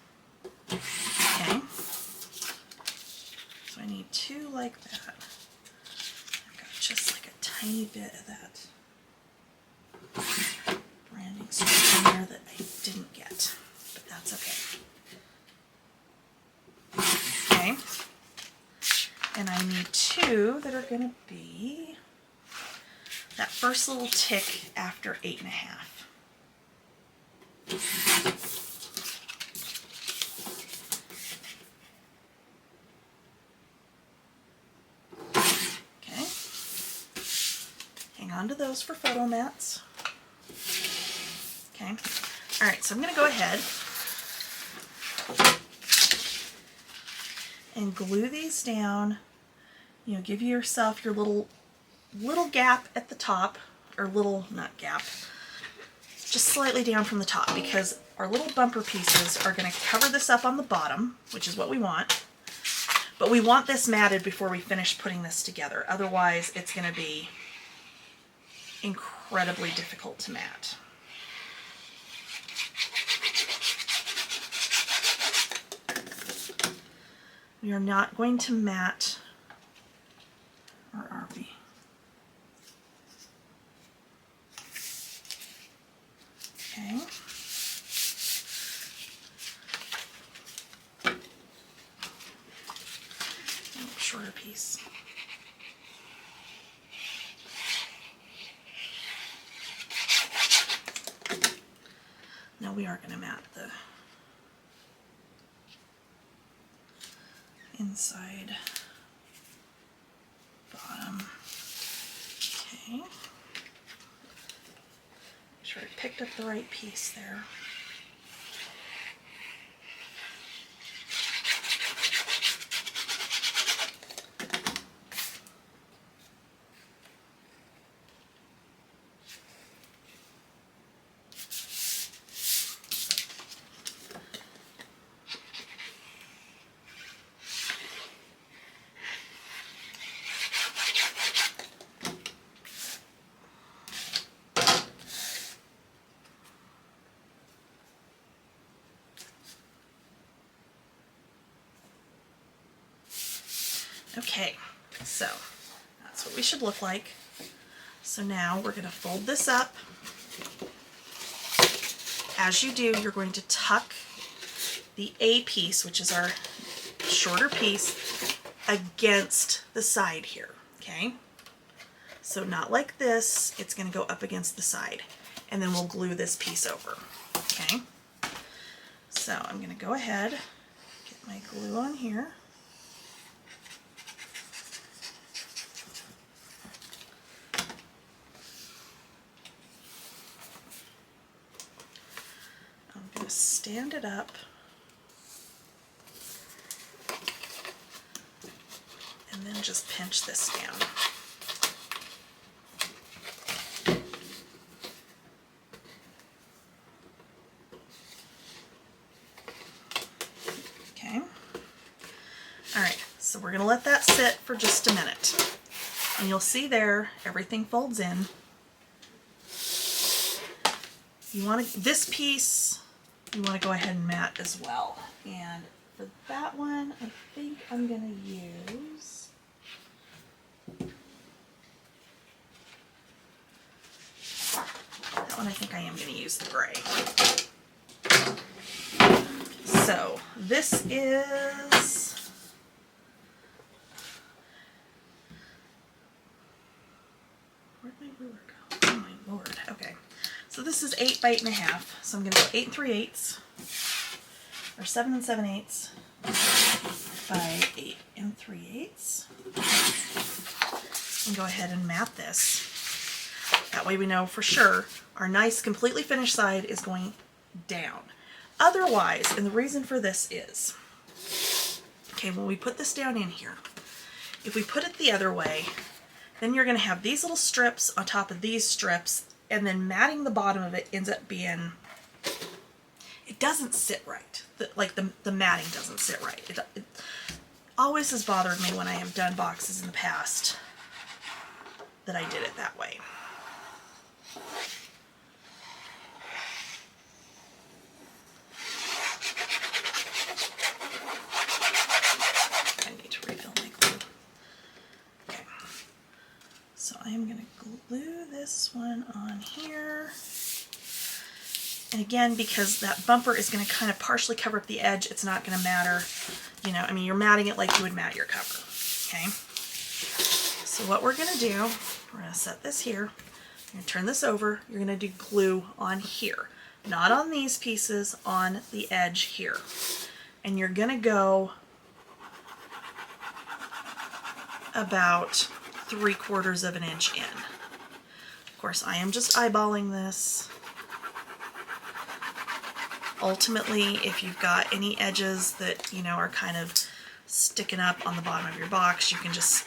[SPEAKER 1] Okay. So I need 2 like that. I've got just like a tiny bit of that branding strip in there that I didn't get, but that's okay. Okay, and I need 2 that are going to be that first little tick after 8.5. Okay, hang on to those for photo mats. Okay, all right, so I'm going to go ahead and glue these down. You know, give yourself your little gap at the top, or little, not gap, just slightly down from the top, because our little bumper pieces are going to cover this up on the bottom, which is what we want. But we want this matted before we finish putting this together. Otherwise, it's going to be incredibly difficult to mat. We are not going to mat, or are we? Okay. Shorter piece. Now we are going to mat the inside bottom. Okay. Make sure I picked up the right piece there. Okay, so that's what we should look like. So now we're going to fold this up. As you do, you're going to tuck the A piece, which is our shorter piece, against the side here, okay? So not like this, it's going to go up against the side. And then we'll glue this piece over. Okay? So I'm going to go ahead, get my glue on here. I'm going to stand it up. And then just pinch this down. Okay. All right, so we're gonna let that sit for just a minute. And you'll see there, everything folds in. You want to, this piece, you want to go ahead and mat as well. And for that one, I think I'm gonna use, that one I think I am going to use the gray. So this is, where'd my ruler go? Oh my lord. Okay. So this is 8 by 8.5. So I'm going to go 8 3/8 or 7 7/8 by 8 3/8 and go ahead and mat this. That way we know for sure our nice completely finished side is going down. Otherwise, and the reason for this is, okay, when we put this down in here, if we put it the other way, then you're going to have these little strips on top of these strips, and then matting the bottom of it ends up being, it doesn't sit right. The matting doesn't sit right. It always has bothered me when I have done boxes in the past that I did it that way. I need to refill my glue. Okay. So I am going to glue this one on here. And again, because that bumper is going to kind of partially cover up the edge, it's not going to matter. You know, I mean, you're matting it like you would mat your cover. Okay. So what we're going to do, we're going to set this here. You're going to turn this over. You're going to do glue on here. Not on these pieces, on the edge here. And you're going to go about 3/4 of an inch in. Of course, I am just eyeballing this. Ultimately, if you've got any edges that, you know, are kind of sticking up on the bottom of your box, you can just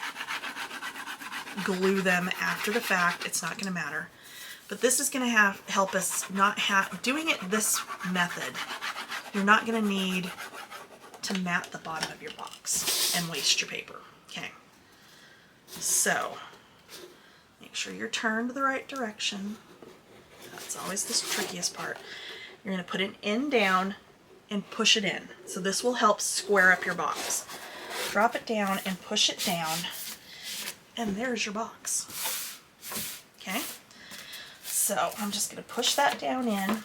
[SPEAKER 1] glue them after the fact. It's not going to matter. But this is going to help us not have, doing it this method, you're not going to need to mat the bottom of your box and waste your paper. Okay. So, make sure you're turned the right direction. That's always the trickiest part. You're going to put an end down and push it in. So this will help square up your box. Drop it down and push it down, and there's your box. Okay? So I'm just going to push that down in,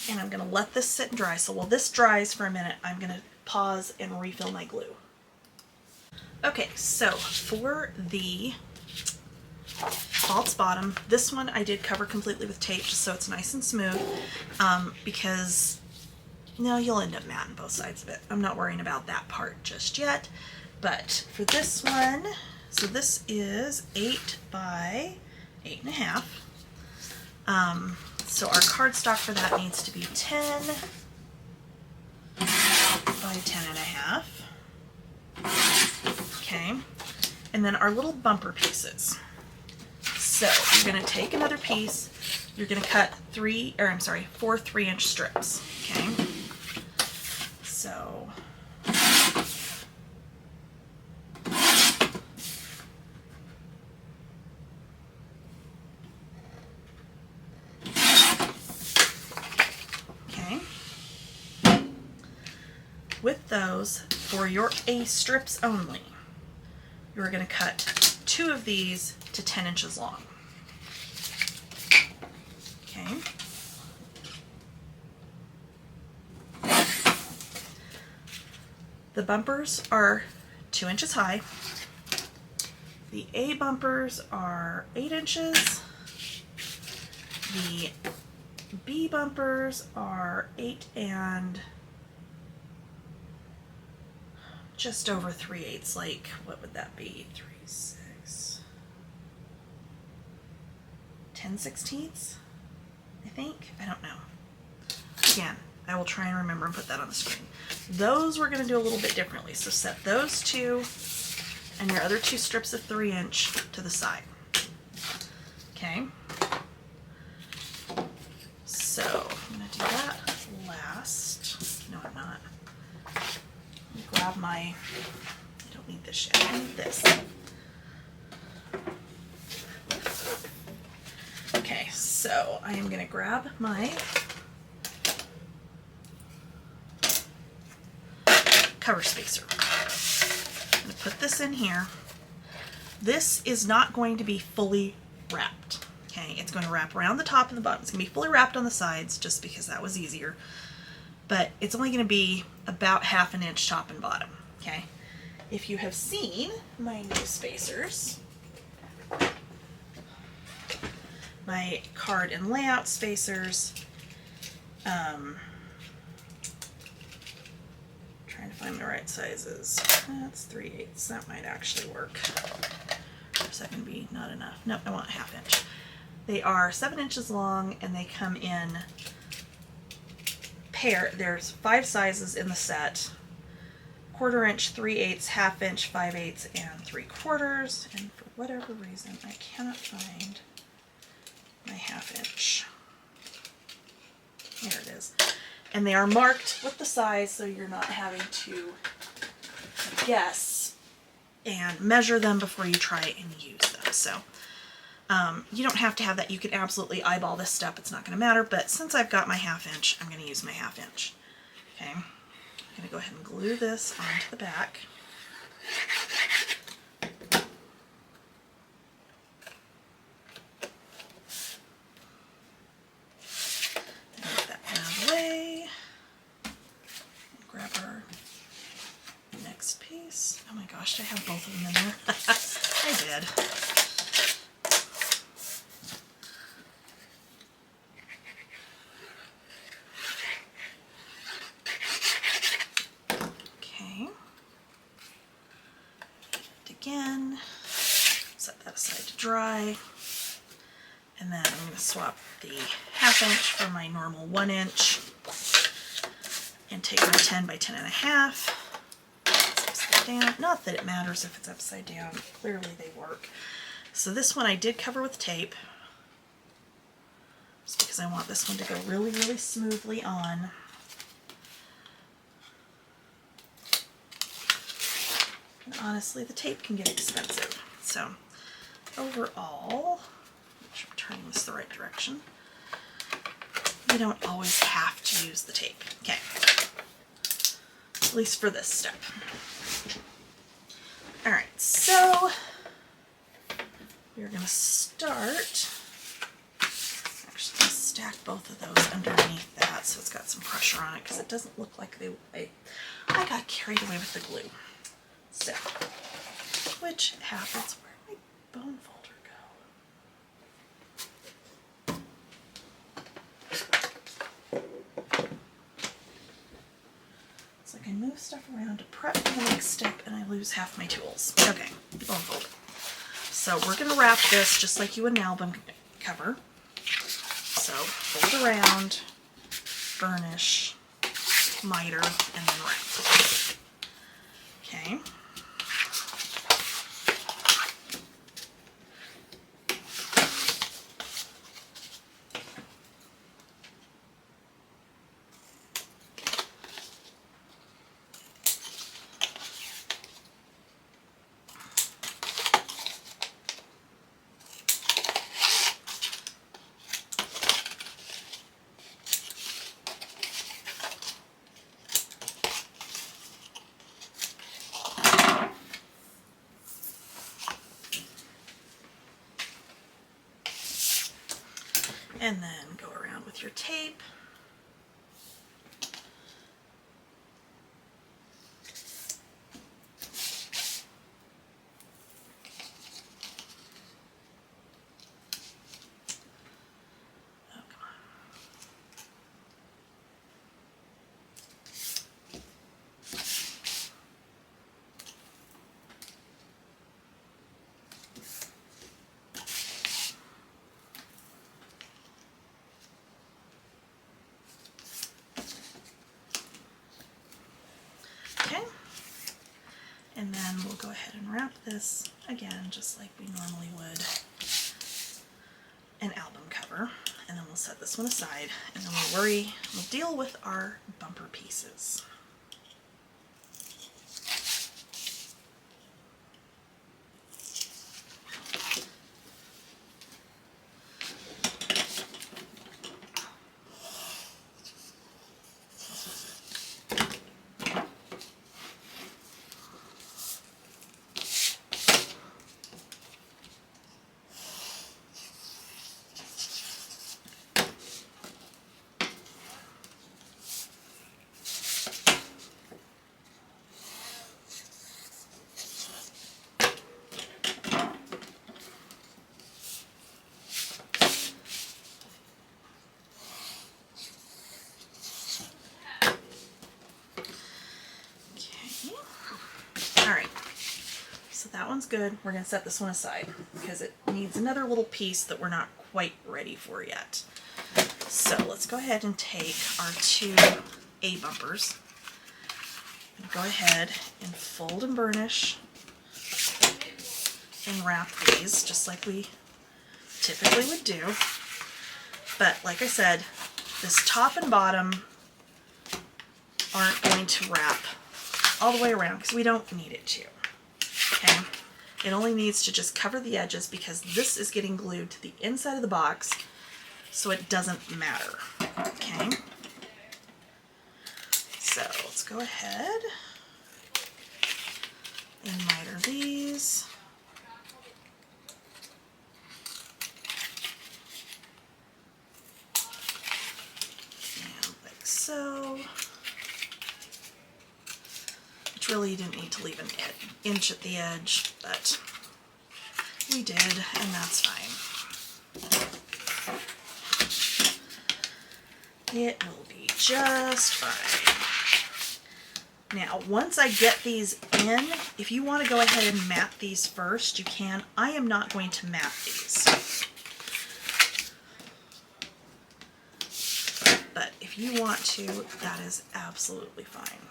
[SPEAKER 1] and I'm going to let this sit and dry. So while this dries for a minute, I'm going to pause and refill my glue. Okay, so for the false bottom, this one I did cover completely with tape just so it's nice and smooth, because no, you'll end up matting both sides of it. I'm not worrying about that part just yet. But for this one, so this is 8 by 8.5. So our cardstock for that needs to be 10 by 10.5. Okay, and then our little bumper pieces. So you're going to take another piece, you're going to cut 4 3-inch strips. Okay, so okay, with those, for your A strips only, you're going to cut 2 of these to 10 inches long. Okay. The bumpers are 2 inches high, The A bumpers are 8 inches. The B bumpers are 8 and just over 3/8, like, what would that be? 3, 6, 10/16, I think. I don't know. Again, I will try and remember and put that on the screen. Those we're going to do a little bit differently. So set those two and your other 2 strips of 3" to the side. Okay. So I'm going to do that last. No, I'm not. Let me grab my, I don't need this yet. I need this. Okay, so I am going to grab my cover spacer. I'm going to put this in here. This is not going to be fully wrapped. Okay, it's going to wrap around the top and the bottom. It's going to be fully wrapped on the sides just because that was easier. But it's only going to be about 1/2 inch top and bottom. Okay, if you have seen my new spacers, my card and layout spacers, trying to find the right sizes. That's 3/8. That might actually work. Or is that going to be not enough? No, I want 1/2 inch. They are 7 inches long and they come in pair. There's 5 sizes in the set: 1/4 inch, 3/8, 1/2 inch, 5/8, and 3/4. And for whatever reason, I cannot find my 1/2 inch. There it is. And they are marked with the size, so you're not having to guess and measure them before you try and use them. So you don't have to have that. You can absolutely eyeball this step. It's not going to matter. But since I've got my 1/2 inch, I'm going to use my 1/2 inch. Okay. I'm going to go ahead and glue this onto the back. Get that out of the way. Grab our next piece. Oh my gosh, I have both of them in there. I did. Okay. Again, set that aside to dry. And then I'm going to swap the 1/2 inch for my normal 1 inch and take my 10 by 10.5. Down. Not that it matters if it's upside down. Clearly they work. So this one I did cover with tape, just because I want this one to go really, really smoothly on. And honestly, the tape can get expensive. So overall, make sure I'm turning this the right direction. You don't always have to use the tape. Okay. At least for this step. Alright, so we're going to start, actually stack both of those underneath that so it's got some pressure on it, because it doesn't look like I got carried away with the glue. So, which happens, where'd my bone folder go? It's like I move stuff around to prep for the next step and I lose half my tools. Okay, bone fold. So we're going to wrap this just like you would an album cover. So fold around, burnish, miter, and then wrap. Okay. And then go around with your tape. then we'll go ahead and wrap this again, just like we normally would an album cover. And then we'll set this one aside, and then we'll deal with our bumper pieces. That one's good. We're going to set this one aside because it needs another little piece that we're not quite ready for yet. So let's go ahead and take our two A bumpers and go ahead and fold and burnish and wrap these just like we typically would do. But like I said, this top and bottom aren't going to wrap all the way around because we don't need it to. Okay, it only needs to just cover the edges because this is getting glued to the inside of the box, so it doesn't matter. Okay, so let's go ahead and miter these. And like so. Really, you didn't need to leave an inch at the edge, but we did, and that's fine. It will be just fine. Now, once I get these in, if you want to go ahead and mat these first, you can. I am not going to mat these. But if you want to, that is absolutely fine.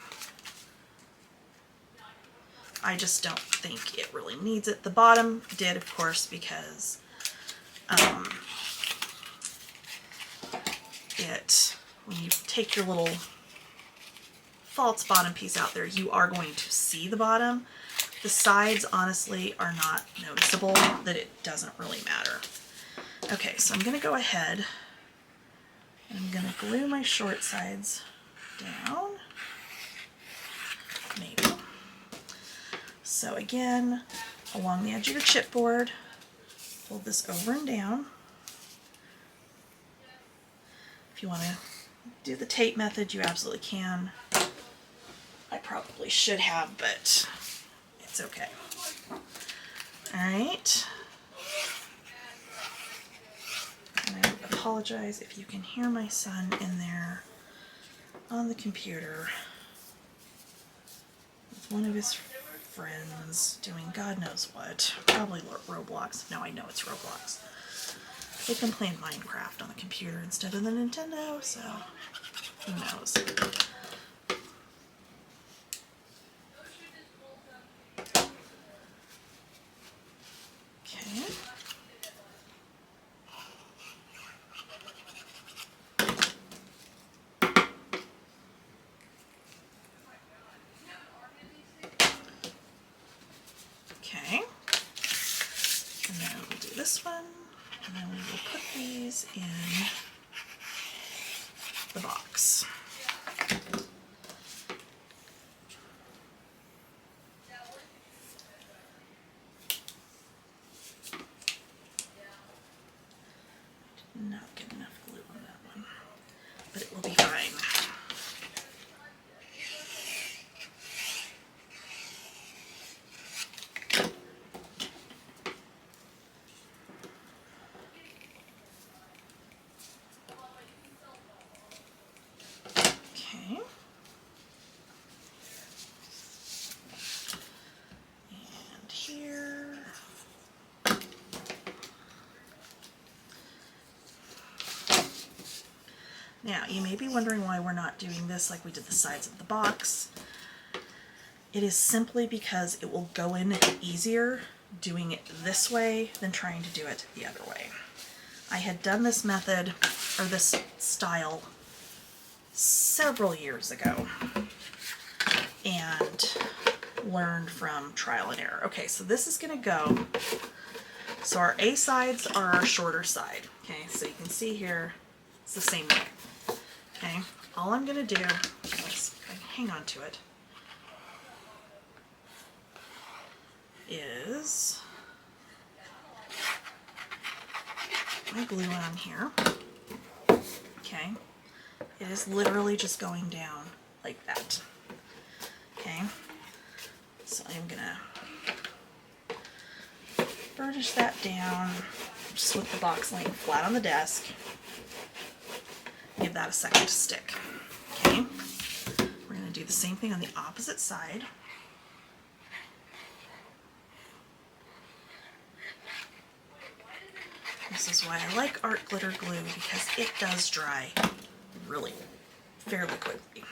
[SPEAKER 1] I just don't think it really needs it. The bottom did, of course, because when you take your little false bottom piece out there, you are going to see the bottom. The sides, honestly, are not noticeable, that it doesn't really matter. Okay, so I'm going to go ahead and I'm going to glue my short sides down. Maybe. So again, along the edge of your chipboard, fold this over and down. If you want to do the tape method, you absolutely can. I probably should have, but it's okay. Alright. And I apologize if you can hear my son in there on the computer with one of his friends doing God knows what. Probably Roblox. No, I know it's Roblox. They've been playing Minecraft on the computer instead of the Nintendo, so who knows. Okay. Okay. And then we'll do this one, and then we will put these in the box. Not get enough glue on that one, but it will be fine. Okay. And here. Now, you may be wondering why we're not doing this like we did the sides of the box. It is simply because it will go in easier doing it this way than trying to do it the other way. I had done this method, or this style, several years ago and learned from trial and error. Okay, so this is going to go, so our A sides are our shorter side. Okay, so you can see here, it's the same way. Okay, all I'm going to do, hang on to it, is my glue on here. Okay, it is literally just going down like that. Okay, so I'm gonna burnish that down just with the box laying flat on the desk. Give that a second to stick. Okay, we're gonna do the same thing on the opposite side. This is why I like art glitter glue, because it does dry really fairly quickly.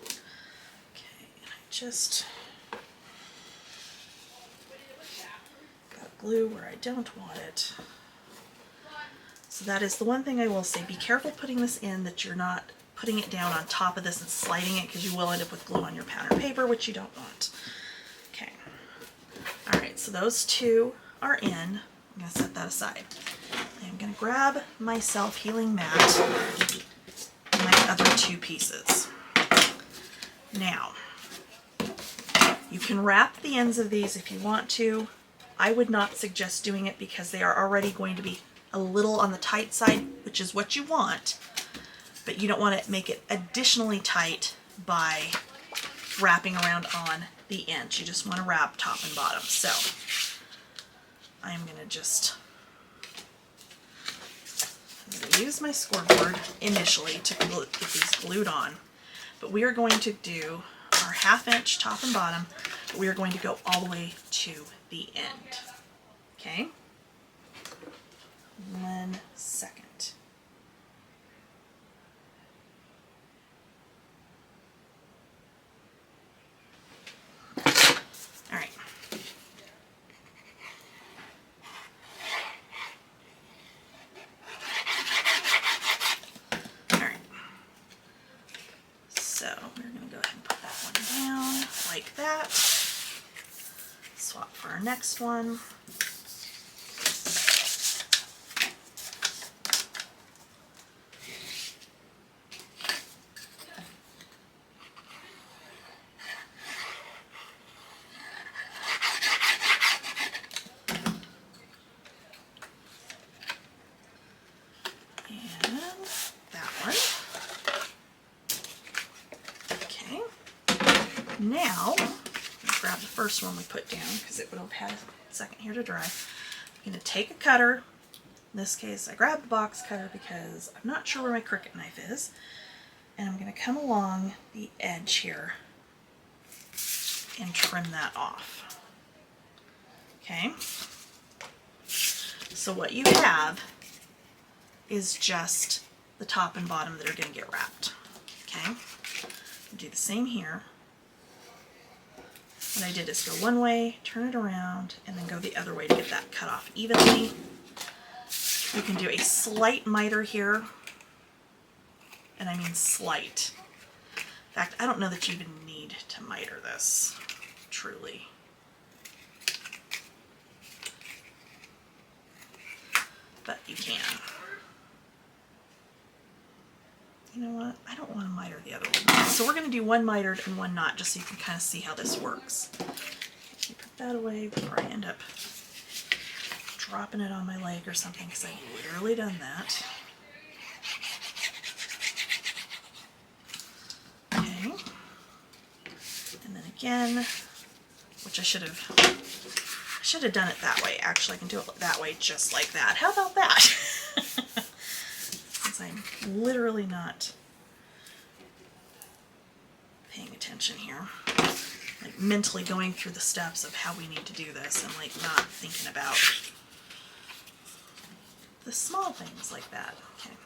[SPEAKER 1] Okay, and I just got glue where I don't want it. So that is the one thing I will say. Be careful putting this in, that you're not putting it down on top of this and sliding it, because you will end up with glue on your pattern paper, which you don't want. Okay. All right, so those two are in. I'm going to set that aside. I'm going to grab my self-healing mat and my other two pieces. Now, you can wrap the ends of these if you want to. I would not suggest doing it because they are already going to be a little on the tight side, which is what you want, but you don't want to make it additionally tight by wrapping around on the ends. You just want to wrap top and bottom. So I'm going to just use my scoreboard initially to get these glued on, but we are going to do our 1/2 inch top and bottom, but we are going to go all the way to the end. Okay? 1 second. All right. Like that. Swap for our next one. And that one. Okay. Now, grab the first one we put down because it would have had a second here to dry. I'm going to take a cutter. In this case, I grabbed the box cutter because I'm not sure where my Cricut knife is. And I'm going to come along the edge here and trim that off. Okay? So what you have is just the top and bottom that are going to get wrapped. Okay? Do the same here. What I did is go one way, turn it around, and then go the other way to get that cut off evenly. You can do a slight miter here, and I mean slight. In fact, I don't know that you even need to miter this, truly. But you can. You know what? I don't want to miter the other one. So we're going to do one mitered and one not, just so you can kind of see how this works. You put that away before I end up dropping it on my leg or something, because I've literally done that. Okay. And then again, which I should have done it that way. Actually, I can do it that way just like that. How about that? Since I'm literally not paying attention here. Like mentally going through the steps of how we need to do this and like not thinking about the small things like that. Okay.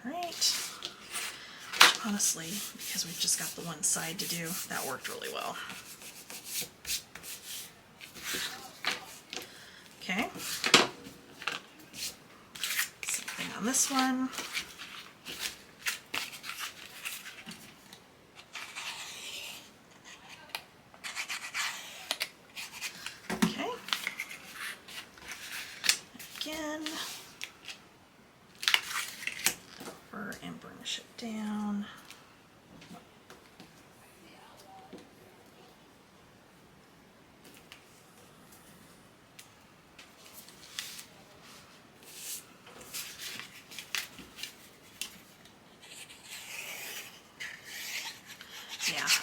[SPEAKER 1] All right. honestly, because we've just got the one side to do, that worked really well. Okay. Same thing on this one. Okay. Again. Over and burnish it down.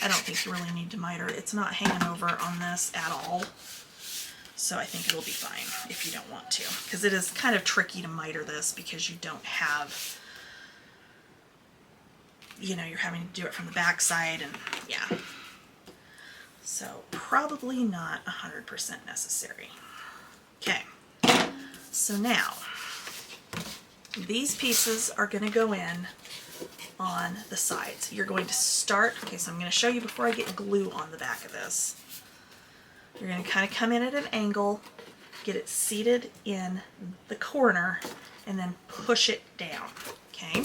[SPEAKER 1] I don't think you really need to miter. It's not hanging over on this at all. So I think it'll be fine if you don't want to. Because it is kind of tricky to miter this because you don't have, you know, you're having to do it from the back side and yeah. So probably not 100% necessary. Okay, so now these pieces are going to go in on the sides. You're going to start, okay, so I'm going to show you before I get glue on the back of this. You're going to kind of come in at an angle, get it seated in the corner, and then push it down, okay?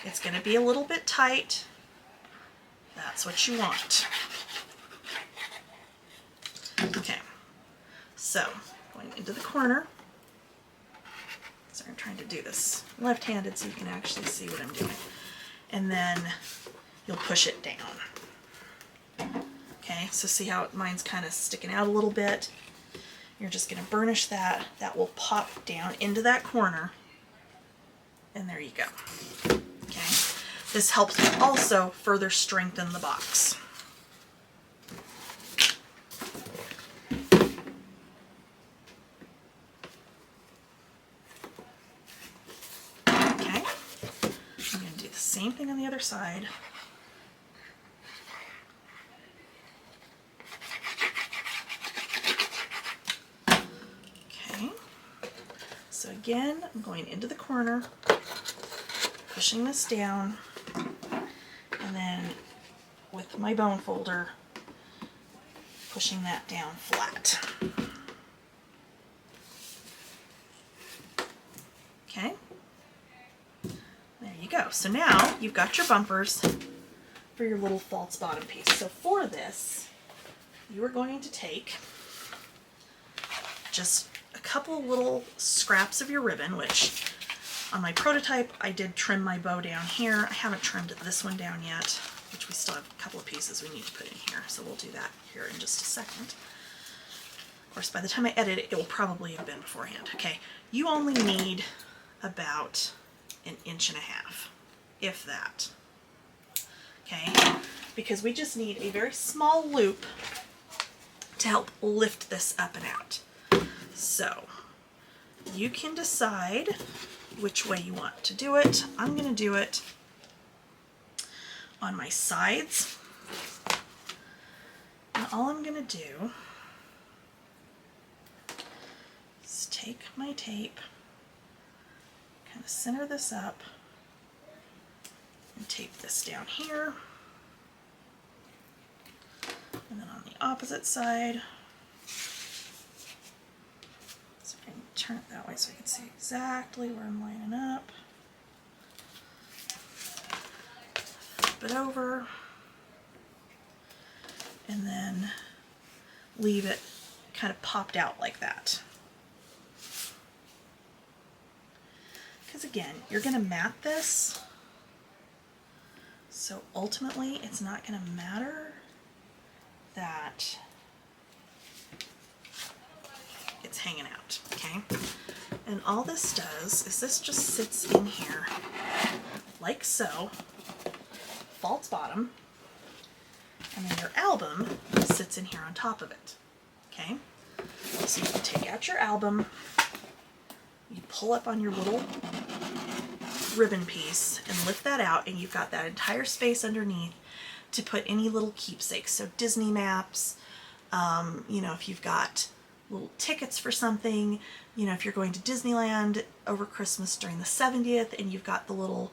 [SPEAKER 1] It's going to be a little bit tight. That's what you want. Okay, so going into the corner. I'm trying to do this left-handed so you can actually see what I'm doing. And then you'll push it down. Okay, so see how mine's kind of sticking out a little bit? You're just going to burnish that. That will pop down into that corner. And there you go. Okay, this helps also further strengthen the box. Same thing on the other side. Okay, so again, I'm going into the corner, pushing this down, and then with my bone folder, pushing that down flat. Okay. There you go. So now you've got your bumpers for your little false bottom piece. So for this, you are going to take just a couple little scraps of your ribbon, which on my prototype I did trim my bow down here. I haven't trimmed this one down yet, which we still have a couple of pieces we need to put in here. So we'll do that here in just a second. Of course, by the time I edit it, it will probably have been beforehand. Okay, you only need about 1.5 inches, if that. Okay, because we just need a very small loop to help lift this up and out. So you can decide which way you want to do it. I'm going to do it on my sides. And all I'm going to do is take my tape, kind of center this up, and tape this down here. And then on the opposite side, so I can turn it that way so I can see exactly where I'm lining up. Flip it over, and then leave it kind of popped out like that. Because again, you're going to mat this, so ultimately it's not going to matter that it's hanging out, okay? And all this does is this just sits in here like so, false bottom, and then your album sits in here on top of it, okay? So you can take out your album, you pull up on your little ribbon piece and lift that out, and you've got that entire space underneath to put any little keepsakes. So Disney maps, you know, if you've got little tickets for something, you know, if you're going to Disneyland over Christmas during the 70th and you've got the little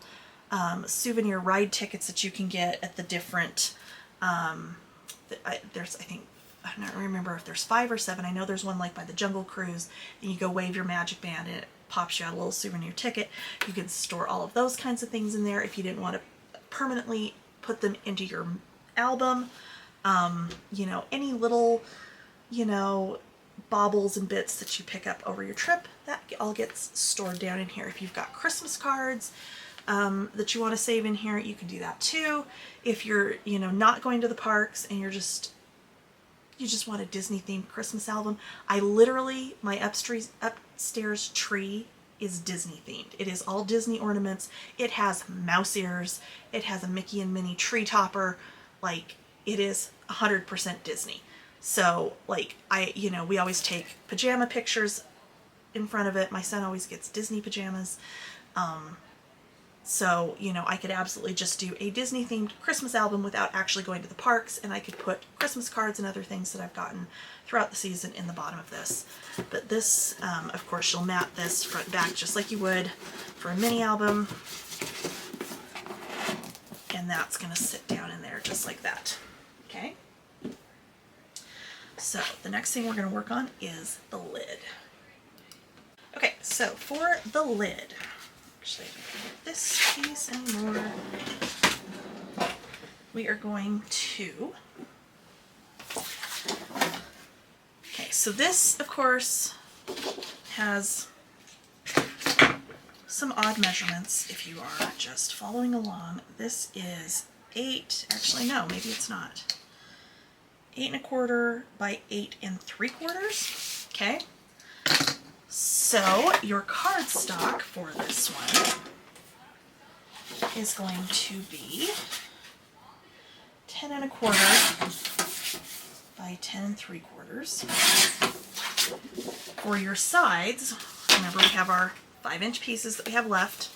[SPEAKER 1] souvenir ride tickets that you can get at the different, there's, I think, I don't remember if there's 5 or 7. I know there's one like by the Jungle Cruise, and you go wave your magic band and it pops you out a little souvenir ticket. You can store all of those kinds of things in there if you didn't want to permanently put them into your album. You know, any little, you know, baubles and bits that you pick up over your trip, that all gets stored down in here. If you've got Christmas cards that you want to save in here, you can do that too. If you're, you know, not going to the parks and you just want a Disney themed Christmas album, I literally, my upstairs tree is Disney themed. It is all Disney ornaments. It has mouse ears. It has a Mickey and Minnie tree topper. Like, it is 100% Disney. So, like, you know, we always take pajama pictures in front of it. My son always gets Disney pajamas. So, you know, I could absolutely just do a Disney-themed Christmas album without actually going to the parks, and I could put Christmas cards and other things that I've gotten throughout the season in the bottom of this. But this, of course, you'll mat this front and back just like you would for a mini album. And that's going to sit down in there just like that. Okay? So, the next thing we're going to work on is the lid. Okay, so for the lid, actually, I don't need this piece anymore. We are going to, okay, so this, of course, has some odd measurements if you are just following along. This is 8, actually no, maybe it's not. 8 1/4 by 8 3/4. Okay. So your cardstock for this one is going to be 10 1/4 by 10 3/4. For your sides, remember we have our 5-inch pieces that we have left.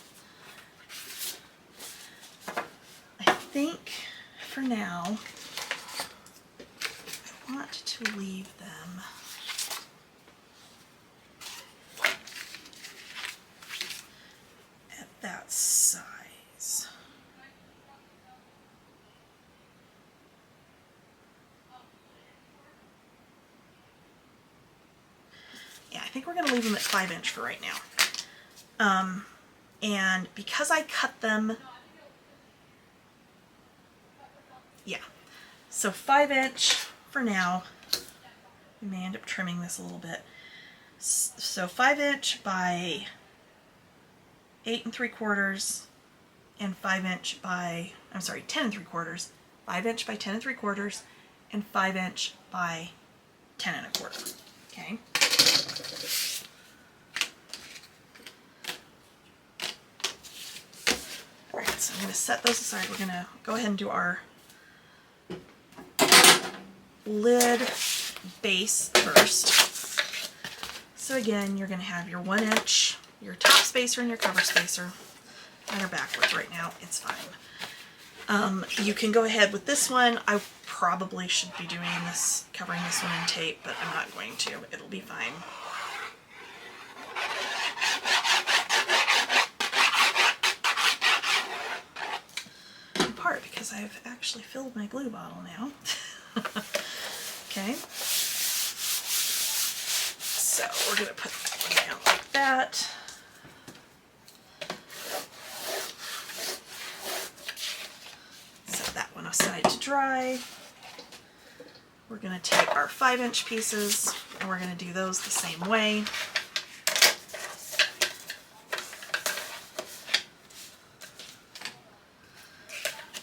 [SPEAKER 1] I think for now I want to leave them at that size. Yeah, I think we're going to leave them at 5-inch for right now. And because I cut them, yeah, so 5-inch for now. We may end up trimming this a little bit. So 5-inch by 8 3/4 and 5-inch by, I'm sorry, 10 3/4, 5-inch by 10 3/4 and 5-inch by 10 1/4. Okay. Alright, so I'm going to set those aside. We're going to go ahead and do our lid base first. So again, you're going to have your 1-inch, your top spacer and your cover spacer. Mine are backwards right now. It's fine. You can go ahead with this one. I probably should be doing this, covering this one in tape, but I'm not going to. It'll be fine. In part because I've actually filled my glue bottle now. Okay. So we're going to put that one down like that. Set that one aside to dry. We're going to take our 5-inch pieces and we're going to do those the same way.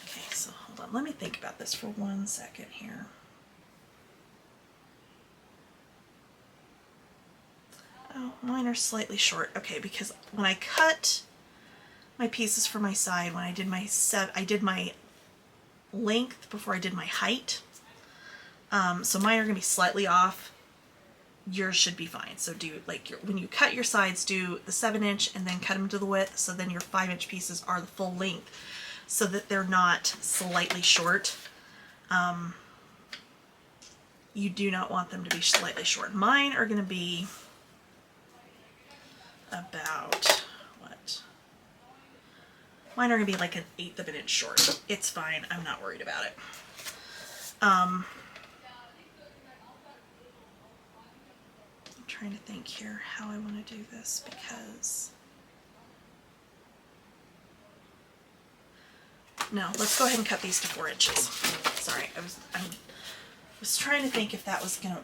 [SPEAKER 1] Okay, so hold on. Let me think about this for 1 second here. Oh, mine are slightly short. Okay, because when I cut my pieces for my side, when I did my length before I did my height. So mine are going to be slightly off. Yours should be fine. So do like when you cut your sides, do the 7-inch and then cut them to the width. So then your 5-inch pieces are the full length, so that they're not slightly short. You do not want them to be slightly short. Mine are going to be about, what, Mine are gonna be like 1/8 of an inch short. It's fine, I'm not worried about it. I'm trying to think here how I want to do this, because no, let's go ahead and cut these to 4 inches. Sorry, I was trying to think if that was gonna,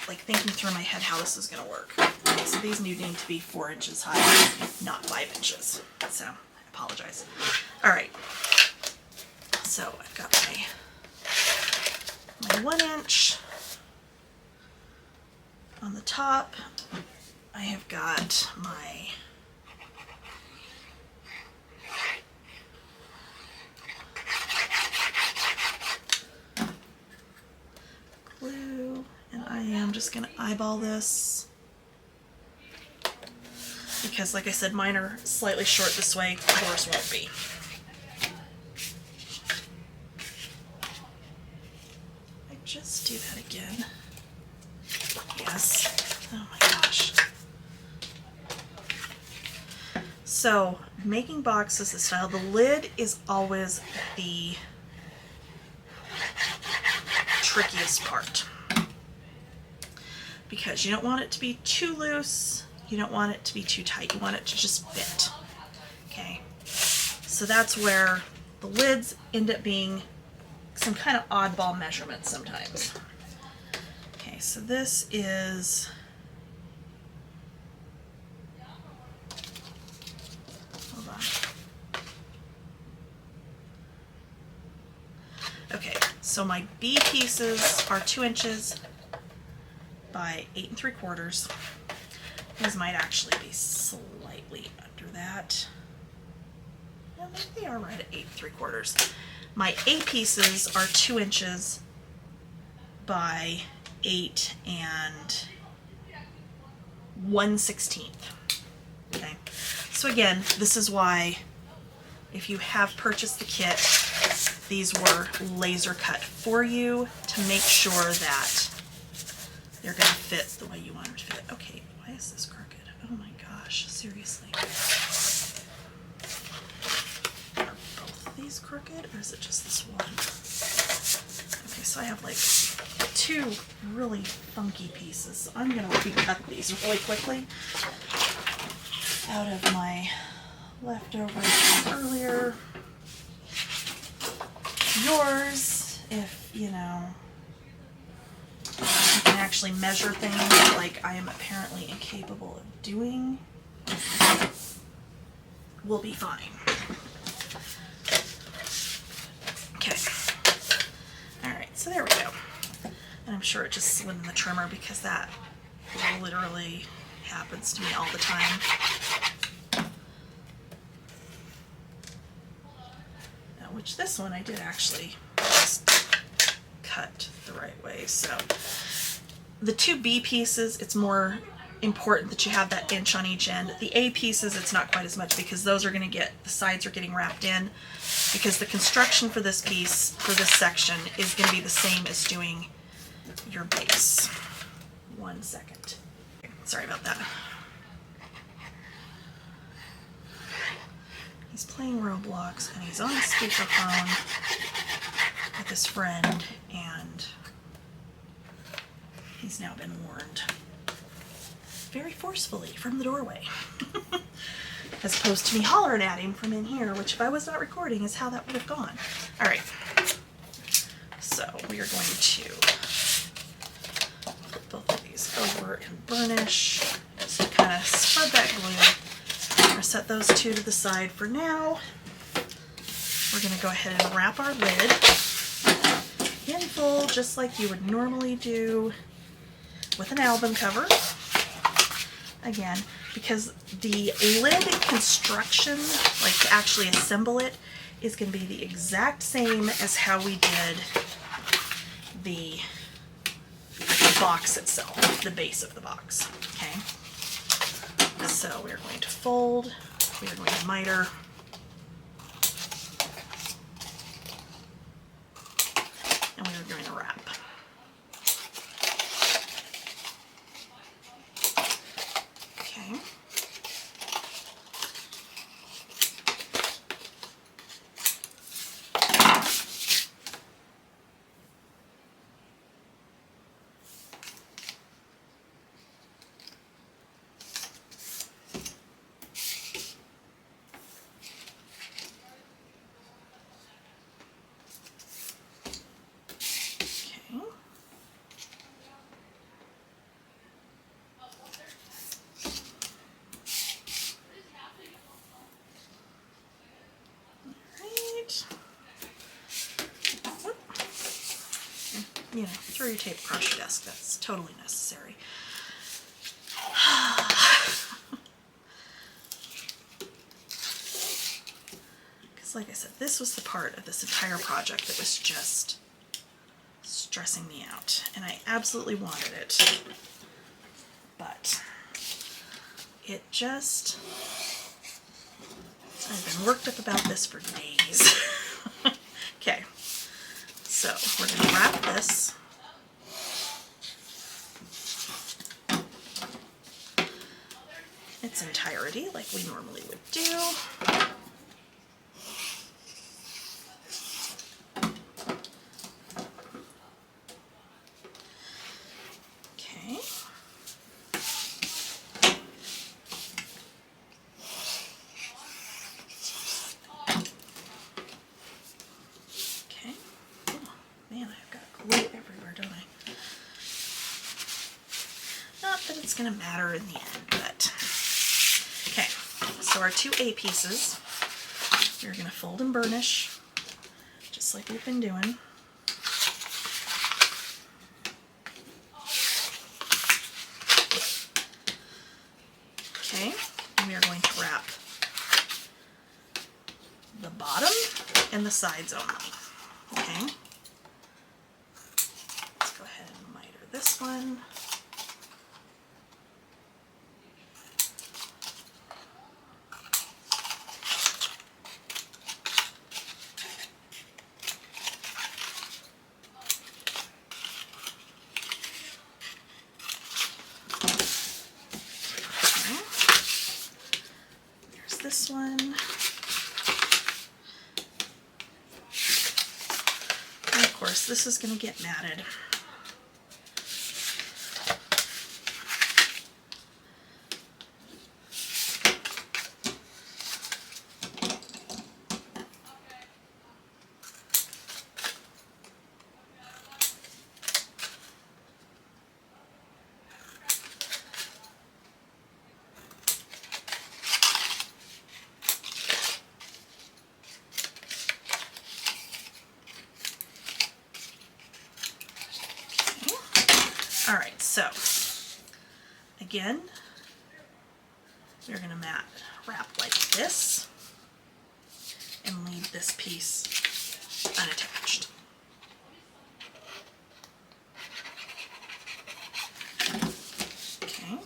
[SPEAKER 1] like, thinking through my head how this is gonna work. Okay, so these need to be 4 inches high, not 5 inches. So I apologize. All right. So I've got my 1 inch on the top. I have got my glue, and I am just going to eyeball this because, like I said, mine are slightly short this way, yours won't be. I just do that again. Yes. Oh my gosh. So, making boxes this style, the lid is always the trickiest part, because you don't want it to be too loose, you don't want it to be too tight, you want it to just fit. Okay, so that's where the lids end up being some kind of oddball measurement sometimes. Okay, so this is, hold on. Okay, so my B pieces are 2 inches by 8 3/4. These might actually be slightly under that. Well, maybe they are right at 8 3/4. My A pieces are 2 inches by 8 1/16. Okay, so again, this is why if you have purchased the kit, these were laser cut for you to make sure that they're going to fit the way you want them to fit. Okay, why is this crooked? Oh my gosh, seriously. Are both of these crooked, or is it just this one? Okay, so I have like 2 really funky pieces. So I'm going to recut these really quickly out of my leftovers from earlier. Yours, if you know, you can actually measure things like I am apparently incapable of doing, will be fine. Okay. Alright, so there we go. And I'm sure it just slid in the trimmer because that literally happens to me all the time. Which this one I did actually just cut the right way. So the 2 B pieces, it's more important that you have that inch on each end. The A pieces, it's not quite as much because those are going to get, the sides are getting wrapped in, because the construction for this piece, for this section, is going to be the same as doing your base. 1 second. Sorry about that. He's playing Roblox and he's on speakerphone with his friend, and he's now been warned very forcefully from the doorway. As opposed to me hollering at him from in here, which if I was not recording is how that would have gone. Alright, so we are going to flip both of these over and burnish just to kind of spread that glue. We're going to set those 2 to the side for now. We're going to go ahead and wrap our lid in full, just like you would normally do with an album cover. Again, because the lid construction, like to actually assemble it, is going to be the exact same as how we did the box itself, the base of the box. Okay. So we're going to fold, we're going to miter, and we're going to wrap. Okay. you know, throw your tape across your desk. That's totally necessary. Because like I said, this was the part of this entire project that was just stressing me out, and I absolutely wanted it, but it just, I've been worked up about this for days. Okay, so we're going to wrap this. Its entirety like we normally would do. Okay. Okay. Oh, man, I've got glue everywhere, don't I? Not that it's going to matter in the end, but... Okay, so our two A pieces, we're going to fold and burnish, just like we've been doing. Okay, and we are going to wrap the bottom and the sides only. Okay, let's go ahead and miter this one. This one. And of course, this is going to get matted. Alright, so again, we're going to wrap like this and leave this piece unattached. Okay.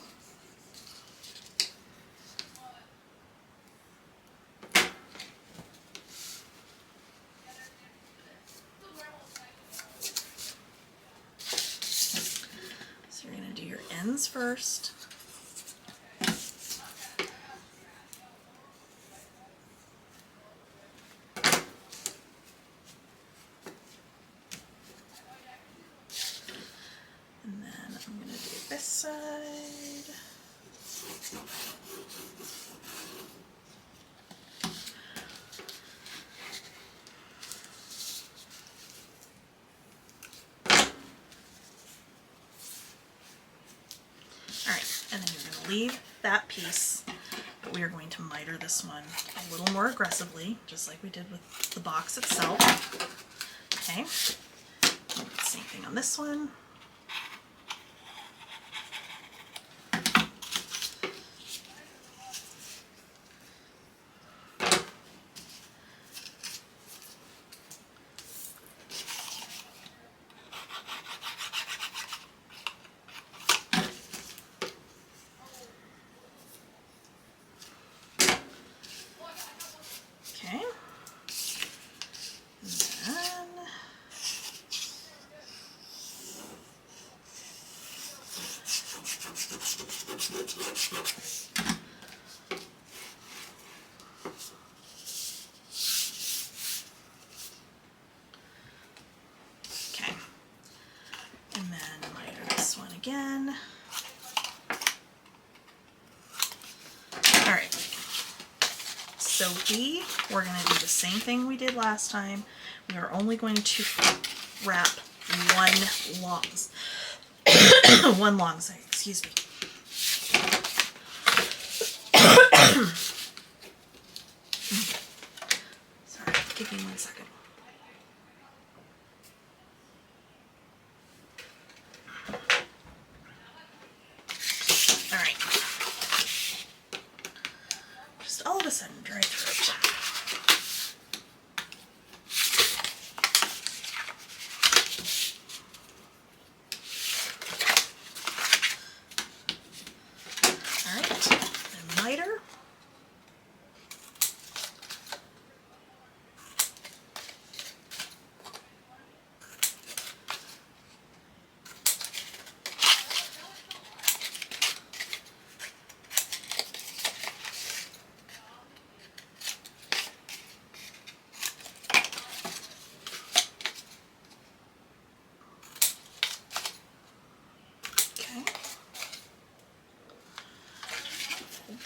[SPEAKER 1] Ends first. And then I'm going to do this side. And then you're going to leave that piece, but we are going to miter this one a little more aggressively, just like we did with the box itself. Okay, same thing on this one. Okay, and then miter this one again. All right, so we're going to do the same thing we did last time. We are only going to wrap one long side, excuse me. Sorry, give me 1 second.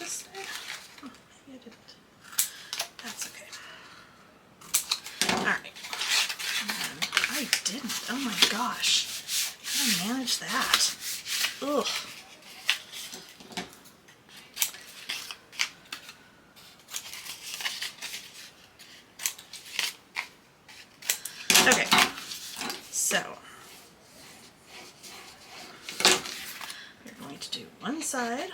[SPEAKER 1] this side? Oh, maybe I didn't. That's okay. Alright. And then I didn't. Oh my gosh. How do I manage that? Ugh. Okay. So we're going to do one side.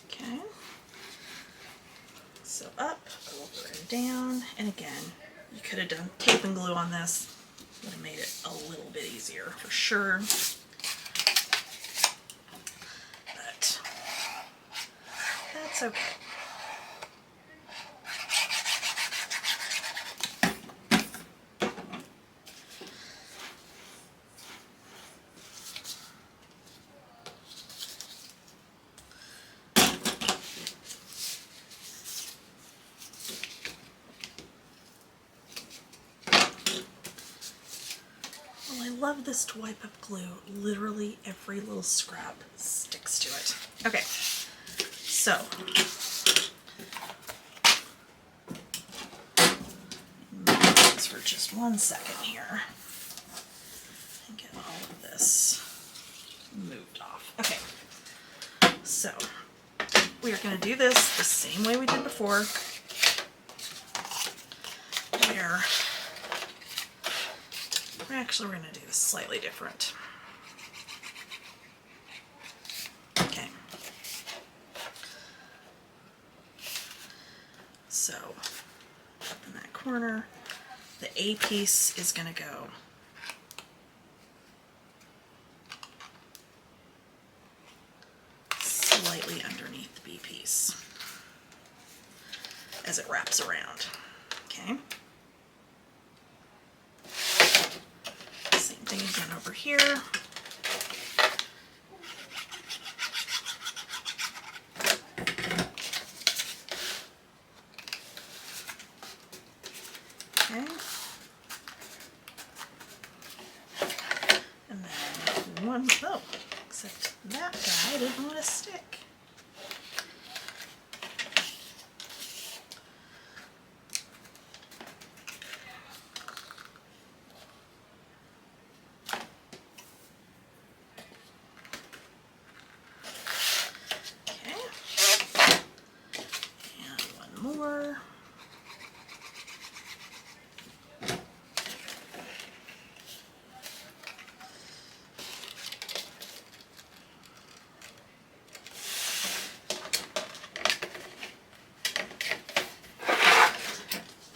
[SPEAKER 1] Okay. So up, over and down, and again, you could have done tape and glue on this. Would have made it a little bit easier for sure. But that's okay. I love this to wipe up glue. Literally every little scrap sticks to it. Okay, so move this for just 1 second here and get all of this moved off. Okay, so we are going to do this the same way we did before, where actually we're going to do this slightly different. Okay. So up in that corner, the A piece is going to go slightly underneath the B piece as it wraps around. Okay. Same thing again over here. Okay. And then one, oh, except that guy didn't want to stick.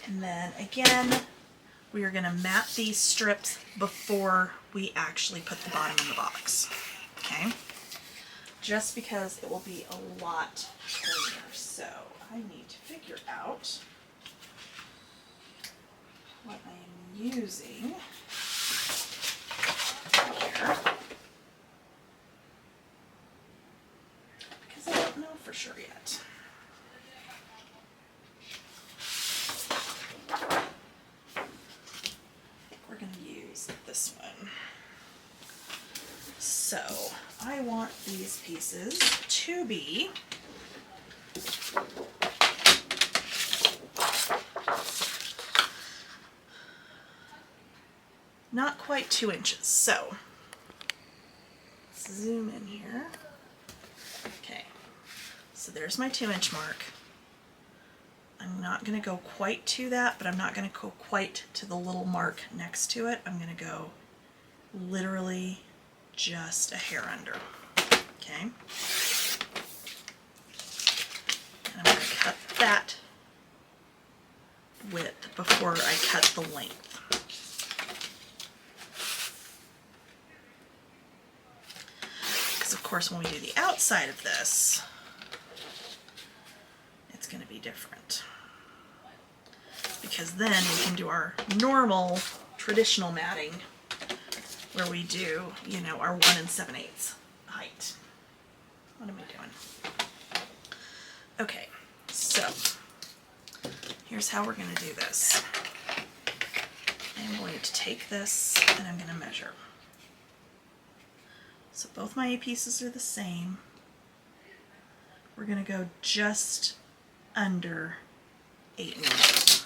[SPEAKER 1] And then again, we are going to mat these strips before we actually put the bottom in the box. Okay? Just because it will be a lot cleaner. So I need to figure out what I am using here. Because I don't know for sure yet. We're going to use this one. So I want these pieces to be not quite 2 inches. So let's zoom in here. Okay, so there's my 2-inch mark. I'm not going to go quite to that, but I'm not going to go quite to the little mark next to it. I'm going to go literally just a hair under. Okay. And I'm going to cut that width before I cut the length. Because of course when we do the outside of this, it's going to be different. Because then we can do our normal traditional matting where we do, you know, our 1 7/8 height. What am I doing? Okay, so here's how we're going to do this. I'm going to take this and I'm going to measure. So both my A pieces are the same. We're going to go just under 8 1/8.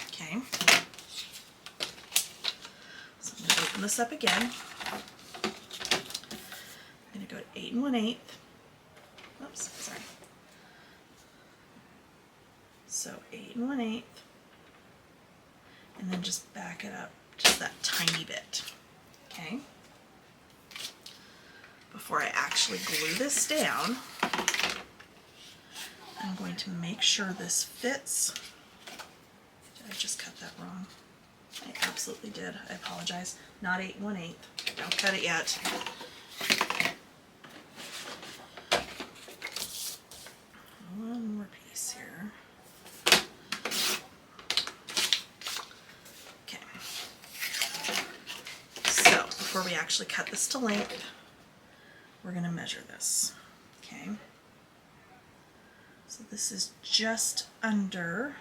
[SPEAKER 1] Okay. So I'm going to open this up again. I'm going to go to 8 1/8. Oops, sorry. So 8 1/8. And then just back it up just that tiny bit. Okay. Before I actually glue this down, I'm going to make sure this fits. Did I just cut that wrong? I absolutely did. I apologize. Not 8 1/8. Don't cut it yet. One more piece here. Okay. So before we actually cut this to length, we're going to measure this. Okay. So this is just under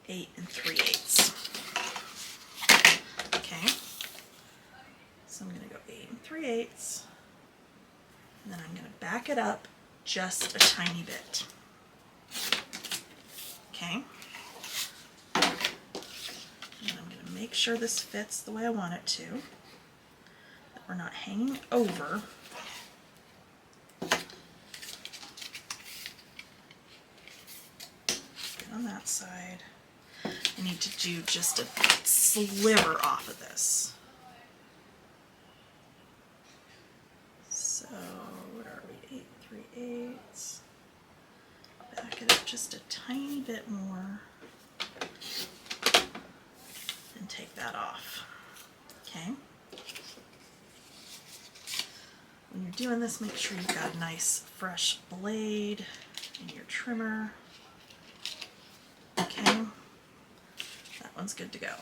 [SPEAKER 1] 8 3/8. Okay. So I'm going to go 8 3/8. And then I'm going to back it up just a tiny bit. Okay. And I'm going to make sure this fits the way I want it to. That we're not hanging over. Get on that side. I need to do just a sliver off of this. So, what are we? 8 3/8. Back it up just a tiny bit more. And take that off. Okay. When you're doing this, make sure you've got a nice fresh blade in your trimmer. Okay. That one's good to go.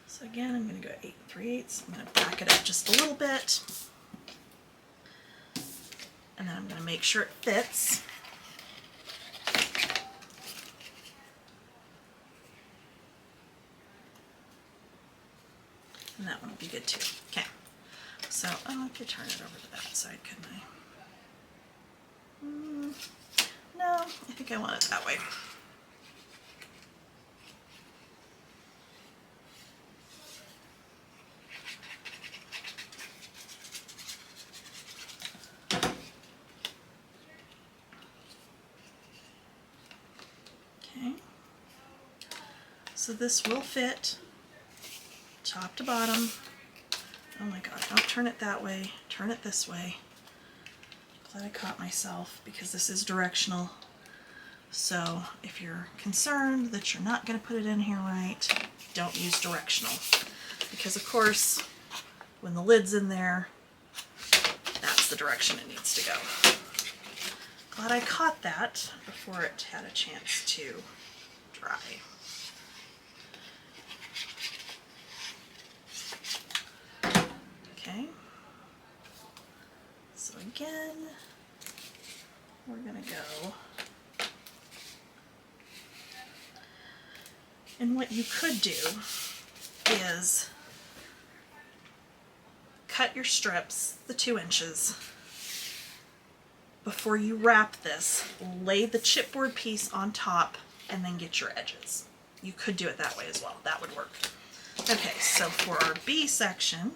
[SPEAKER 1] So again, I'm going to go 8 3/8. I'm going to back it up just a little bit. And then I'm going to make sure it fits. And that one will be good too. Okay. So I could turn it over to that side, couldn't I? No, I think I want it that way. Okay. So this will fit top to bottom. Oh my god, don't turn it that way, turn it this way. Glad I caught myself because this is directional. So if you're concerned that you're not going to put it in here right, don't use directional. Because of course, when the lid's in there, that's the direction it needs to go. Glad I caught that before it had a chance to dry. Okay. So again, we're going to go. And what you could do is cut your strips, the 2 inches, before you wrap this, lay the chipboard piece on top, and then get your edges. You could do it that way as well. That would work. Okay, so for our B section,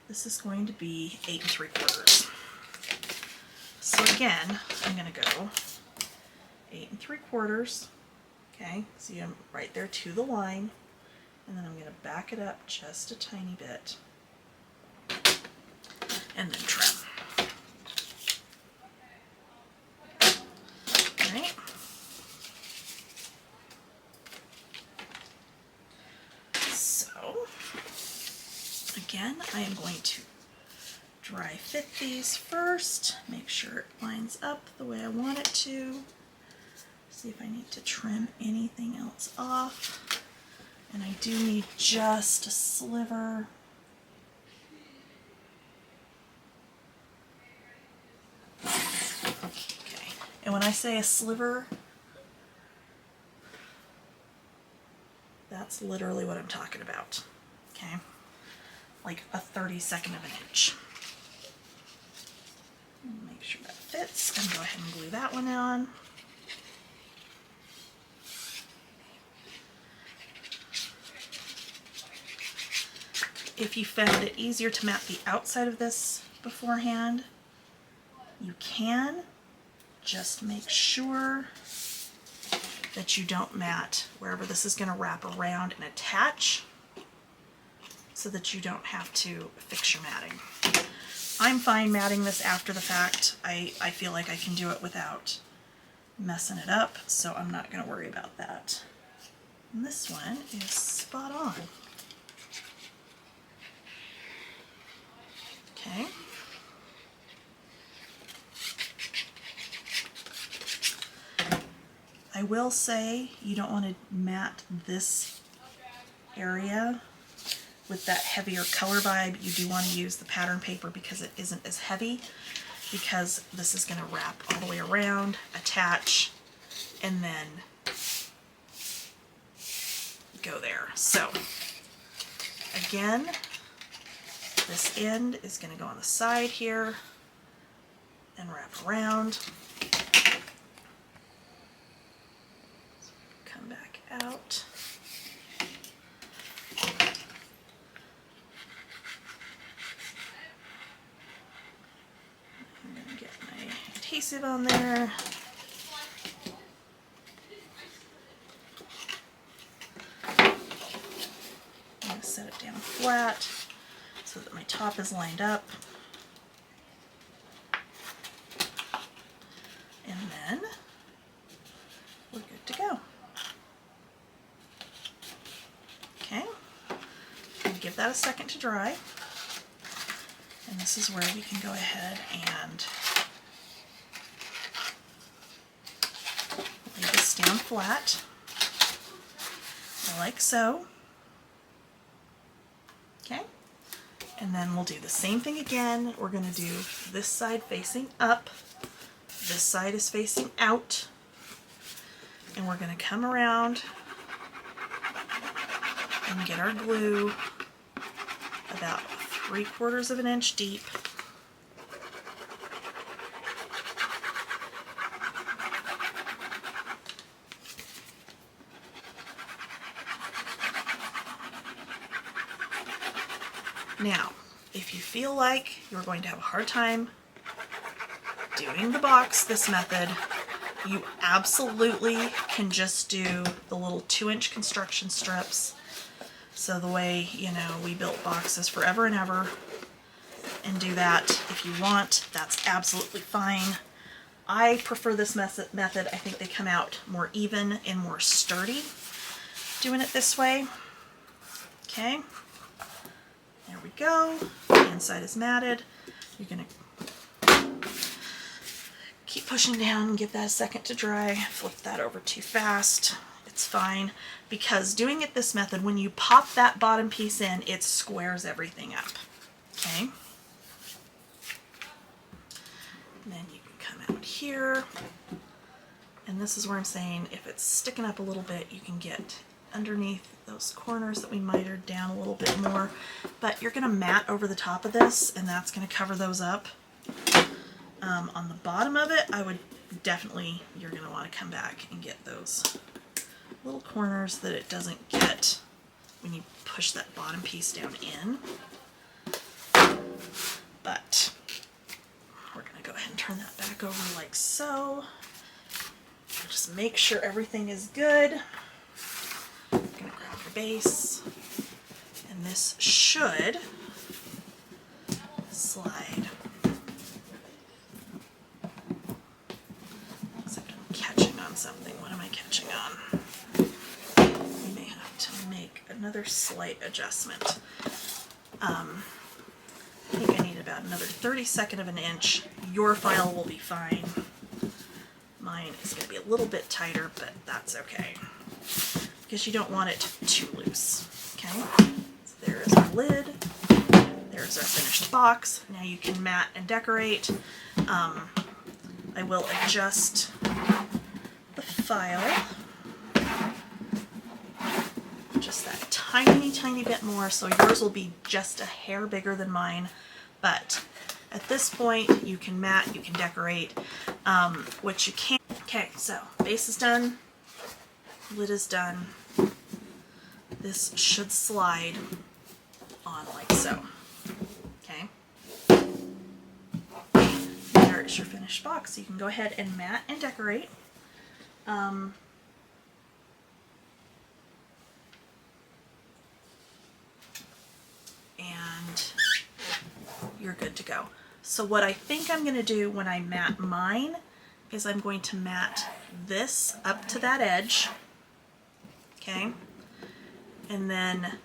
[SPEAKER 1] this is going to be 8 3/4. So again, I'm going to go 8 3/4. Okay, see I'm right there to the line, and then I'm going to back it up just a tiny bit, and then trim. All right. So, again, I am going to dry fit these first, make sure it lines up the way I want it to. See if I need to trim anything else off. And I do need just a sliver. Okay, and when I say a sliver, That's literally what I'm talking about. Okay, like a 32nd of an inch. Make sure that fits and go ahead and glue that one on. If you found it easier to mat the outside of this beforehand, you can. Just make sure that you don't mat wherever this is going to wrap around and attach, so that you don't have to fix your matting. I'm fine matting this after the fact. I feel like I can do it without messing it up, so I'm not going to worry about that. And this one is spot on. Okay. I will say you don't want to mat this area with that heavier color vibe. You do want to use the pattern paper because it isn't as heavy, because this is going to wrap all the way around, attach, and then go there. So again, this end is going to go on the side here and wrap around. Come back out. I'm going to get my adhesive on there. I'm going to set it down flat so that my top is lined up. And then we're good to go. Okay, and give that a second to dry. And this is where we can go ahead and lay this down flat, like so. Okay, and then we'll do the same thing again. We're going to do this side facing up, this side is facing out, and we're going to come around and get our glue about 3/4 of an inch deep. Now, if you feel like you're going to have a hard time doing the box this method, you absolutely can just do the little 2-inch construction strips. So the way, you know, we built boxes forever and ever, and do that if you want. That's absolutely fine. I prefer this method. I think they come out more even and more sturdy doing it this way. Okay, there we go. The inside is matted. You're going to keep pushing down and give that a second to dry. Flip that over too fast. It's fine, because doing it this method, when you pop that bottom piece in, it squares everything up. Okay. And then you can come out here, and this is where I'm saying if it's sticking up a little bit, you can get underneath those corners that we mitered down a little bit more, but you're going to mat over the top of this, and that's going to cover those up. On the bottom of it, I would definitely, you're going to want to come back and get those little corners that it doesn't get when you push that bottom piece down in. But we're going to go ahead and turn that back over like so. Just make sure everything is good. I'm going to grab your base, and this should slide. Except I'm catching on something. What am I catching on? We may have to make another slight adjustment. I think I need about another 32nd of an inch. Your file will be fine. Mine is going to be a little bit tighter, but that's okay, because you don't want it too loose. Okay, so there's our lid. There's our finished box. Now you can mat and decorate. I will adjust the file just that tiny bit more, so yours will be just a hair bigger than mine. But at this point, you can mat, you can decorate, which you can. Okay, so base is done, lid is done. This should slide on like so. Okay. There's your finished box. So you can go ahead and mat and decorate. And you're good to go. So what I think I'm going to do when I mat mine is I'm going to mat this up to that edge, okay, and then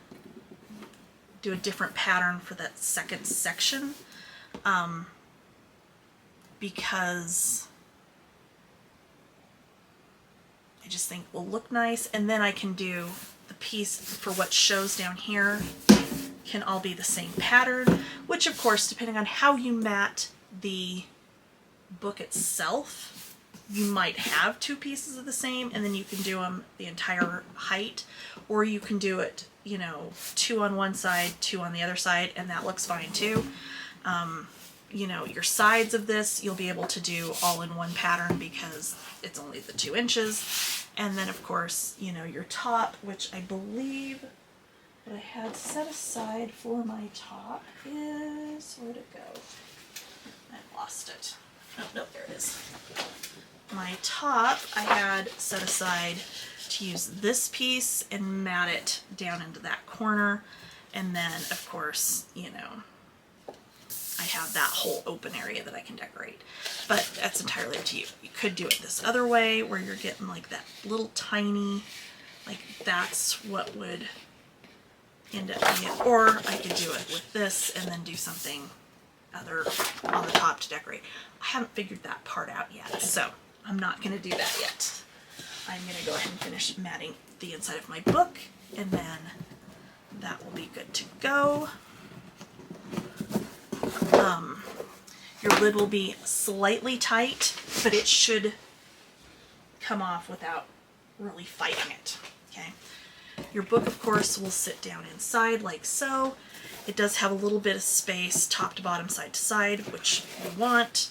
[SPEAKER 1] do a different pattern for that second section, because I just think will look nice, and then I can do the piece for what shows down here can all be the same pattern, which of course, depending on how you mat the book itself, you might have two pieces of the same and then you can do them the entire height, or you can do it, you know, 2 on one side, 2 on the other side, and that looks fine too. You know, your sides of this you'll be able to do all in one pattern because it's only the 2 inches. And then of course, you know, your top, which I believe what I had set aside for my top is, where'd it go? I lost it. Oh, no, there it is. My top I had set aside to use this piece and mat it down into that corner. And then of course, you know, I have that whole open area that I can decorate. But that's entirely up to you. You could do it this other way where you're getting like that little tiny, like that's what would end up being, or I could do it with this and then do something other on the top to decorate. I haven't figured that part out yet, so I'm not going to do that yet. I'm going to go ahead and finish matting the inside of my book, and then that will be good to go. Your lid will be slightly tight, but it should come off without really fighting it, okay? Your book, of course, will sit down inside like so. It does have a little bit of space, top to bottom, side to side, which you want.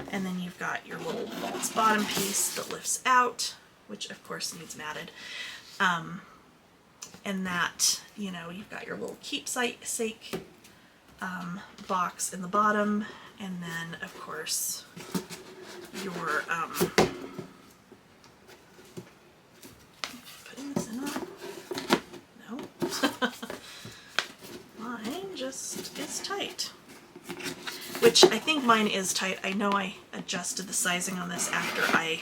[SPEAKER 1] And then you've got your little false bottom piece that lifts out, which of course needs matted. And that, you know, you've got your little keepsake box in the bottom, and then of course your putting this in on? No. Mine just is tight. Which I think mine is tight. I know I adjusted the sizing on this after I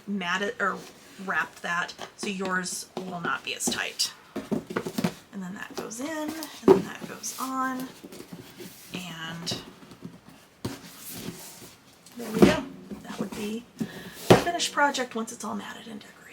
[SPEAKER 1] matted or wrapped that, so yours will not be as tight. And then that goes in, and then that goes on, and there we go. That would be the finished project once it's all matted and decorated.